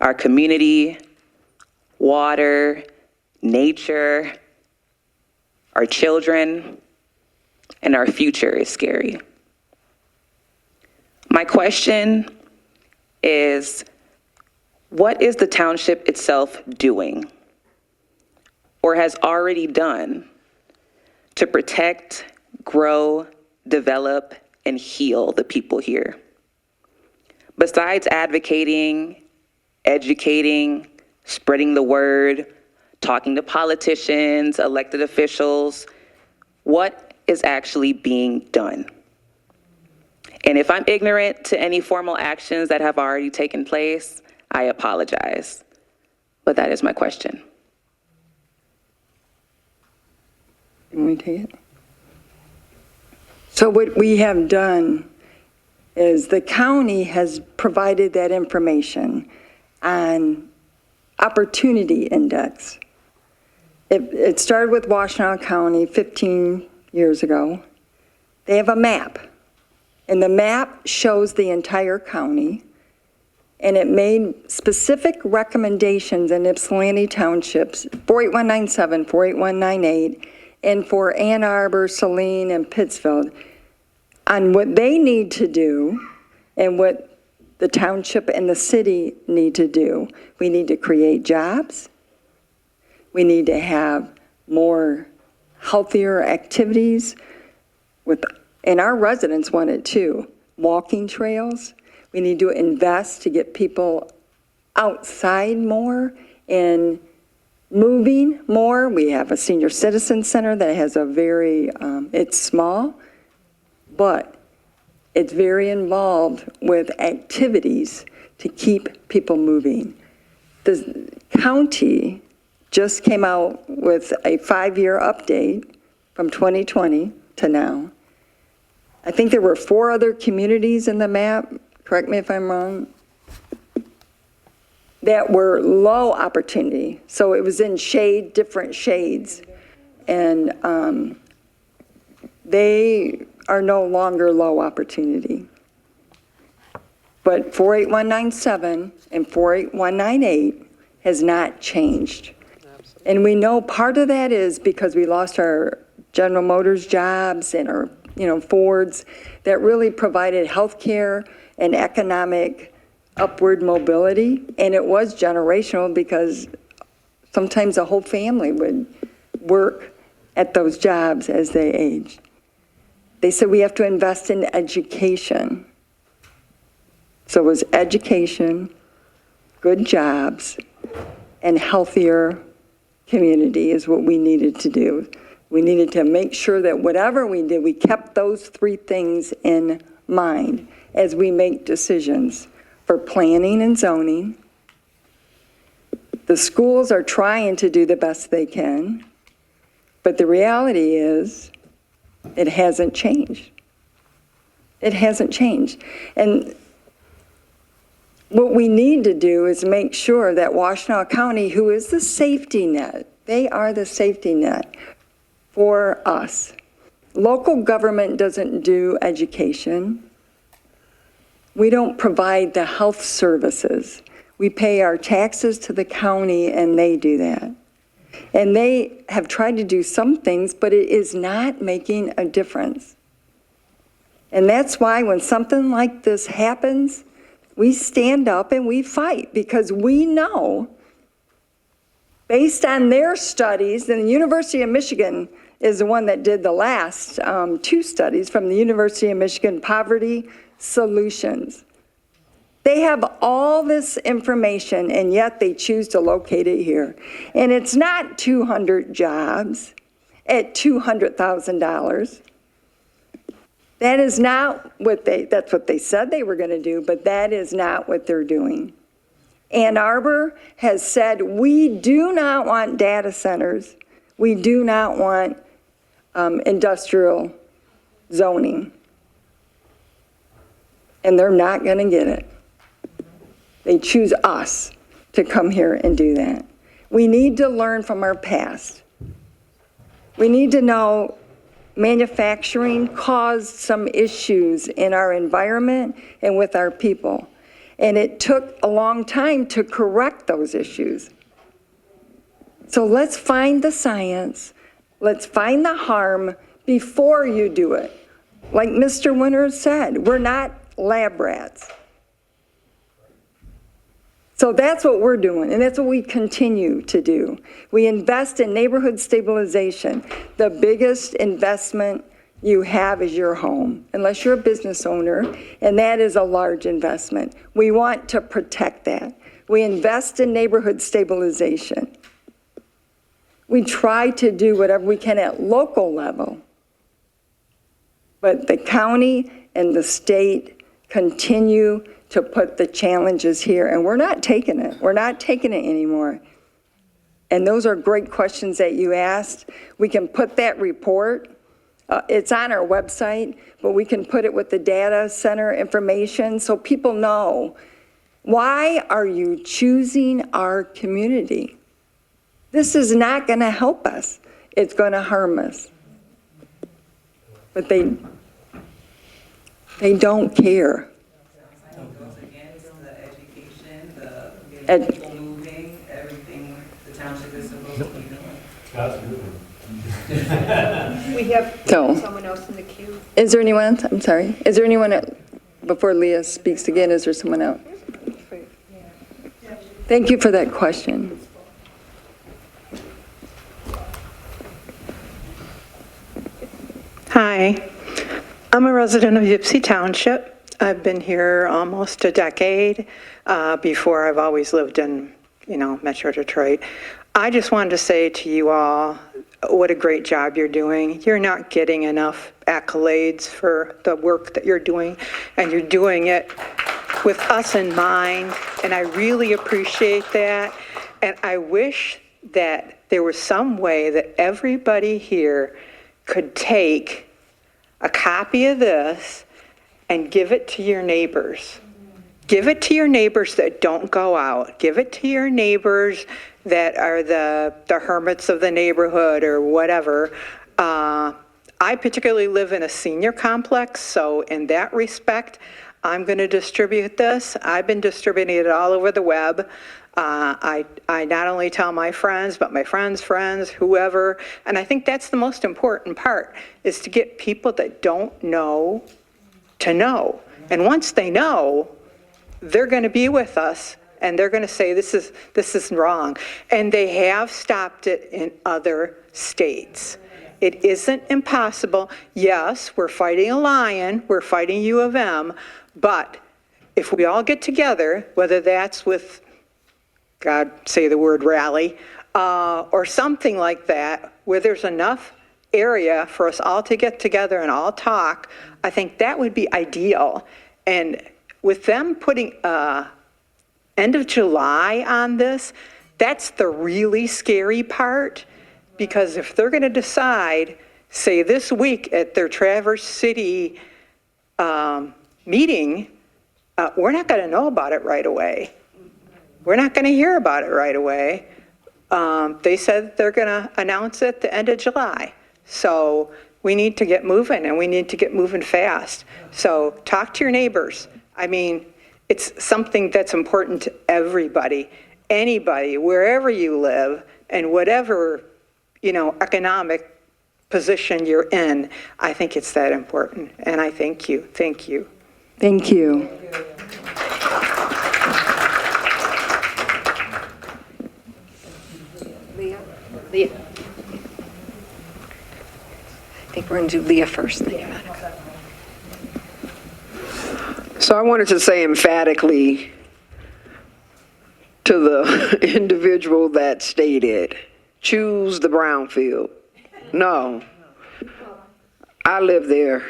our community, water, nature, our children, and our future is scary. My question is, what is the township itself doing or has already done to protect, grow, develop, and heal the people here? Besides advocating, educating, spreading the word, talking to politicians, elected officials, what is actually being done? And if I'm ignorant to any formal actions that have already taken place, I apologize. But that is my question. Can we take it? So what we have done is the county has provided that information on opportunity index. It started with Washtenaw County 15 years ago. They have a map, and the map shows the entire county, and it made specific recommendations in Ypsilanti Townships, 48197, 48198, and for Ann Arbor, Saline, and Pittsfield, on what they need to do and what the township and the city need to do. We need to create jobs. We need to have more healthier activities and our residents want it too. Walking trails. We need to invest to get people outside more and moving more. We have a senior citizen center that has a it's small, but it's very involved with activities to keep people moving. The county just came out with a 5-year update from 2020 to now. I think there were 4 other communities in the map, correct me if I'm wrong, that were low opportunity. So it was in different shades. And they are no longer low opportunity. But 48197 and 48198 has not changed. And we know part of that is because we lost our General Motors jobs and our Fords, that really provided healthcare and economic upward mobility. And it was generational because sometimes a whole family would work at those jobs as they aged. They said we have to invest in education. So it was education, good jobs, and healthier community is what we needed to do. We needed to make sure that whatever we did, we kept those three things in mind as we make decisions for planning and zoning. The schools are trying to do the best they can, but the reality is it hasn't changed. It hasn't changed. And what we need to do is make sure that Washtenaw County, who is the safety net, they are the safety net for us. Local government doesn't do education. We don't provide the health services. We pay our taxes to the county and they do that. And they have tried to do some things, but it is not making a difference. And that's why when something like this happens, we stand up and we fight because we know, based on their studies, and the University of Michigan is the one that did the last two studies from the University of Michigan Poverty Solutions. They have all this information and yet they choose to locate it here. And it's not 200 jobs at $200,000. That is not what that's what they said they were going to do, but that is not what they're doing. Ann Arbor has said, we do not want data centers. We do not want industrial zoning. And they're not going to get it. They choose us to come here and do that. We need to learn from our past. We need to know manufacturing caused some issues in our environment and with our people. And it took a long time to correct those issues. So let's find the science, let's find the harm before you do it. Like Mr. Winters said, we're not lab rats. So that's what we're doing, and that's what we continue to do. We invest in neighborhood stabilization. The biggest investment you have is your home, unless you're a business owner, and that is a large investment. We want to protect that. We invest in neighborhood stabilization. We try to do whatever we can at local level, but the county and the state continue to put the challenges here, and we're not taking it. We're not taking it anymore. And those are great questions that you asked. We can put that report, it's on our website, but we can put it with the data center information so people know, why are you choosing our community? This is not gonna help us. It's gonna harm us. But they don't care. People moving, everything the township is supposed to be doing. We have So- someone else in the queue. Is there anyone else? I'm sorry. Is there anyone, before Leah speaks again, is there someone else? Thank you for that question. Hi, I'm a resident of Ypsi Township. I've been here almost a decade. Before, I've always lived in, Metro Detroit. I just wanted to say to you all, what a great job you're doing. You're not getting enough accolades for the work that you're doing, and you're doing it with us in mind, and I really appreciate that. And I wish that there was some way that everybody here could take a copy of this and give it to your neighbors. Give it to your neighbors that don't go out. Give it to your neighbors that are the hermits of the neighborhood or whatever. I particularly live in a senior complex, so in that respect, I'm going to distribute this. I've been distributing it all over the web. I not only tell my friends, but my friends' friends, whoever, and I think that's the most important part, is to get people that don't know to know. And once they know, they're going to be with us, and they're going to say, this is wrong. And they have stopped it in other states. It isn't impossible. Yes, we're fighting a lion, we're fighting U of M, but if we all get together, whether that's with, God, say the word rally, or something like that, where there's enough area for us all to get together and all talk, I think that would be ideal. And with them putting end of July on this, that's the really scary part, because if they're going to decide, say this week at their Traverse City meeting, we're not going to know about it right away. We're not going to hear about it right away. They said they're going to announce it at the end of July. So we need to get moving, and we need to get moving fast. So talk to your neighbors. I mean, it's something that's important to everybody, anybody, wherever you live, and whatever, economic position you're in. I think it's that important, and I thank you. Thank you. Thank you. Leah. I think we're going to do Leah first. So I wanted to say emphatically to the individual that stated, choose the brownfield. No. I live there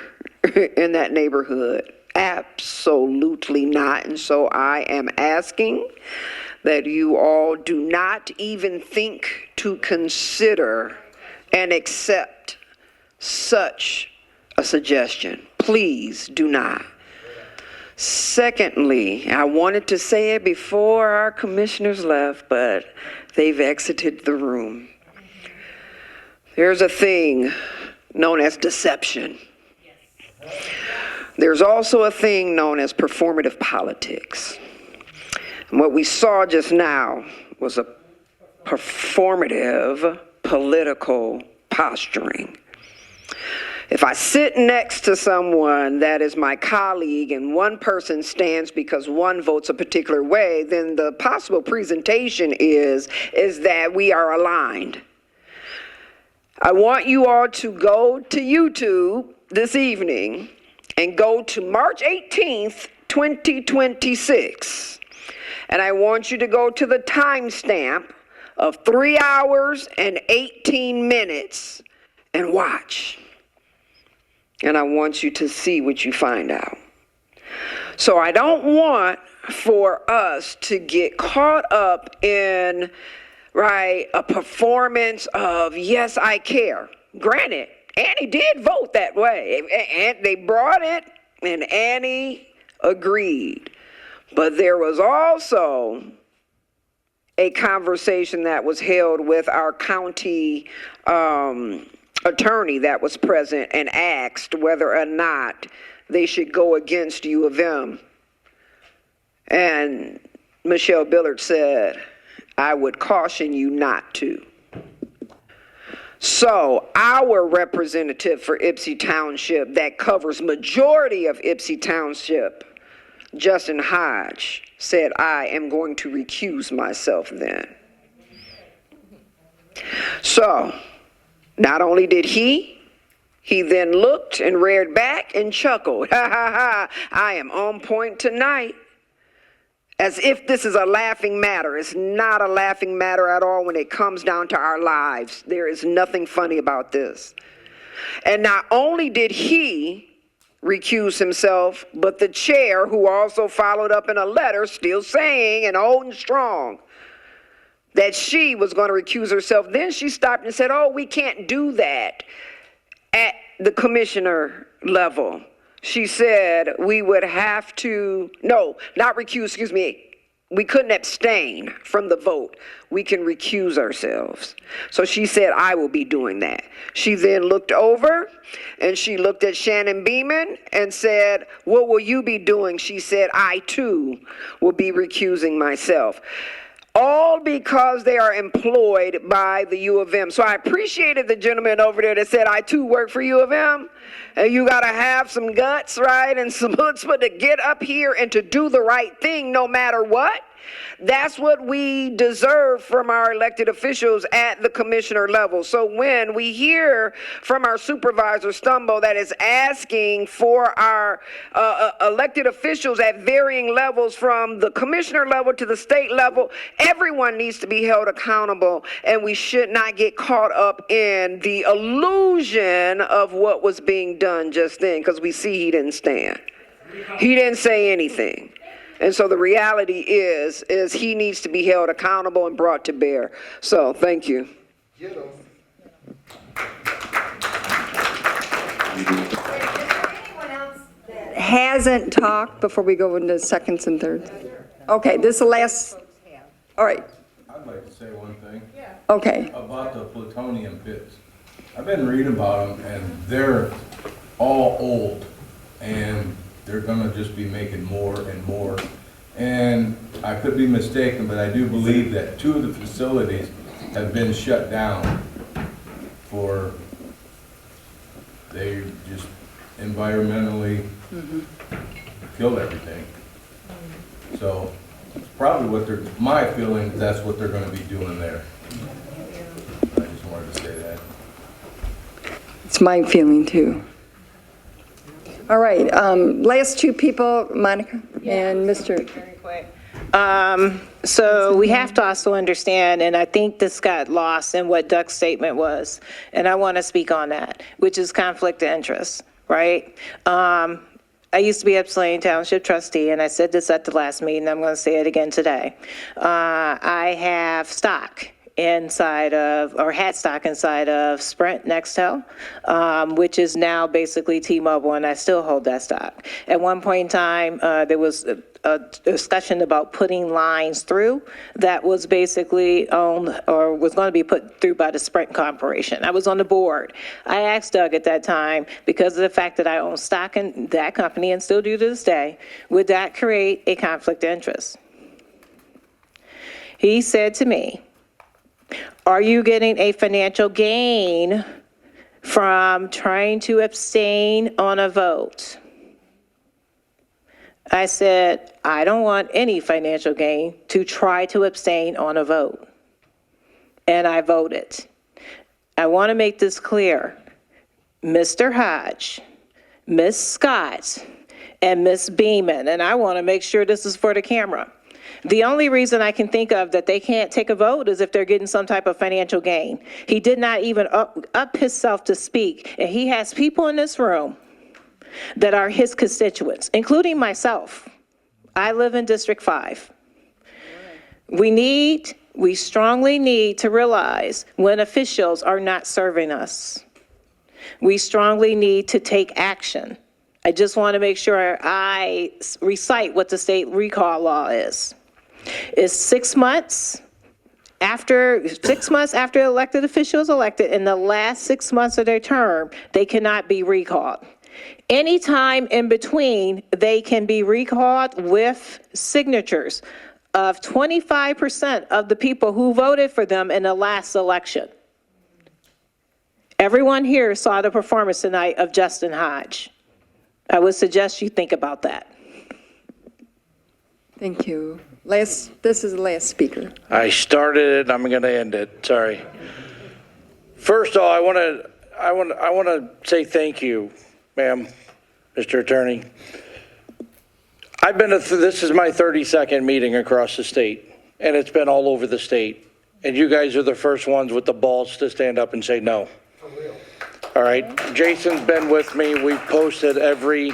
in that neighborhood. Absolutely not. And so I am asking that you all do not even think to consider and accept such a suggestion. Please do not. Secondly, I wanted to say it before our commissioners left, but they've exited the room. There's a thing known as deception. There's also a thing known as performative politics. And what we saw just now was a performative political posturing. If I sit next to someone that is my colleague and one person stands because one votes a particular way, then the possible presentation is that we are aligned. I want you all to go to YouTube this evening and go to March 18th, 2026. And I want you to go to the timestamp of 3 hours and 18 minutes and watch. And I want you to see what you find out. So I don't want for us to get caught up in, a performance of, yes, I care. Granted, Annie did vote that way. And they brought it, and Annie agreed. But there was also a conversation that was held with our county attorney that was present and asked whether or not they should go against U of M. And Michelle Billard said, I would caution you not to. So our representative for Ypsi Township that covers majority of Ypsi Township, Justin Hodge, said, I am going to recuse myself then. So not only did he then looked and reared back and chuckled, ha ha ha, I am on point tonight. As if this is a laughing matter. It's not a laughing matter at all when it comes down to our lives. There is nothing funny about this. And not only did he recuse himself, but the chair, who also followed up in a letter, still saying and holding strong that she was going to recuse herself. Then she stopped and said, oh, we can't do that at the commissioner level. She said we would have to, no, not recuse, excuse me, we couldn't abstain from the vote. We can recuse ourselves. So she said, I will be doing that. She then looked over and she looked at Shannon Beeman and said, what will you be doing? She said, I too will be recusing myself. All because they are employed by the U of M. So I appreciated the gentleman over there that said, I too work for U of M. And you got to have some guts, right, and some chutzpah to get up here and to do the right thing no matter what. That's what we deserve from our elected officials at the commissioner level. So when we hear from our supervisor, Stumbo, that is asking for our elected officials at varying levels from the commissioner level to the state level, everyone needs to be held accountable, and we should not get caught up in the illusion of what was being done just then, because we see he didn't stand. He didn't say anything. And so the reality is he needs to be held accountable and brought to bear. So thank you. Hasn't talked before we go into seconds and thirds? Okay, this is the last, all right, I'd like to say one thing. okay. About the plutonium pits. I've been reading about them, and they're all old, and they're gonna just be making more and more. And I could be mistaken, but I do believe that 2 of the facilities have been shut down for, they just environmentally killed everything. So it's probably what they're, my feeling, that's what they're gonna be doing there. I just wanted to say that. It's my feeling too. All right, last 2 people, Monica and Mr. Very quick. So we have to also understand, and I think this got lost in what Doug's statement was, and I want to speak on that, which is conflict of interest, right? I used to be Ypsilanti Township trustee, and I said this at the last meeting, I'm going to say it again today. I have stock inside of, or had stock inside of Sprint Nextel, which is now basically T-Mobile, and I still hold that stock. At one point in time, there was a discussion about putting lines through that was basically owned or was going to be put through by the Sprint Corporation. I was on the board. I asked Doug at that time, because of the fact that I own stock in that company and still do to this day, would that create a conflict of interest? He said to me, are you getting a financial gain from trying to abstain on a vote? I said, I don't want any financial gain to try to abstain on a vote. And I voted. I want to make this clear. Mr. Hodge, Ms. Scott, and Ms. Beeman, and I want to make sure this is for the camera. The only reason I can think of that they can't take a vote is if they're getting some type of financial gain. He did not even up himself to speak, and he has people in this room that are his constituents, including myself. I live in District 5. We strongly need to realize when officials are not serving us. We strongly need to take action. I just want to make sure I recite what the state recall law is. It's 6 months after elected officials elected, in the last 6 months of their term, they cannot be recalled. Anytime in between, they can be recalled with signatures of 25% of the people who voted for them in the last election. Everyone here saw the performance tonight of Justin Hodge. I would suggest you think about that. Thank you. This is the last speaker. I started it, I'm going to end it, sorry. First of all, I want to say thank you, ma'am, Mr. Attorney. I've been this is my 32nd meeting across the state, and it's been all over the state. And you guys are the first ones with the balls to stand up and say no. For real. All right, Jason's been with me. We've posted every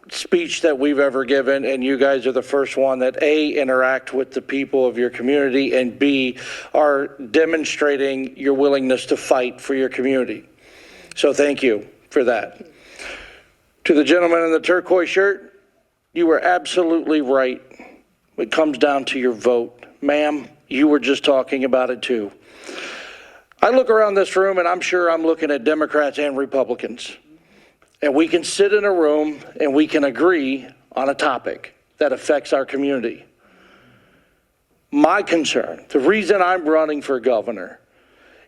speech that we've ever given, and you guys are the first one that A, interact with the people of your community, and B, are demonstrating your willingness to fight for your community. So thank you for that. To the gentleman in the turquoise shirt, you were absolutely right It comes down to your vote. Ma'am, you were just talking about it too. I look around this room and I'm sure I'm looking at Democrats and Republicans. And we can sit in a room and we can agree on a topic that affects our community. My concern, the reason I'm running for governor,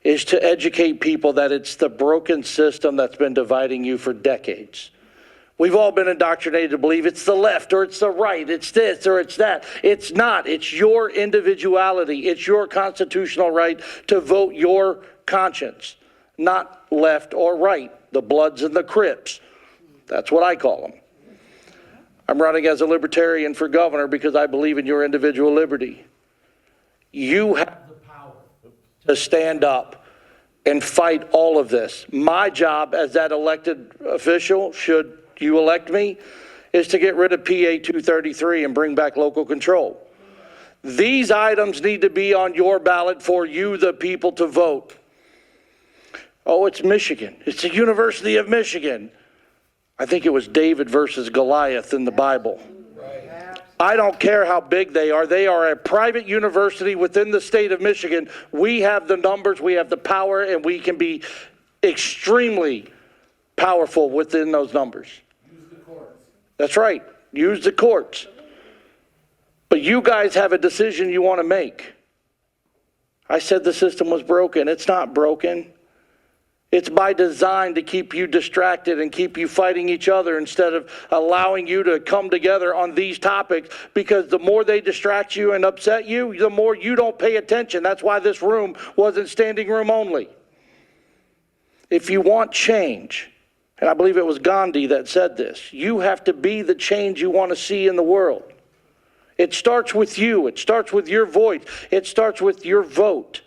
is to educate people that it's the broken system that's been dividing you for decades. We've all been indoctrinated to believe it's the left or it's the right, it's this or it's that. It's not. It's your individuality. It's your constitutional right to vote your conscience, not left or right, the Bloods and the Crips. That's what I call them. I'm running as a libertarian for governor because I believe in your individual liberty. You have the power to stand up and fight all of this. My job as that elected official, should you elect me, is to get rid of PA 233 and bring back local control. These items need to be on your ballot for you, the people, to vote. Oh, it's Michigan. It's the University of Michigan. I think it was David versus Goliath in the Bible. I don't care how big they are. They are a private university within the state of Michigan. We have the numbers, we have the power, and we can be extremely powerful within those numbers. Use the courts. That's right. Use the courts. But you guys have a decision you want to make. I said the system was broken. It's not broken. It's by design to keep you distracted and keep you fighting each other instead of allowing you to come together on these topics, because the more they distract you and upset you, the more you don't pay attention. That's why this room wasn't standing room only. If you want change, and I believe it was Gandhi that said this, you have to be the change you want to see in the world. It starts with you. It starts with your voice. It starts with your vote.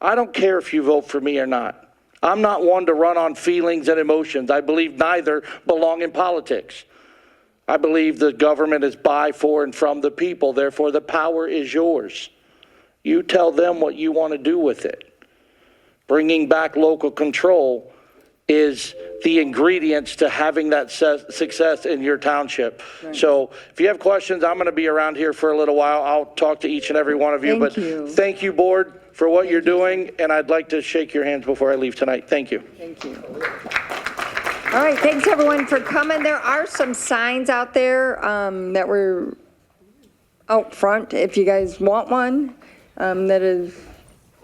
I don't care if you vote for me or not. I'm not one to run on feelings and emotions. I believe neither belong in politics. I believe the government is by, for, and from the people. Therefore, the power is yours. You tell them what you want to do with it. Bringing back local control is the ingredients to having that success in your township. Right. So if you have questions, I'm going to be around here for a little while. I'll talk to each and every one of you. Thank you, board, for what you're doing, and I'd like to shake your hands before I leave tonight. Thank you. Thank you. All right, thanks everyone for coming. There are some signs out there that were out front, if you guys want one, that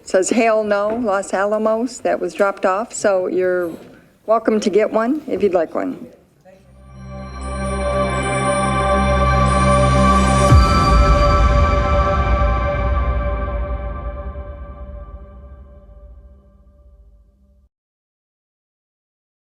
says Hail No, Los Alamos, that was dropped off. So you're welcome to get one if you'd like one.